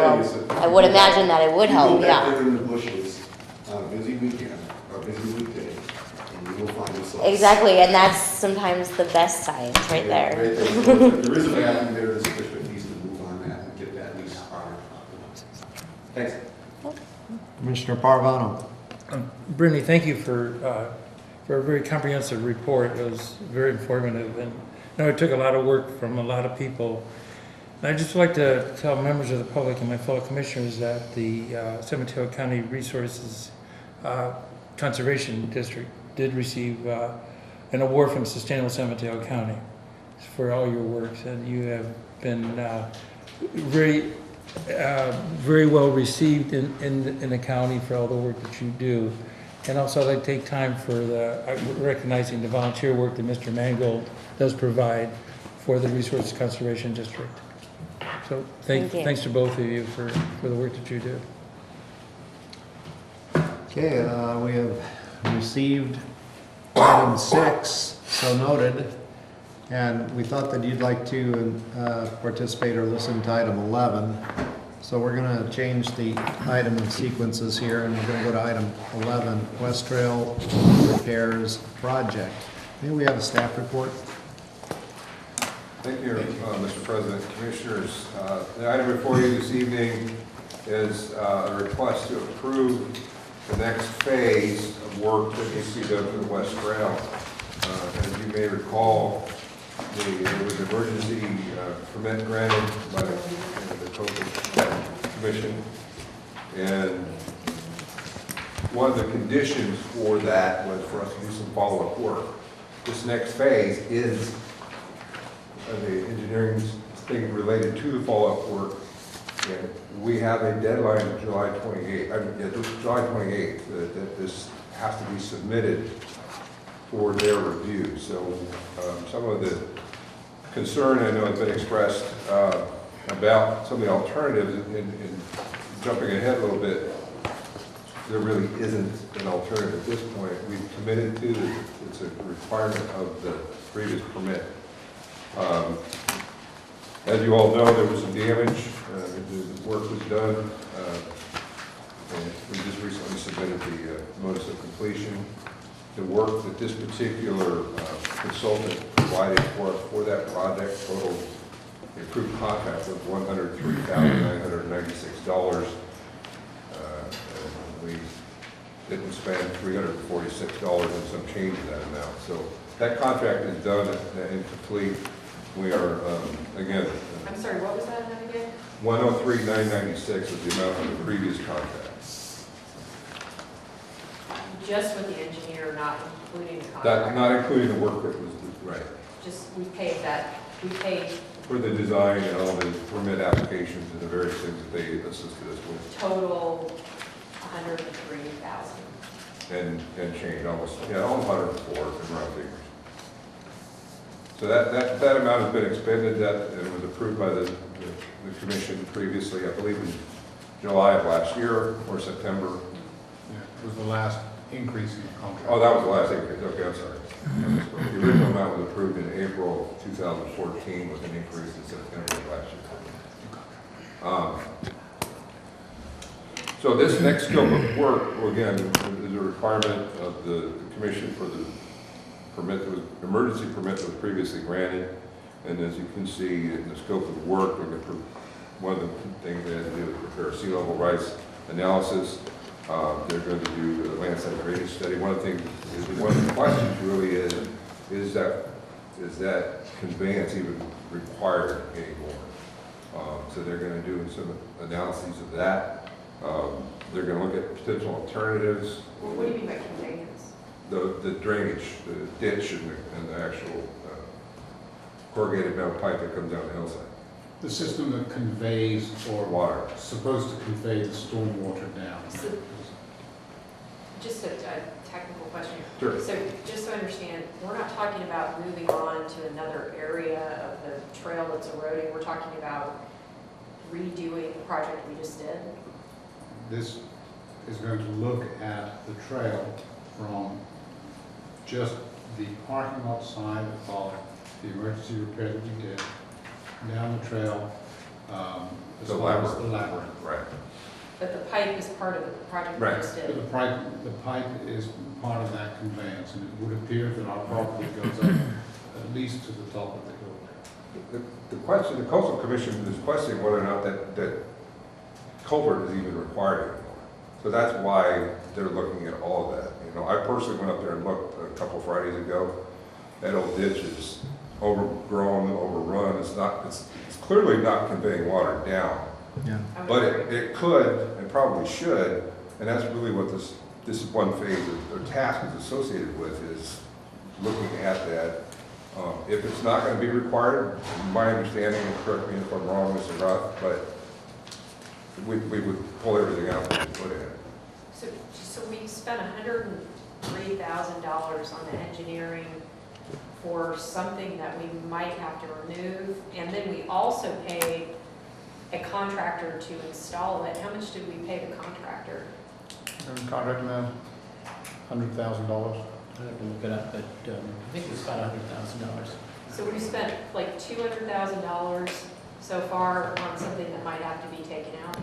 S20: I would imagine that it would help,
S4: You go back
S20: yeah.
S4: there in the bushes on a busy weekend or a busy weekday, and you will find yourself.
S20: Exactly, and that's sometimes the best science right there.
S4: Right there. So if there is a bathroom there, the district needs to move on that and get that lease honored. Thanks.
S1: Commissioner Parvano.
S11: Brittany, thank you for a very comprehensive report. It was very informative, and I know it took a lot of work from a lot of people. And I'd just like to tell members of the public and my fellow commissioners that the San Mateo County Resources Conservation District did receive an award from Sustainable San Mateo County for all your works, and you have been very well received in the county for all the work that you do. And also I'd like to take time for recognizing the volunteer work that Mr. Mangold does provide for the Resources Conservation District. So thanks to both of you for the work that you do.
S1: Okay, we have received item 6, so noted. And we thought that you'd like to participate or listen to item 11. So we're going to change the item and sequences here, and we're going to go to item 11, West Trail Repairs Project. May we have a staff report?
S6: Thank you, Mr. President, Commissioners. The item before you this evening is a request to approve the next phase of work that needs to be done for the West Trail. As you may recall, there was an emergency permit granted by the Coastal Commission, and one of the conditions for that was for us to do some follow-up work. This next phase is the engineering thing related to the follow-up work, and we have a deadline of July 28th. July 28th that this has to be submitted for their review. So some of the concern I know has been expressed about some of the alternatives, and jumping ahead a little bit, there really isn't an alternative at this point. We've committed to it. It's a requirement of the previous permit. As you all know, there was some damage. The work was done, and we just recently submitted the notice of completion. The work that this particular consultant provided for us for that project totaled the approved contract of $103,996. We didn't spend $346 and some change of that amount. So that contract is done and complete. We are, again.
S3: I'm sorry, what was that amount again?
S6: $103,996 was the amount of the previous contract.
S3: Just with the engineer, not including the
S6: That,
S3: contract?
S6: not including the work that was, right.
S3: Just, we paid that, we paid
S6: For the design and all the permit applications and the various things that they assisted us with.
S3: total $103,000.
S6: And change, almost 104 in round figures. So that amount has been expended, that it was approved by the commission previously, I believe in July of last year or September.
S12: Yeah, it was the last increase in the contract.
S6: Oh, that was the last increase, okay, I'm sorry. The original amount was approved in April of 2014 with an increase in September of last year. So this next scope of work, again, is a requirement of the commission for the permit, the emergency permit that was previously granted. And as you can see in the scope of the work, one of the things they had to do was prepare a sea level rise analysis. They're going to do the landside drainage study. One of the things, one of the questions really is that conveyance even required anymore? So they're going to do some analyses of that. They're going to look at potential alternatives.
S3: What do you mean by conveyance?
S6: The drainage, the ditch, and the actual corrugated metal pipe that comes down the hillside.
S12: The system that conveys or
S6: water,
S12: supposed to convey the storm water down.
S3: So, just a technical question.
S6: Sure.
S3: So just so I understand, we're not talking about moving on to another area of the trail that's eroding. We're talking about redoing the project we just did?
S12: This is going to look at the trail from just the parking lot side of the emergency repair that we did, down the trail, as
S6: The
S12: far as
S6: labyrinth.
S12: the labyrinth.
S6: Right.
S3: But the pipe is part of the project we
S6: Right.
S3: just did?
S12: But the pipe is part of that conveyance, and it would appear that our property goes up at least to the top of the hill there.
S6: The question, the coastal commission is questioning whether or not that culvert is even required anymore. So that's why they're looking at all of that. You know, I personally went up there and looked a couple Fridays ago. That old ditch is overgrown, overrun. It's clearly not conveying water down.
S1: Yeah.
S6: But it could and probably should, and that's really what this one phase or task is associated with, is looking at that. If it's not going to be required, my understanding, and correct me if I'm wrong, Mr. Roth, but we would pull everything out and put it in.
S3: So we spent $103,000 on the engineering for something that we might have to remove, and then we also paid a contractor to install it. How much did we pay the contractor?
S12: Contract amount, $100,000.
S9: I have to look it up, but I think it was about $100,000.
S3: So we spent like $200,000 so far on something that might have to be taken out?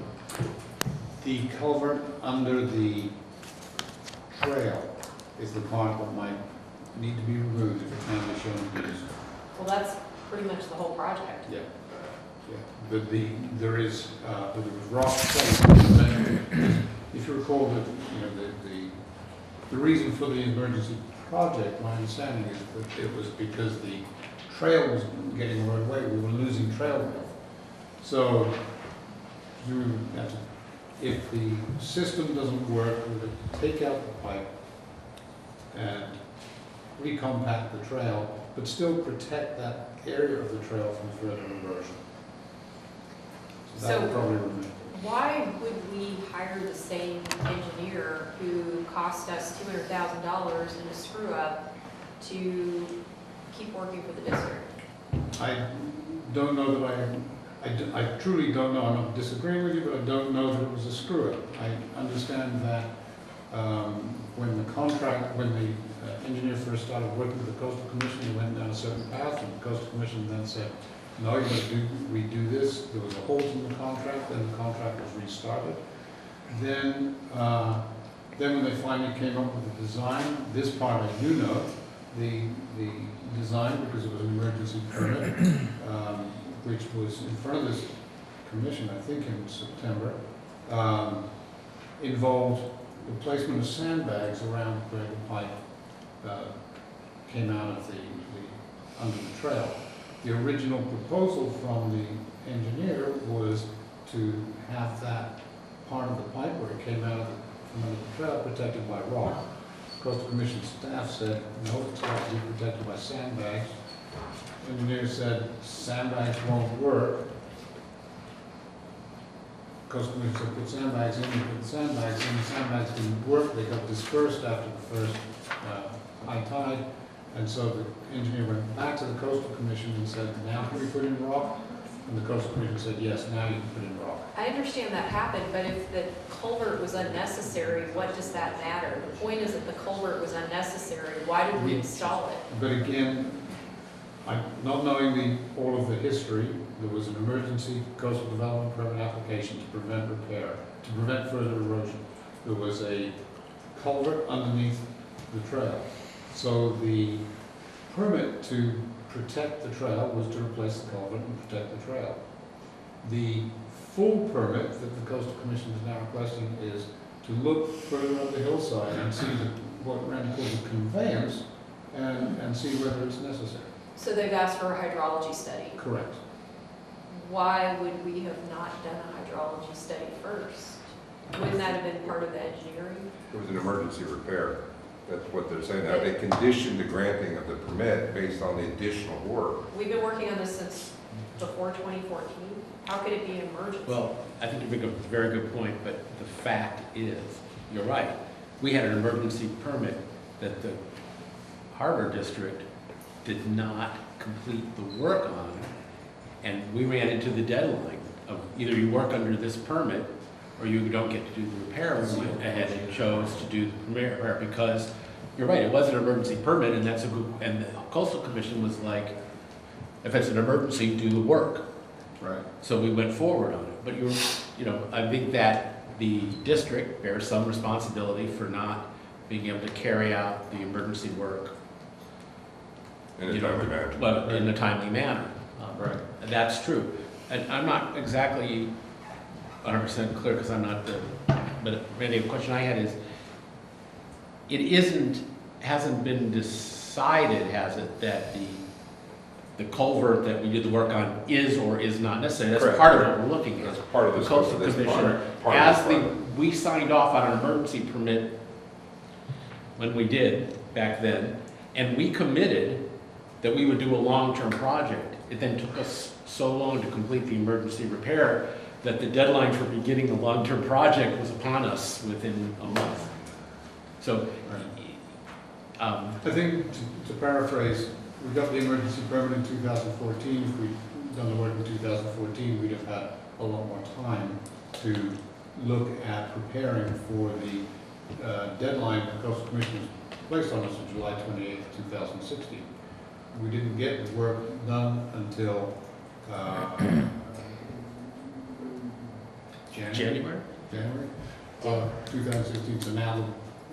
S12: The culvert under the trail is the part that might need to be removed if it can be shown to be used.
S3: Well, that's pretty much the whole project.
S12: Yeah. Yeah. But there is rock placed. If you recall that, the reason for the emergency project, my understanding is that it was because the trail was getting eroded away. We were losing trail width. So if the system doesn't work, we would take out the pipe and recompact the trail, but still protect that area of the trail from further erosion. So that would probably remain.
S3: Why would we hire the same engineer who cost us $200,000 in a screw up to keep working for the district?
S12: I don't know that I truly don't know. I'm not disagreeing with you, but I don't know that it was a screw up. I understand that when the engineer first started working with the Coastal Commission, he went down a certain path, and the Coastal Commission then said, no, you must redo this. There was a halt in the contract, then the contract was restarted. Then when they finally came up with the design, this part I do know, the design, because it was an emergency permit, which was in front of this commission, I think in September, involved the placement of sandbags around where the pipe came out of under the trail. The original proposal from the engineer was to have that part of the pipe where it came out from under the trail protected by rock. Coastal Commission staff said, no, it's got to be protected by sandbags. Engineer said, sandbags won't work. Coastal Commission said, put sandbags in, put sandbags in. The sandbags didn't work. They got dispersed after the first high tide. And so the engineer went back to the Coastal Commission and said, now can we put in rock? And the Coastal Commission said, yes, now you can put in rock.
S3: I understand that happened, but if the culvert was unnecessary, what does that matter? The point is that the culvert was unnecessary. Why did we install it?
S12: But again, not knowing all of the history, there was an emergency coastal development permit application to prevent repair, to prevent further erosion. There was a culvert underneath the trail. So the permit to protect the trail was to replace the culvert and protect the trail. The full permit that the Coastal Commission is now requesting is to look further up the hillside and see what Randy calls a conveyance and see whether it's necessary.
S3: So they've asked for a hydrology study.
S12: Correct.
S3: Why would we have not done a hydrology study first? Wouldn't that have been part of the engineering?
S6: It was an emergency repair. That's what they're saying. Now, they conditioned the granting of the permit based on the additional work.
S3: We've been working on this since before 2014. How could it be an emergency?
S9: Well, I think you make a very good point, but the fact is, you're right. We had an emergency permit that the Harbor District did not complete the work on, and we ran into the deadline of either you work under this permit or you don't get to do the repair. We went ahead and chose to do the repair because, you're right, it was an emergency permit, and that's a good, and the Coastal Commission was like, if it's an emergency, do the work.
S12: Right.
S9: So we went forward on it. But I think that the district bears some responsibility for not being able to carry out the emergency work
S6: in a timely manner.
S9: But in a timely manner.
S12: Right.
S9: That's true. And I'm not exactly 100% clear because I'm not but Randy, the question I had is, hasn't been decided, has it, that the culvert that we did the work on is or is not necessary? That's
S6: Correct.
S9: part of what we're looking at.
S6: That's part of
S9: The
S6: this
S9: Coastal
S6: this
S9: Commission,
S6: part.
S9: we signed off on an emergency permit when we did back then, and we committed that we would do a long-term project. It then took us so long to complete the emergency repair that the deadline for beginning the long-term project was upon us within a month. So,
S12: I think, to paraphrase, we got the emergency permit in 2014. If we'd done the work in 2014, we'd have had a lot more time to look at preparing for the deadline the Coastal Commission placed on us on July 28, 2016. We didn't get the work done until January 2016. So now.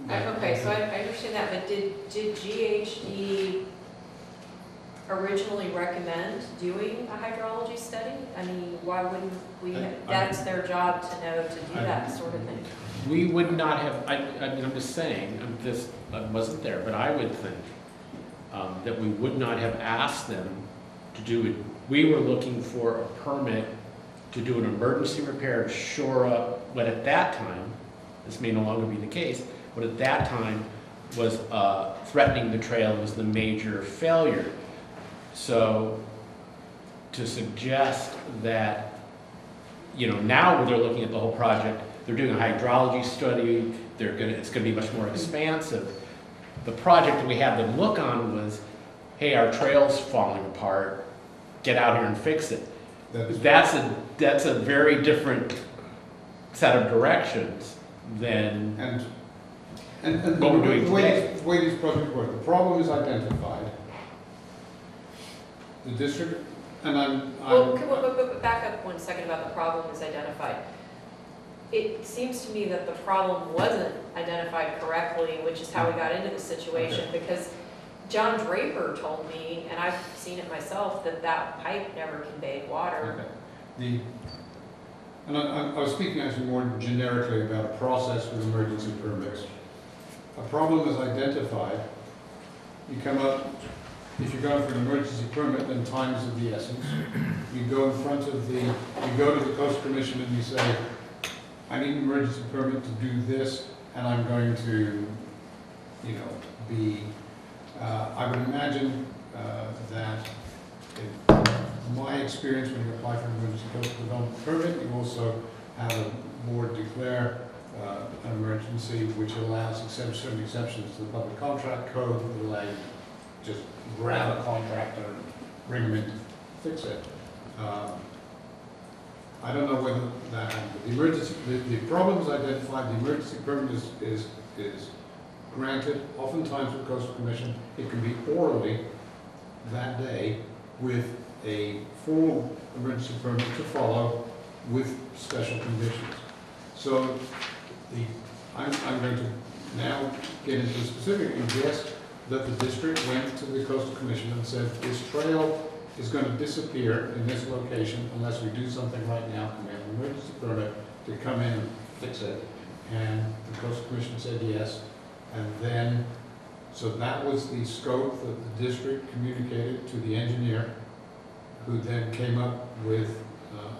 S3: Okay, so I understand that, but did GHD originally recommend doing a hydrology study? I mean, why wouldn't we, that's their job to know to do that sort of thing.
S9: we would not have, I'm just saying, I wasn't there, but I would think that we would not have asked them to do it. We were looking for a permit to do an emergency repair to shore up what at that time, this may no longer be the case, but at that time was threatening the trail was the major failure. So to suggest that, now when they're looking at the whole project, they're doing a hydrology study, it's gonna be much more expansive. The project that we had them look on was, hey, our trail's falling apart, get out here and fix it. That's a very different set of directions than what we're doing today.
S12: The way these projects work, the problem is identified. The district,
S3: Well, back up 1 second about the problem is identified. It seems to me that the problem wasn't identified correctly, which is how we got into the situation, because John Draper told me, and I've seen it myself, that that pipe never conveyed water.
S12: Okay. I was speaking actually more generically about a process with emergency permits. A problem is identified, you come up, if you're going for an emergency permit, then time is of the essence. You go in front of you go to the Coastal Commission and you say, I need an emergency permit to do this, and I'm going to, I would imagine that in my experience, when you apply for an emergency coastal development permit, you also have a board declare an emergency, which allows certain exceptions to the public contract code that allow you to just grab a contractor and bring them in to fix it. I don't know whether that happened. The problem is identified, the emergency permit is granted, oftentimes with Coastal Commission. It can be orally that day with a full emergency permit to follow with special conditions. So I'm going to now get into the specific and guess that the district went to the Coastal Commission and said, this trail is going to disappear in this location unless we do something right now, and we have an emergency permit to come in and fix it. And the Coastal Commission said yes. And then, so that was the scope that the district communicated to the engineer, who then came up with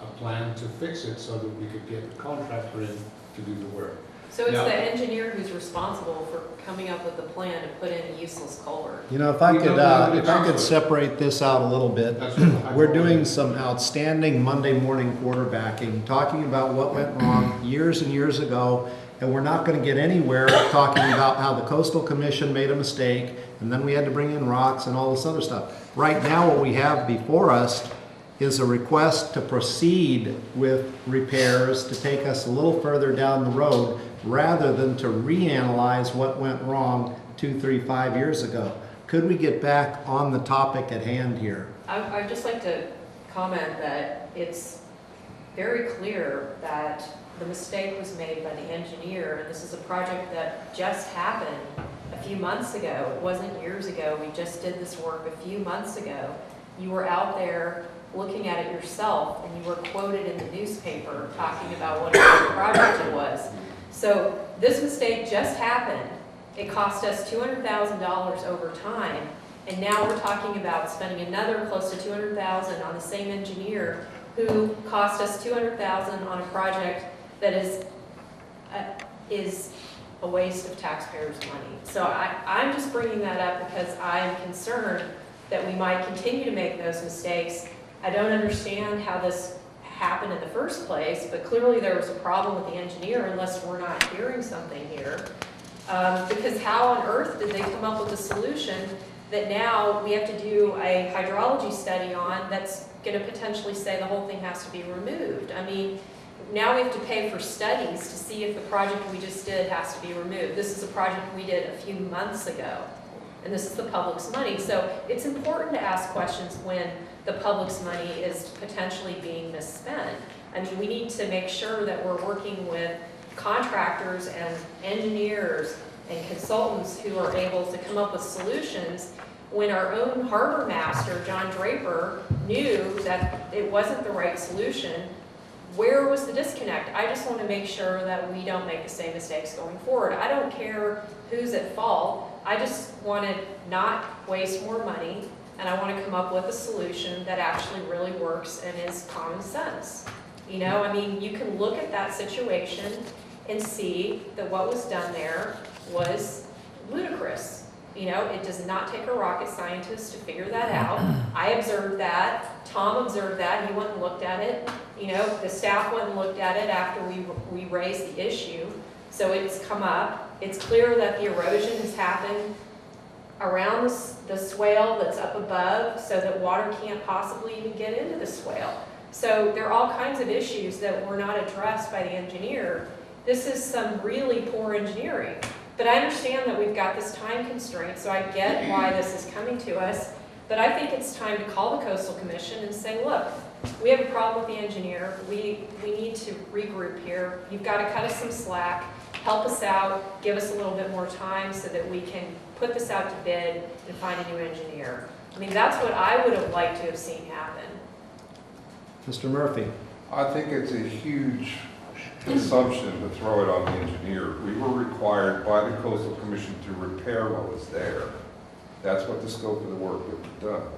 S12: a plan to fix it so that we could get the contractor in to do the work.
S3: So it's the engineer who's responsible for coming up with the plan to put in a useless culvert.
S1: If I could separate this out a little bit, we're doing some outstanding Monday morning quarterbacking, talking about what went wrong years and years ago, and we're not going to get anywhere talking about how the Coastal Commission made a mistake, and then we had to bring in rocks and all this other stuff. Right now, what we have before us is a request to proceed with repairs to take us a little further down the road, rather than to reanalyze what went wrong 2, 3, 5 years ago. Could we get back on the topic at hand here?
S3: I'd just like to comment that it's very clear that the mistake was made by the engineer, and this is a project that just happened a few months ago. It wasn't years ago. We just did this work a few months ago. You were out there looking at it yourself, and you were quoted in the newspaper talking about what a great project it was. So this mistake just happened. It cost us $200,000 over time, and now we're talking about spending another close to $200,000 on the same engineer who cost us $200,000 on a project that is a waste of taxpayers' money. So I'm just bringing that up because I'm concerned that we might continue to make those mistakes. I don't understand how this happened in the first place, but clearly there was a problem with the engineer, unless we're not hearing something here. Because how on earth did they come up with a solution that now we have to do a hydrology study on that's going to potentially say the whole thing has to be removed? I mean, now we have to pay for studies to see if the project we just did has to be removed. This is a project we did a few months ago, and this is the public's money. So it's important to ask questions when the public's money is potentially being misspent. I mean, we need to make sure that we're working with contractors and engineers and consultants who are able to come up with solutions when our own harbor master, John Draper, knew that it wasn't the right solution. Where was the disconnect? I just want to make sure that we don't make the same mistakes going forward. I don't care who's at fault. I just want to not waste more money, and I want to come up with a solution that actually really works and is common sense. I mean, you can look at that situation and see that what was done there was ludicrous. It does not take a rocket scientist to figure that out. I observed that. Tom observed that. He went and looked at it. The staff went and looked at it after we raised the issue. So it's come up. It's clear that the erosion has happened around the swale that's up above, so that water can't possibly even get into the swale. So there are all kinds of issues that were not addressed by the engineer. This is some really poor engineering. But I understand that we've got this time constraint, so I get why this is coming to us. But I think it's time to call the Coastal Commission and say, look, we have a problem with the engineer. We need to regroup here. You've got to cut us some slack, help us out, give us a little bit more time so that we can put this out to bid and find a new engineer. I mean, that's what I would have liked to have seen happen.
S1: Mr. Murphy?
S6: I think it's a huge assumption to throw it on the engineer. We were required by the Coastal Commission to repair what was there. That's what the scope of the work that was done.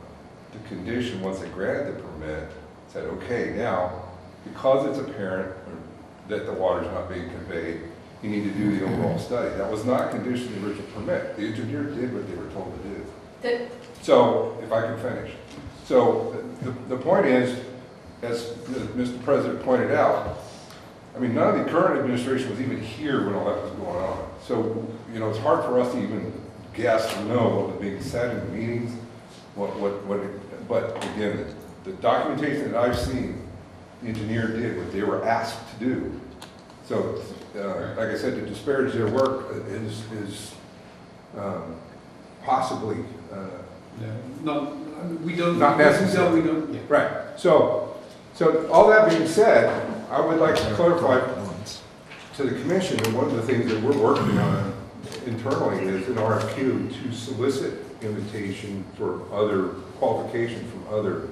S6: The condition, once they granted the permit, said, okay, now, because it's apparent that the water's not being conveyed, you need to do the overall study. That was not a condition of the original permit. The engineer did what they were told to do. So, if I can finish. So, the point is, as Mr. President pointed out, I mean, none of the current administration was even here when all that was going on. So, you know, it's hard for us to even guess or know what was being said in the meetings. But again, the documentation that I've seen, the engineer did what they were asked to do. So, like I said, to disparage their work is possibly not necessary. Right. So all that being said, I would like to clarify to the commission that one of the things that we're working on internally is an RFQ to solicit invitation for other qualification from other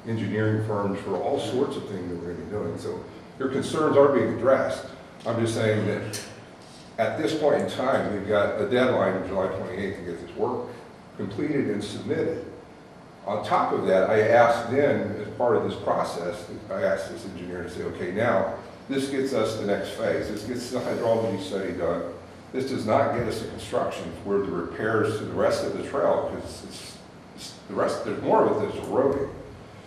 S6: engineering firms for all sorts of things that we're going to be doing. So your concerns are being addressed. I'm just saying that at this point in time, we've got a deadline of July 28th to get this work completed and submitted. On top of that, I asked then, as part of this process, I asked this engineer to say, okay, now, this gets us to the next phase. This gets the hydrology study done. This does not get us to construction for the repairs to the rest of the trail, because there's more of it that's eroding.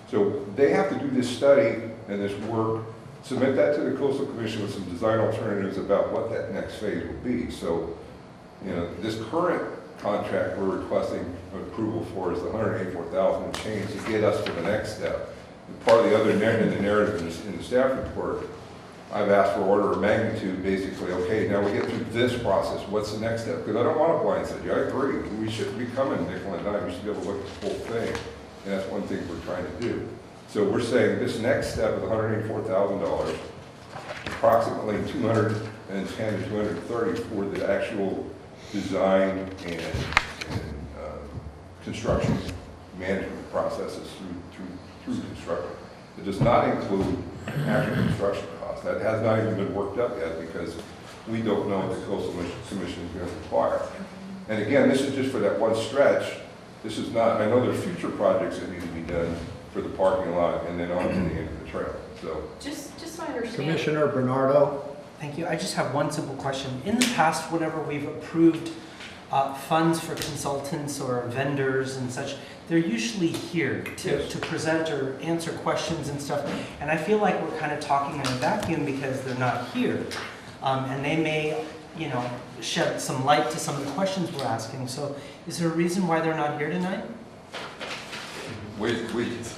S6: So they have to do this study and this work, submit that to the Coastal Commission with some design alternatives about what that next phase will be. So, you know, this current contract we're requesting approval for is the $184,000 and change to get us to the next step. And part of the other in the narrative in the staff report, I've asked for order of magnitude, basically, okay, now we get through this process, what's the next step? Because I don't want to blindside you, I agree. We shouldn't be coming nickel and dime, we should be able to look at the whole thing. And that's one thing we're trying to do. So we're saying this next step is $184,000, approximately $210 to $230 for the actual design and construction management processes through construction. It does not include actual construction costs. That has not even been worked up yet because we don't know what the Coastal Commission is going to require. And again, this is just for that one stretch. This is not, I know there's future projects that need to be done for the parking lot and then on to the end of the trail. So
S3: Just so I understand.
S1: Commissioner Bernardo?
S8: Thank you. I just have one simple question. In the past, whenever we've approved funds for consultants or vendors and such, they're usually here to present or answer questions and stuff. And I feel like we're kind of talking in a vacuum because they're not here. And they may, you know, shed some light to some of the questions we're asking. So is there a reason why they're not here tonight?
S6: we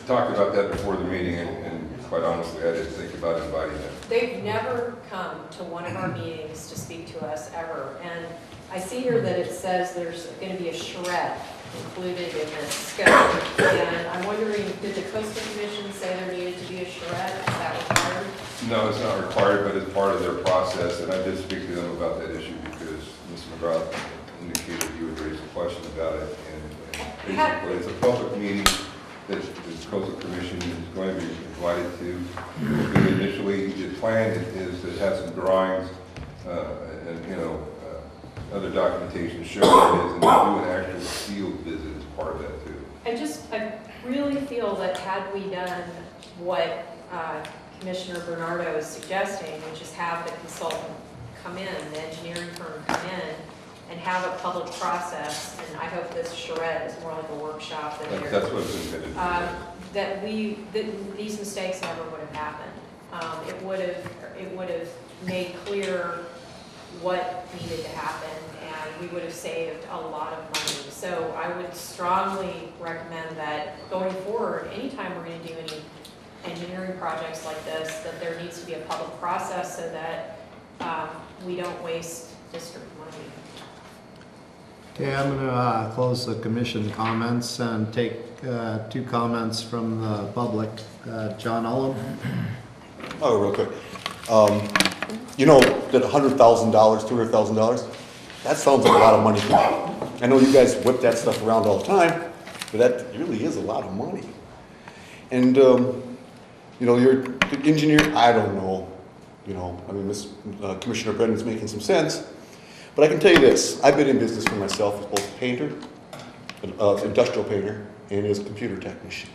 S6: talked about that before the meeting, and quite honestly, I didn't think about inviting them.
S3: They've never come to one of our meetings to speak to us ever. And I see here that it says there's going to be a charrette included in this scope. And I'm wondering, did the Coastal Commission say there needed to be a charrette? Is that required?
S6: No, it's not required, but it's part of their process, and I did speak to them about that issue because Mr. McGrath indicated you would raise a question about it, and basically it's a public meeting that the Coastal Commission is going to be invited to. But initially, the plan is to have some drawings and, you know, other documentation showing it is, and do an actual field visit as part of that too.
S3: I really feel that had we done what Commissioner Bernardo is suggesting, which is have the consultant come in, the engineering firm come in, and have a public process, and I hope this charrette is more like a workshop than
S6: That's what it's intended to be.
S3: that these mistakes never would have happened. It would have made clear what needed to happen, and we would have saved a lot of money. So I would strongly recommend that going forward, anytime we're going to do any engineering projects like this, that there needs to be a public process so that we don't waste district money.
S1: Okay, I'm going to close the commission comments and take two comments from the public. John Ullum.
S4: Oh, real quick. You know that $100,000, $200,000, That sounds like a lot of money to me. I know you guys whip that stuff around all the time, but that really is a lot of money. And, you know, you're the engineer, I don't know. You know, I mean, Commissioner Brendan's making some sense. But I can tell you this, I've been in business for myself as both a painter, industrial painter, and as a computer technician.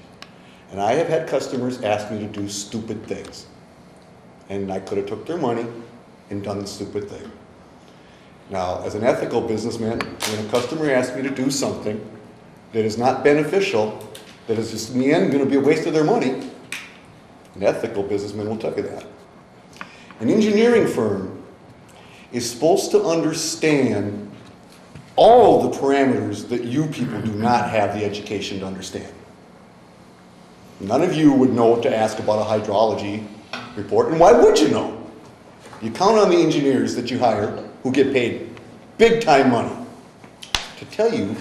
S4: And I have had customers ask me to do stupid things. And I could have took their money and done the stupid thing. Now, as an ethical businessman, when a customer asks me to do something that is not beneficial, that is just in the end going to be a waste of their money, an ethical businessman will tell you that. An engineering firm is supposed to understand all the parameters that you people do not have the education to understand. None of you would know what to ask about a hydrology report, and why would you know? You count on the engineers that you hire who get paid big time money to tell you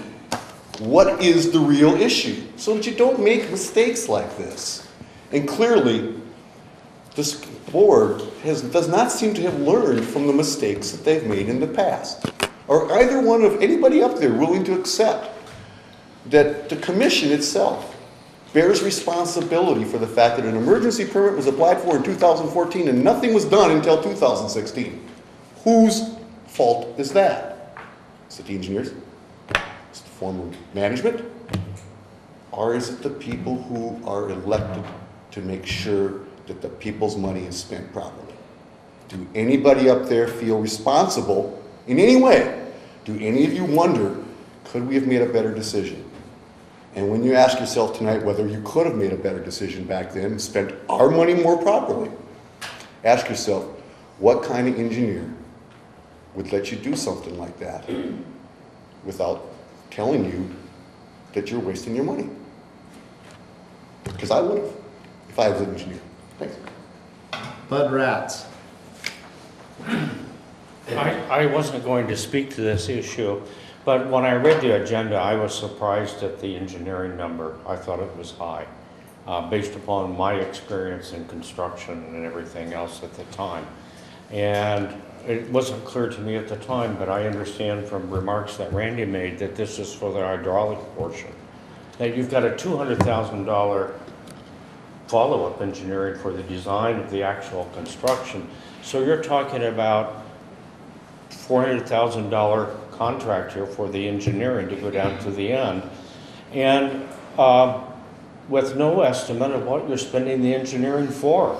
S4: what is the real issue so that you don't make mistakes like this. And clearly, this board does not seem to have learned from the mistakes that they've made in the past. Are either one of anybody up there willing to accept that the commission itself bears responsibility for the fact that an emergency permit was applied for in 2014 and nothing was done until 2016? Whose fault is that? Is it the engineers? Is it the former management? Or is it the people who are elected to make sure that the people's money is spent properly? Do anybody up there feel responsible in any way? Do any of you wonder, could we have made a better decision? And when you ask yourself tonight whether you could have made a better decision back then and spent our money more properly, ask yourself, what kind of engineer would let you do something like that without telling you that you're wasting your money? Because I would have, if I was an engineer. Thanks.
S1: Bud Ratz.
S21: I wasn't going to speak to this issue, but when I read the agenda, I was surprised at the engineering number. I thought it was high, based upon my experience in construction and everything else at the time. And it wasn't clear to me at the time, but I understand from remarks that Randy made that this is for the hydraulic portion. That you've got a $200,000 follow-up engineering for the design of the actual construction. So you're talking about $400,000 contract here for the engineering to go down to the end. And with no estimate of what you're spending the engineering for.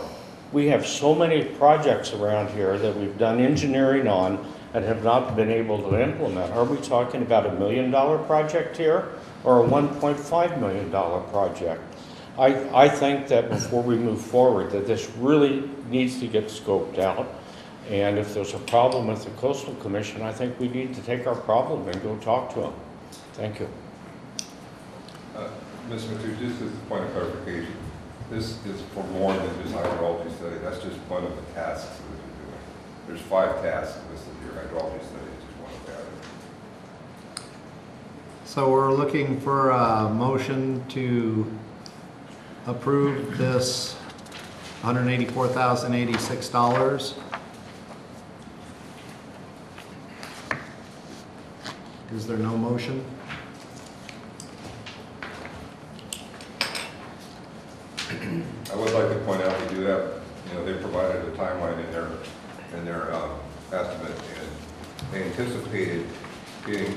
S21: We have so many projects around here that we've done engineering on and have not been able to implement. Are we talking about $1 million project here or a $1.5 million project? I think that before we move forward that this really needs to get scoped out. And if there's a problem with the Coastal Commission, I think we need to take our problem and go talk to them. Thank you.
S6: Ms. Mateo, just as a point of clarification, this is for more than just hydrology study. That's just one of the tasks that you're doing. There's 5 tasks listed here. Hydrology study is just one of the items.
S1: So we're looking for a motion to approve this $184,086. Is there no motion?
S6: I would like to point out we do have, they provided a timeline in their estimate, and they anticipated getting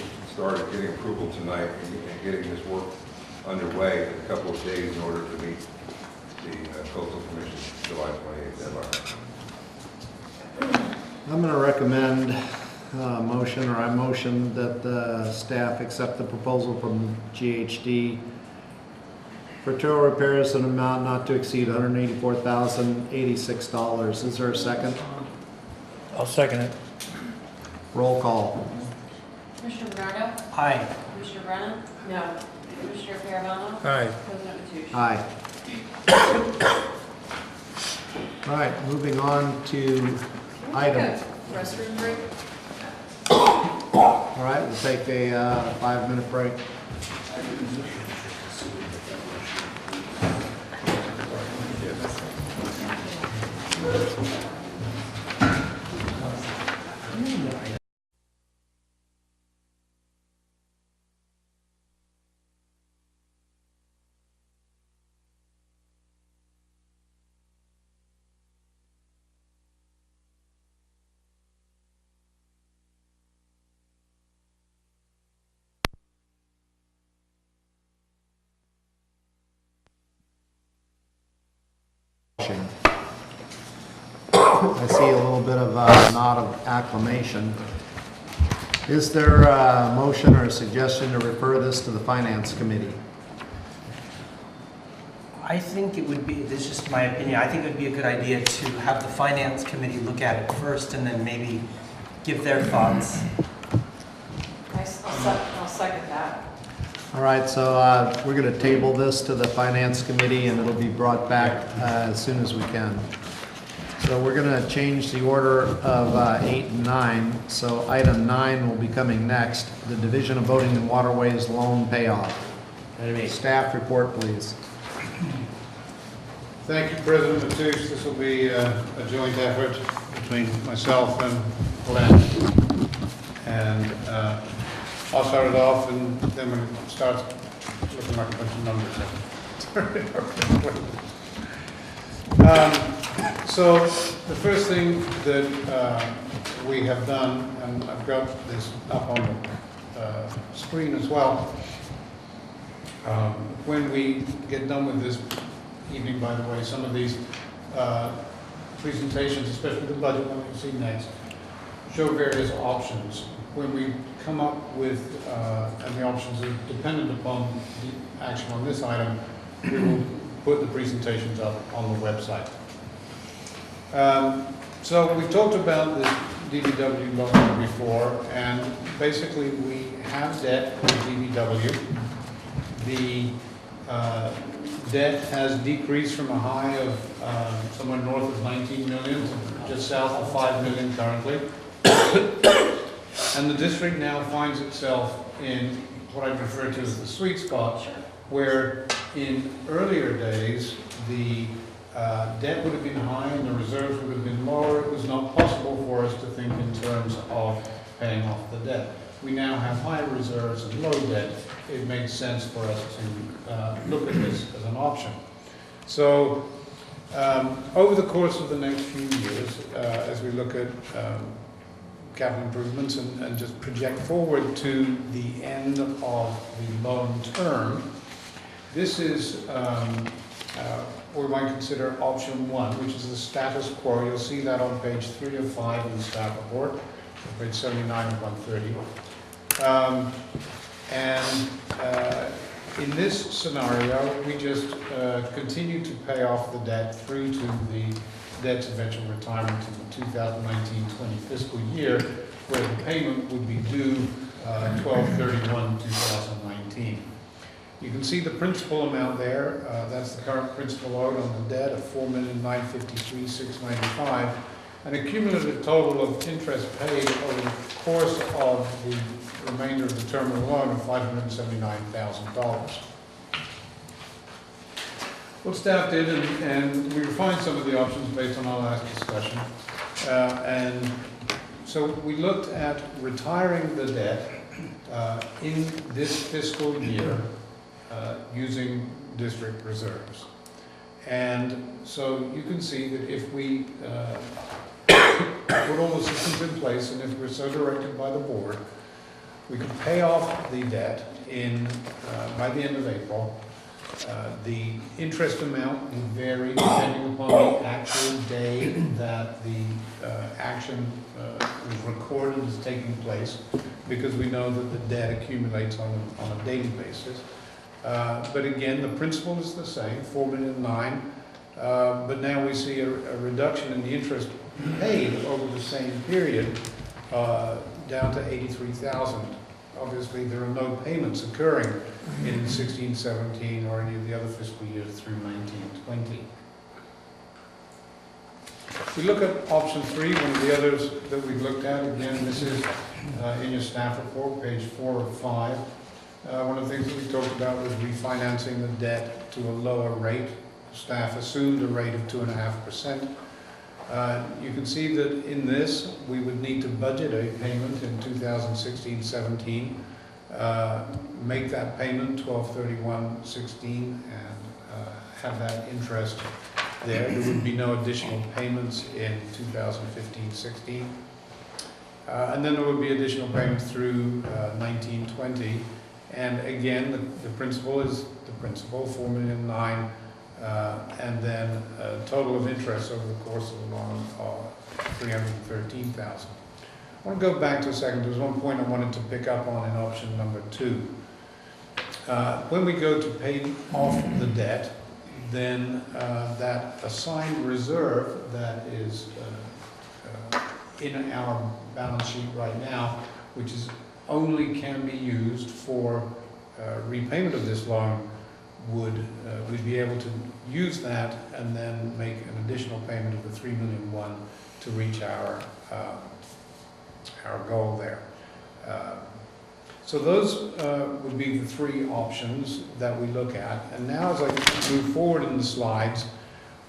S6: approval tonight and getting this work underway in a couple of days in order to meet the Coastal Commission's July 28th deadline.
S1: I'm going to recommend I motion that the staff accept the proposal from GHD for trail repairs in an amount not to exceed $184,086. Is there a second?
S11: I'll second it.
S1: Roll call.
S2: Commissioner Bernardo?
S8: Aye.
S2: Commissioner Brennan? No. Commissioner Paravano?
S11: Aye.
S2: President Mateusz?
S1: Aye. All right, moving on to item.
S2: Restroom break?
S1: All right, we'll take a 5-minute break. watching. I see a little bit of a nod of acclamation. Is there a motion or a suggestion to refer this to the Finance Committee?
S8: I think it would be, this is just my opinion, I think it would be a good idea to have the Finance Committee look at it first and then maybe give their thoughts.
S3: I'll second that.
S1: All right, so we're going to table this to the Finance Committee, and it'll be brought back as soon as we can. So we're going to change the order of 8 and 9. So item 9 will be coming next, the Division of Boating and Waterways loan payoff. Staff report, please.
S12: Thank you, President Mateusz. This will be a joint effort between myself and Glenn. And I'll start it off, and then when it starts looking like a bunch of numbers, I'll turn it over. So the first thing that we have done, and I've got this up on the screen as well, when we get done with this evening, by the way, some of these presentations, especially the budget one you'll see next, show various options. When we come up with, and the options are dependent upon the action on this item, we will put the presentations up on the website. So we talked about this DBW loan before, and basically we have debt with DBW. The debt has decreased from a high of somewhere north of 19 million to just south of 5 million currently. And the district now finds itself in what I refer to as the sweet spot, where in earlier days the debt would have been high and the reserves would have been lower. It was not possible for us to think in terms of paying off the debt. We now have high reserves and low debt. It makes sense for us to look at this as an option. So over the course of the next few years, as we look at capital improvements and just project forward to the end of the loan term, this is what we might consider option 1, which is the status quo. You'll see that on page 3 of 5 in the staff report, page 79 of 130. In this scenario, we just continue to pay off the debt through to the debt's eventual retirement in the 2019-20 fiscal year, where the payment would be due 12/31/2019. You can see the principal amount there. That's the current principal owed on the debt of $4,953,695, and a cumulative total of interest paid over the course of the remainder of the term of the loan of $579,000. What staff did, and we refined some of the options based on our last discussion, and so we looked at retiring the debt in this fiscal year using district reserves. And so you can see that if we put all the systems in place, and if we're so directed by the board, we could pay off the debt by the end of April. The interest amount will vary depending upon the actual day that the action is recorded as taking place, because we know that the debt accumulates on a daily basis. But again, the principal is the same, $4,009,000, but now we see a reduction in the interest paid over the same period down to $83,000. Obviously, there are no payments occurring in 16-17 or any of the other fiscal years through 19-20. We look at option 3, one of the others that we've looked at. Again, this is in your staff report, page 4 of 5. One of the things that we talked about was refinancing the debt to a lower rate. Staff assumed a rate of 2.5%. You can see that in this, we would need to budget a payment in 2016-17, make that payment 12/31/16, and have that interest there. There would be no additional payments in 2015-16. And then there would be additional payments through 19-20. And again, the principal is the principal, $4,009,000. and then a total of interest over the course of the loan of $313,000. I want to go back to a second. There's one point I wanted to pick up on in option number 2. When we go to pay off the debt, then that assigned reserve that is in our balance sheet right now, which is only can be used for repayment of this loan, we'd be able to use that and then make an additional payment of the $3,000,001 to reach our goal there. So those would be the 3 options that we look at. And now as I move forward in the slides,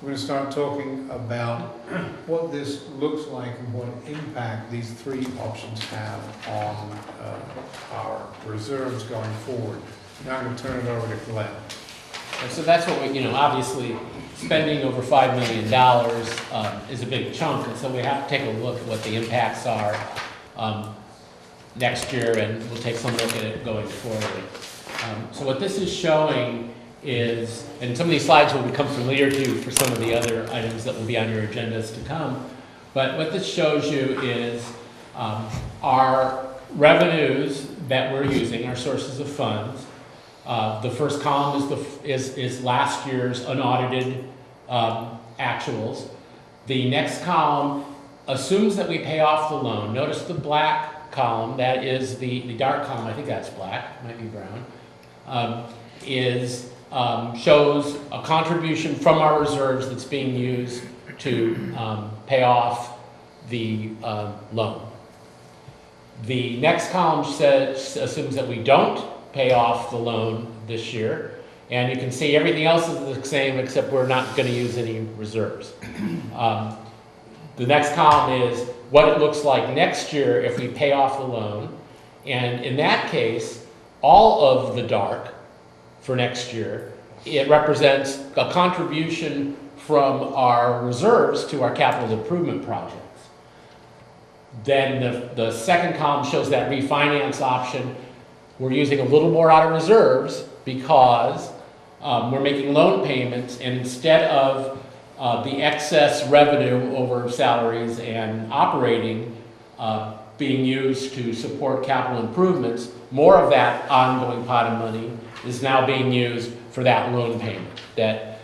S12: we're going to start talking about what this looks like and what impact these 3 options have on our reserves going forward. Now I'm going to turn it over to Glenn.
S9: And so that's what we, obviously spending over $5 million is a big chunk, and so we have to take a look at what the impacts are next year, and we'll take some look at it going forward. So what this is showing is, and some of these slides will become familiar to you for some of the other items that will be on your agendas to come, but what this shows you is our revenues that we're using, our sources of funds. The first column is last year's unaudited actuals. The next column assumes that we pay off the loan. Notice the black column, that is the dark column, I think that's black, might be brown, shows a contribution from our reserves that's being used to pay off the loan. The next column assumes that we don't pay off the loan this year, and you can see everything else is the same except we're not going to use any reserves. The next column is what it looks like next year if we pay off the loan, and in that case, all of the dark for next year, it represents a contribution from our reserves to our capital improvement projects. Then the second column shows that refinance option. We're using a little more out of reserves because we're making loan payments, and instead of the excess revenue over salaries and operating being used to support capital improvements, more of that ongoing pot of money is now being used for that loan payment that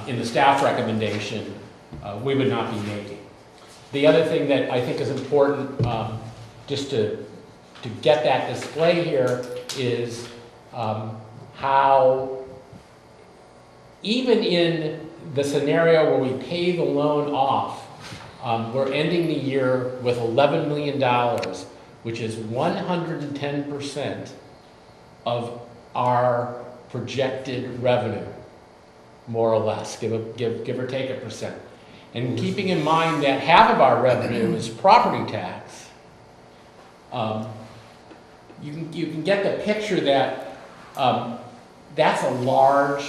S9: in the staff recommendation we would not be making. The other thing that I think is important just to get that display here is how even in the scenario where we pay the loan off, we're ending the year with $11 million, which is 110% of our projected revenue, more or less, give or take a percent. And keeping in mind that half of our revenue is property tax, you can get the picture that that's a large.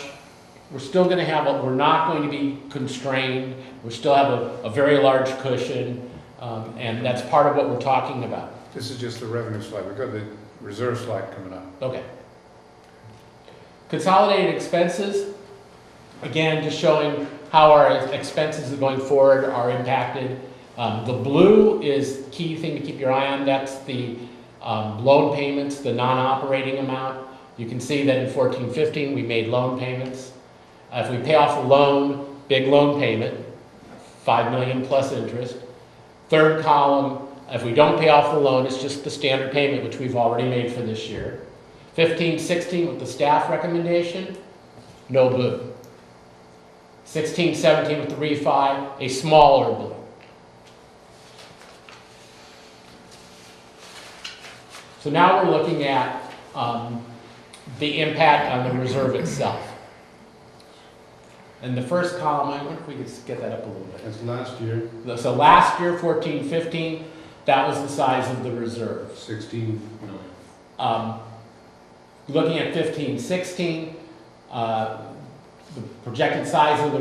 S9: We're still going to have we're not going to be constrained. We still have a very large cushion, and that's part of what we're talking about.
S12: This is just the revenue slide. We've got the reserve slide coming up.
S9: Okay. Consolidated expenses, again, just showing how our expenses going forward are impacted. The blue is key thing to keep your eye on. That's the loan payments, the non-operating amount. You can see that in 14-15 we made loan payments. If we pay off a loan, big loan payment, $5 million plus interest. Third column, if we don't pay off the loan, it's just the standard payment, which we've already made for this year. 15-16 with the staff recommendation, no blue. 16-17 with the refi, a smaller blue. So now we're looking at the impact on the reserve itself. And the first column, I wonder if we could get that up a little bit.
S12: That's last year.
S9: So last year, 14-15, that was the size of the reserve.
S12: 16.
S9: Looking at 15-16, the projected size of the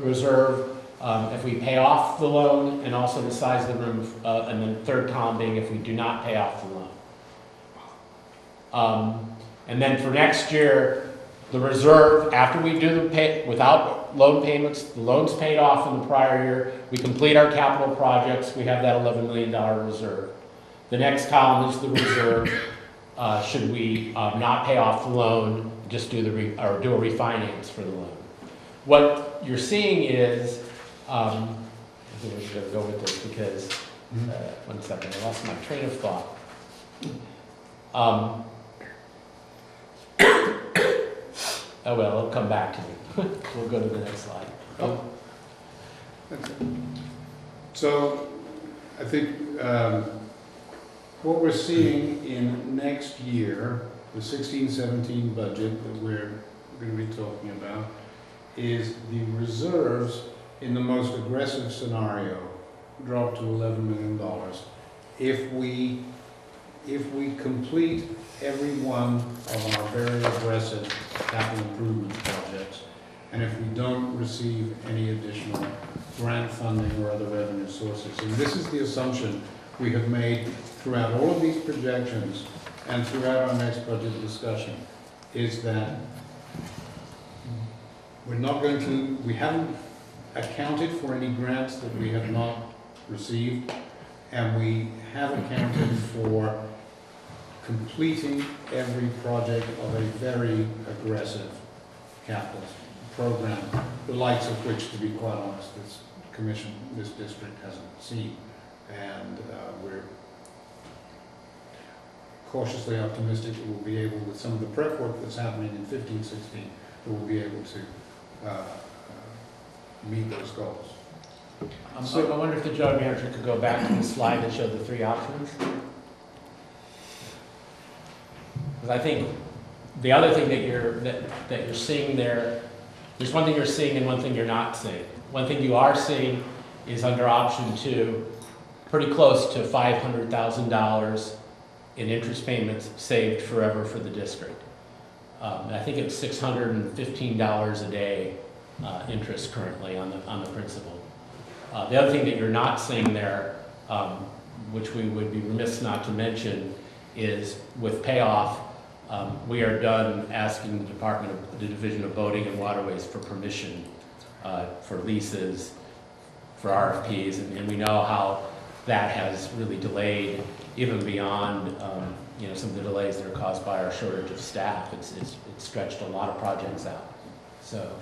S9: reserve, if we pay off the loan, and also the size of the room, and then third column being if we do not pay off the loan. And then for next year, The reserve, after we do the pay, without loan payments, the loan's paid off in the prior year, we complete our capital projects, we have that $11 million reserve. The next column is the reserve, should we not pay off the loan, just do or do a refinance for the loan. What you're seeing is, I think we're going to go with this because, one second, I lost my train of thought. Oh well, it'll come back to me. We'll go to the next slide.
S12: Oh. Okay. So, I think what we're seeing in next year, the 16-17 budget that we're going to be talking about, is the reserves in the most aggressive scenario drop to $11 million. If we complete every one of our very aggressive capital improvement projects, and if we don't receive any additional grant funding or other revenue sources. And this is the assumption we have made throughout all of these projections and throughout our next budget discussion, is that we haven't accounted for any grants that we have not received, and we have accounted for completing every project of a very aggressive capital program, the likes of which, to be quite honest, this district hasn't seen. And we're cautiously optimistic that we'll be able, with some of the prep work that's happening in 15-16, that we'll be able to meet those goals.
S9: So I wonder if the general manager could go back to the slide that showed the three options. Because I think the other thing that you're seeing there, there's one thing you're seeing and one thing you're not seeing. One thing you are seeing is under option 2, pretty close to $500,000 in interest payments saved forever for the district. I think it's $615 a day interest currently on the principal. The other thing that you're not seeing there, which we would be remiss not to mention, is with payoff, we are done asking the Division of Boating and Waterways for permission for leases, for RFPs, and we know how that has really delayed, even beyond some of the delays that are caused by our shortage of staff. It's stretched a lot of projects out. So,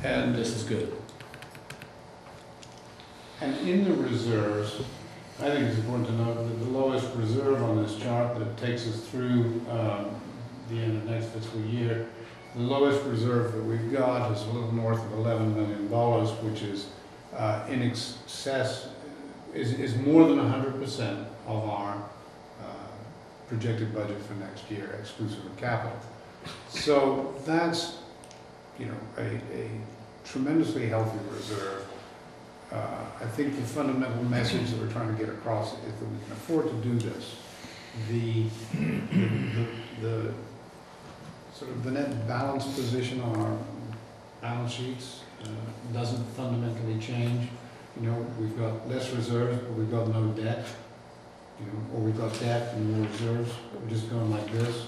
S9: and this is good.
S12: And in the reserves, I think it's important to note that the lowest reserve on this chart that takes us through the end of next fiscal year, the lowest reserve that we've got is a little north of $11 million, which is in excess, is more than 100% of our projected budget for next year, exclusive of capital. So that's, a tremendously healthy reserve. I think the fundamental message that we're trying to get across is that we can afford to do this. The sort of the net balance position on our balance sheets doesn't fundamentally change. We've got less reserves, but we've got no debt. Or we've got debt and no reserves. We're just going like this,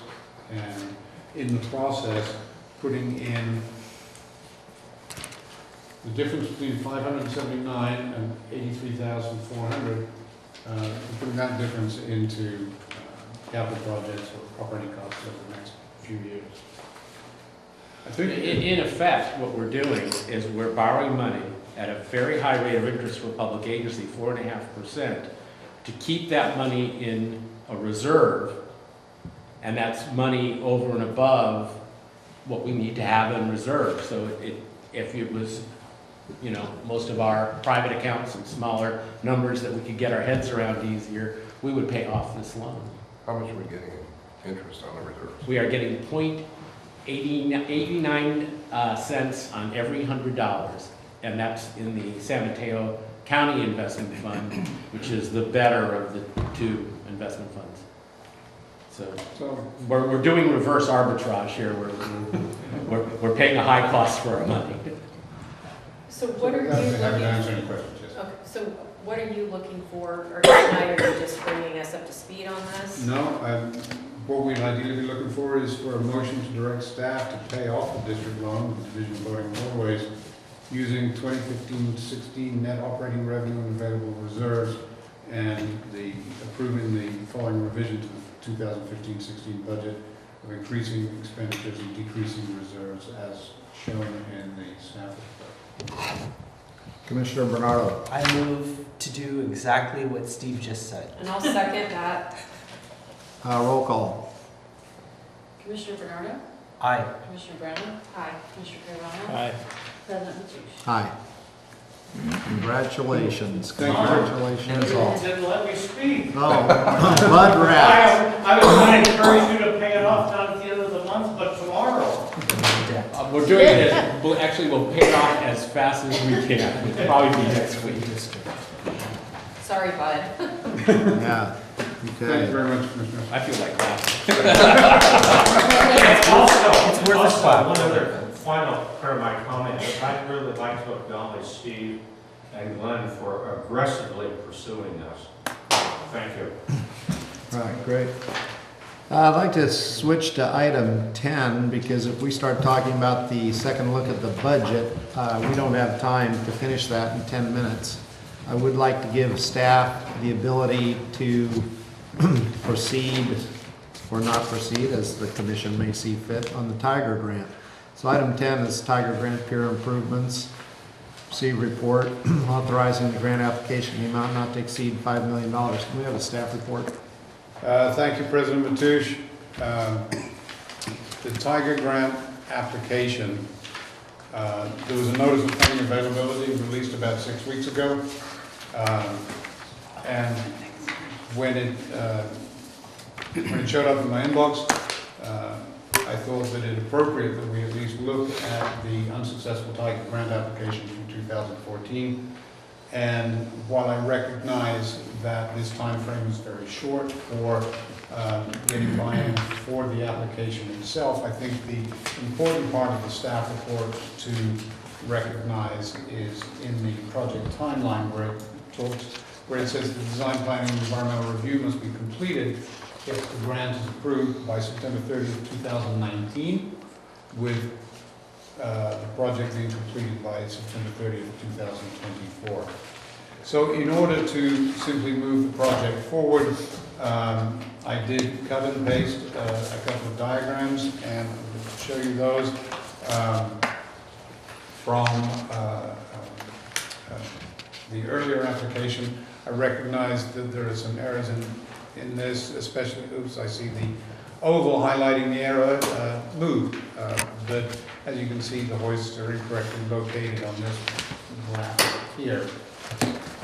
S12: and in the process, putting in the difference between 579 and 83,400, putting that difference into capital projects or operating costs over the next few years.
S9: I think in effect, what we're doing is we're borrowing money at a very high rate of interest for a public agency, 4.5%, to keep that money in a reserve, and that's money over and above what we need to have in reserve. So if it was, most of our private accounts and smaller numbers that we could get our heads around easier, we would pay off this loan.
S6: How much are we getting in interest on the reserves?
S9: We are getting 0.89 cents on every $100, and that's in the San Mateo County Investment Fund, which is the better of the two investment funds. So we're doing reverse arbitrage here. We're paying a high cost for our money.
S3: So what are you
S12: answering questions? Yes.
S3: Okay, so what are you looking for, or tonight are you just bringing us up to speed on this?
S12: No, What we'd ideally be looking for is for a motion to direct staff to pay off the district loan, the Division of Boating and Waterways, using 2015-16 net operating revenue and available reserves, and approving the following revision to the 2015-16 budget of increasing expenditures and decreasing reserves as shown in the staff report.
S1: Commissioner Bernardo.
S8: I move to do exactly what Steve just said.
S3: And I'll second that.
S1: Roll call.
S2: Commissioner Bernardo?
S8: Aye.
S2: Commissioner Brown?
S3: Aye.
S2: Commissioner Carrabano?
S11: Aye.
S2: President Mateusz?
S1: Aye. Congratulations.
S12: Thank you.
S1: Congratulations all.
S19: Didn't let me speak.
S1: Oh, blood rats.
S19: I was going to encourage you to pay it off down at the end of the month, but tomorrow.
S7: We're doing it, we'll pay it off as fast as we can. It'll probably be next week.
S3: Sorry, bud.
S1: Yeah.
S12: Thank
S1: Okay.
S12: you very much, Commissioner.
S7: I feel like laughing.
S8: It's worth a clap.
S22: One other final part of my comment, I'd really like to acknowledge Steve and Glenn for aggressively pursuing this. Thank you.
S1: All right, great. I'd like to switch to item 10, because if we start talking about the second look at the budget, we don't have time to finish that in 10 minutes. I would like to give staff the ability to proceed or not proceed, as the commission may see fit, on the Tiger Grant. So item 10 is Tiger Grant Pier Improvements. See report authorizing the grant application, the amount not to exceed $5 million. Can we have a staff report?
S12: Thank you, President Mateusz. The Tiger Grant application, there was a notice of funding availability released about 6 weeks ago. And when it showed up in my inbox, I thought that it appropriate that we at least look at the unsuccessful Tiger Grant application from 2014. And while I recognize that this time frame is very short for getting buy-in for the application itself, I think the important part of the staff report to recognize is in the project timeline where it says the design planning and environmental review must be completed if the grant is approved by September 30th, 2019, with the project being completed by September 30th, 2024. So in order to simply move the project forward, I did cut and paste a couple of diagrams, and I'll show you those from the earlier application. I recognize that there are some errors in this, especially, oops, I see the oval highlighting the error moved, but as you can see, the hoists are incorrectly located on this graph here.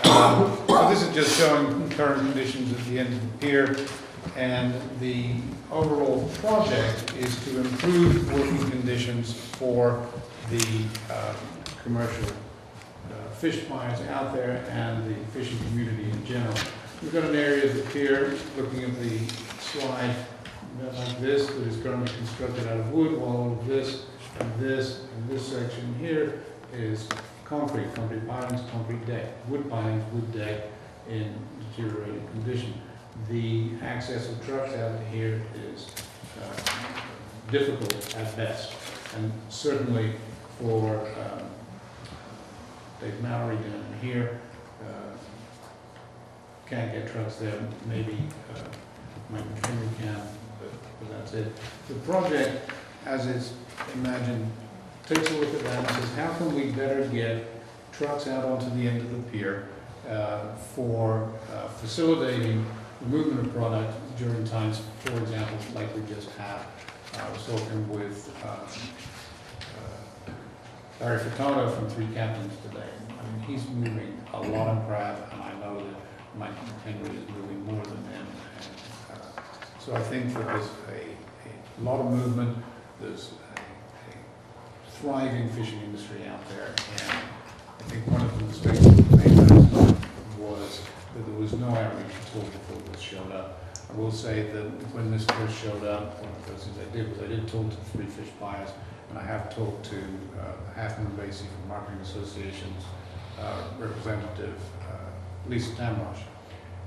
S12: So this is just showing current conditions at the end of the pier, and the overall project is to improve working conditions for the commercial fish buyers out there and the fishing community in general. We've got an area of the pier, looking at the slide, like this, that is currently constructed out of wood, while all of this and this section here is concrete pilings, concrete deck, wood pilings, wood deck in deteriorated condition. The access of trucks out here is difficult at best, and certainly for Dave Mallory down here, can't get trucks there. Maybe Mike McHenry can, but that's it. The project, as it's imagined, takes a look at that and says, how can we better get trucks out onto the end of the pier for facilitating the movement of product during times, for example, like we just had. I was talking with Larry Furtado from Three Captains today. I mean, he's moving a lot of crab, and I know that Mike Henry is moving more than him. And, so I think that there's a lot of movement. There's a thriving fishing industry out there, and I think one of the mistakes that was made last time was that there was no outreach at all before this showed up. I will say that when this first showed up, one of the first things I did was I did talk to the three fish buyers, and I have talked to Halfman Basie from Marketing Association's representative, Lisa Tamrosh.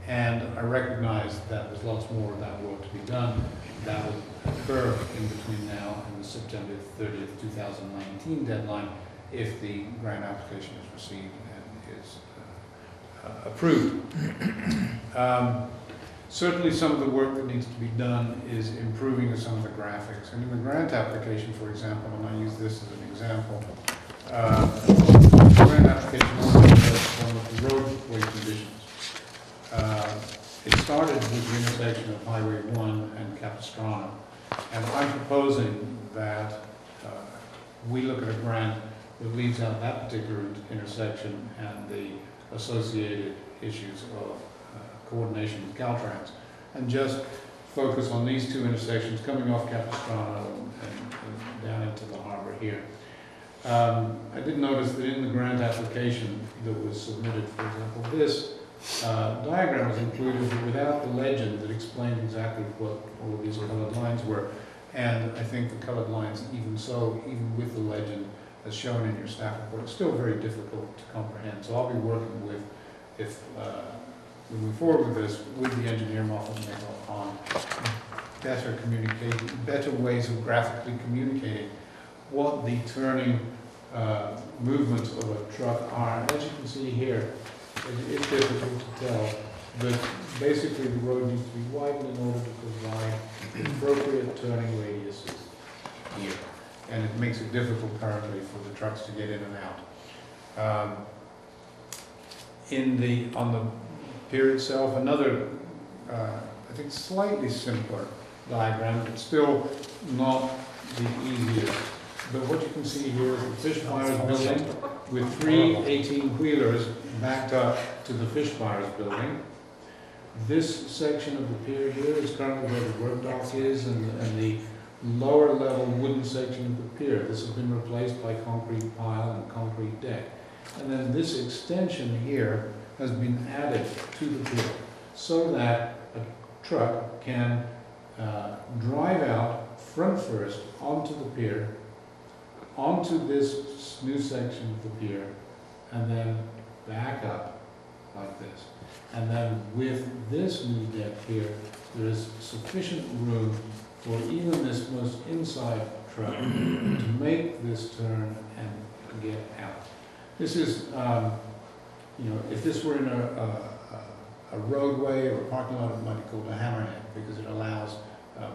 S12: And I recognize that there's lots more of that work to be done. That will occur in between now and the September 30th, 2019 deadline if the grant application is received and is approved. Certainly some of the work that needs to be done is improving some of the graphics. And in the grant application, for example, and I use this as an example, the grant application also has some of the roadway conditions. It started with the intersection of Highway 1 and Capistrano. And I'm proposing that we look at a grant that leaves out that particular intersection and the associated issues of coordination with Caltrans, and just focus on these two intersections coming off Capistrano and down into the harbor here. I did notice that in the grant application that was submitted, for example, this diagram was included without the legend that explained exactly what all of these colored lines were. And I think the colored lines, even so, even with the legend as shown in your staff report, it's still very difficult to comprehend. So I'll be working with, if we move forward with this, with the engineer office on better communication, better ways of graphically communicating what the turning movements of a truck are. As you can see here, it's difficult to tell, but basically the road needs to be widened in order to provide the appropriate turning radiuses here. And it makes it difficult currently for the trucks to get in and out. On the pier itself, another, I think, slightly simpler diagram, but still not the easiest. But what you can see here is the fish buyers building with 3 18-wheelers backed up to the fish buyers building. This section of the pier here is currently where the work dock is and the lower level wooden section of the pier. This has been replaced by concrete pile and concrete deck. And then this extension here has been added to the pier so that a truck can drive out front first onto the pier, onto this new section of the pier, and then back up like this. And then with this new deck here, there is sufficient room for even this most inside truck to make this turn and get out. This is, if this were in a roadway or a parking lot, it might be called a hammerhead because it allows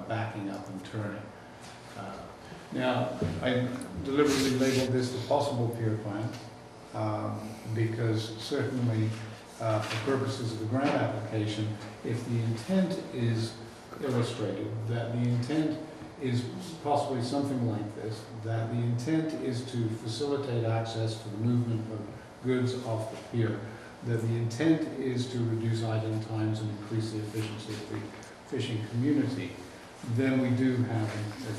S12: backing up and turning. Now, I deliberately labeled this the possible pier plan because certainly for purposes of the grant application, if the intent is illustrated, that the intent is possibly something like this, that the intent is to facilitate access to the movement of goods off the pier, that the intent is to reduce idling times and increase the efficiency of the fishing community, then we do have,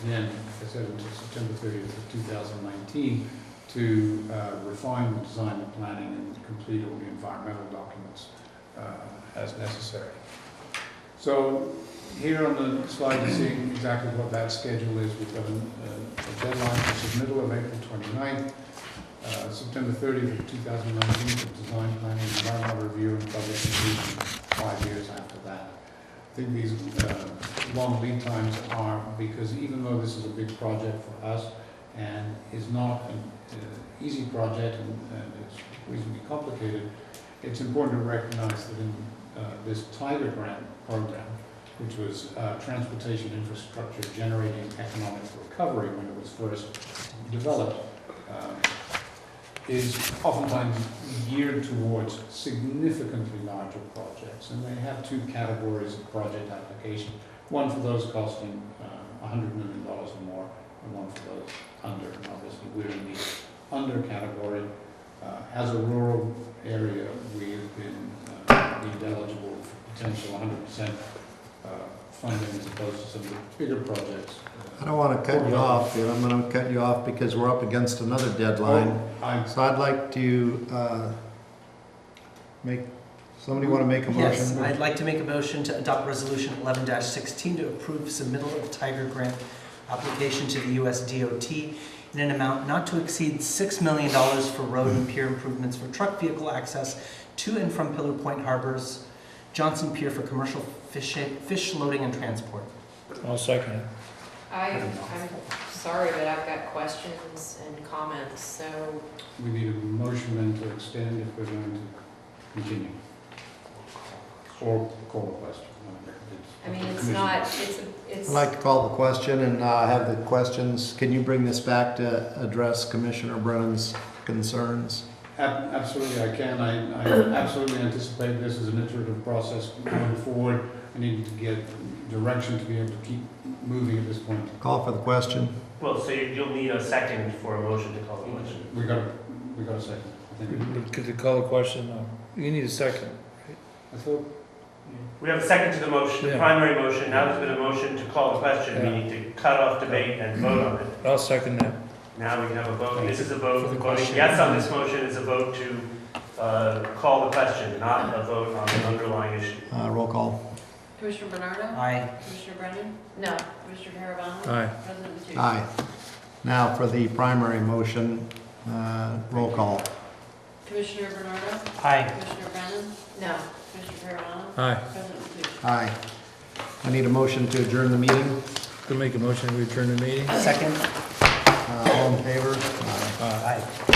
S12: again, as I said, until September 30th of 2019 to refine the design and planning and complete all the environmental documents as necessary. So here on the slide you see exactly what that schedule is. We've got a deadline for submittal of April 29th, September 30th of 2019 for design planning, environmental review, and project completion 5 years after that. I think these long lead times are because even though this is a big project for us and is not an easy project and it's reasonably complicated, it's important to recognize that in this TIGER grant program, which was Transportation Infrastructure Generating Economic Recovery when it was first developed, is oftentimes geared towards significantly larger projects. And they have two categories of project application, one for those costing $100 million or more, and one for those under. And obviously, we're in the under category. As a rural area, we have been deemed eligible for potential 100% funding as opposed to some of the bigger projects.
S1: I don't want to cut you off, but I'm going to cut you off because we're up against another deadline. So I'd like to somebody want to make a motion?
S8: Yes, I'd like to make a motion to adopt Resolution 11-16 to approve submittal of TIGER grant application to the U.S. DOT in an amount not to exceed $6 million for road and pier improvements for truck vehicle access to and from Pillar Point harbors Johnson Pier for commercial fish loading and transport.
S11: I'll second it.
S3: I'm sorry, but I've got questions and comments, so
S12: We need a motion then to extend if we're going to continue. Or call a question.
S3: I mean, it's not, it's.
S1: I'd like to call the question and have the questions. Can you bring this back to address Commissioner Brennan's concerns?
S12: Absolutely, I can. I absolutely anticipate this as an iterative process going forward. I need to get direction to be able to keep moving at this point.
S1: Call for the question.
S19: Well, so you'll need a second for a motion to call the question.
S12: We got a second. I think.
S11: Could you call the question? No. You need a second.
S12: I thought.
S19: We have a second to the motion, the
S11: Yeah.
S19: primary motion. Now there's been a motion to call the question.
S11: Yeah.
S19: We need to cut off debate and vote on it.
S11: I'll second that.
S19: Now we can have a vote. This is a vote.
S8: For the
S19: Voting
S8: question.
S19: yes on this motion is a vote to call the question, not a vote on the underlying issue.
S1: Roll call.
S2: Commissioner Bernardo?
S8: Aye.
S2: Commissioner Brennan? No. Commissioner Parabon?
S11: Aye.
S2: President Mateo?
S1: Aye. Now for the primary motion, roll call.
S2: Commissioner Bernardo?
S8: Aye.
S2: Commissioner Brennan? No. Commissioner Parabon?
S11: Aye.
S2: President Mateo?
S1: Aye. I need a motion to adjourn the meeting.
S11: To make a motion to return the meeting?
S8: Second.
S1: All in favor?
S11: Aye.
S8: Aye.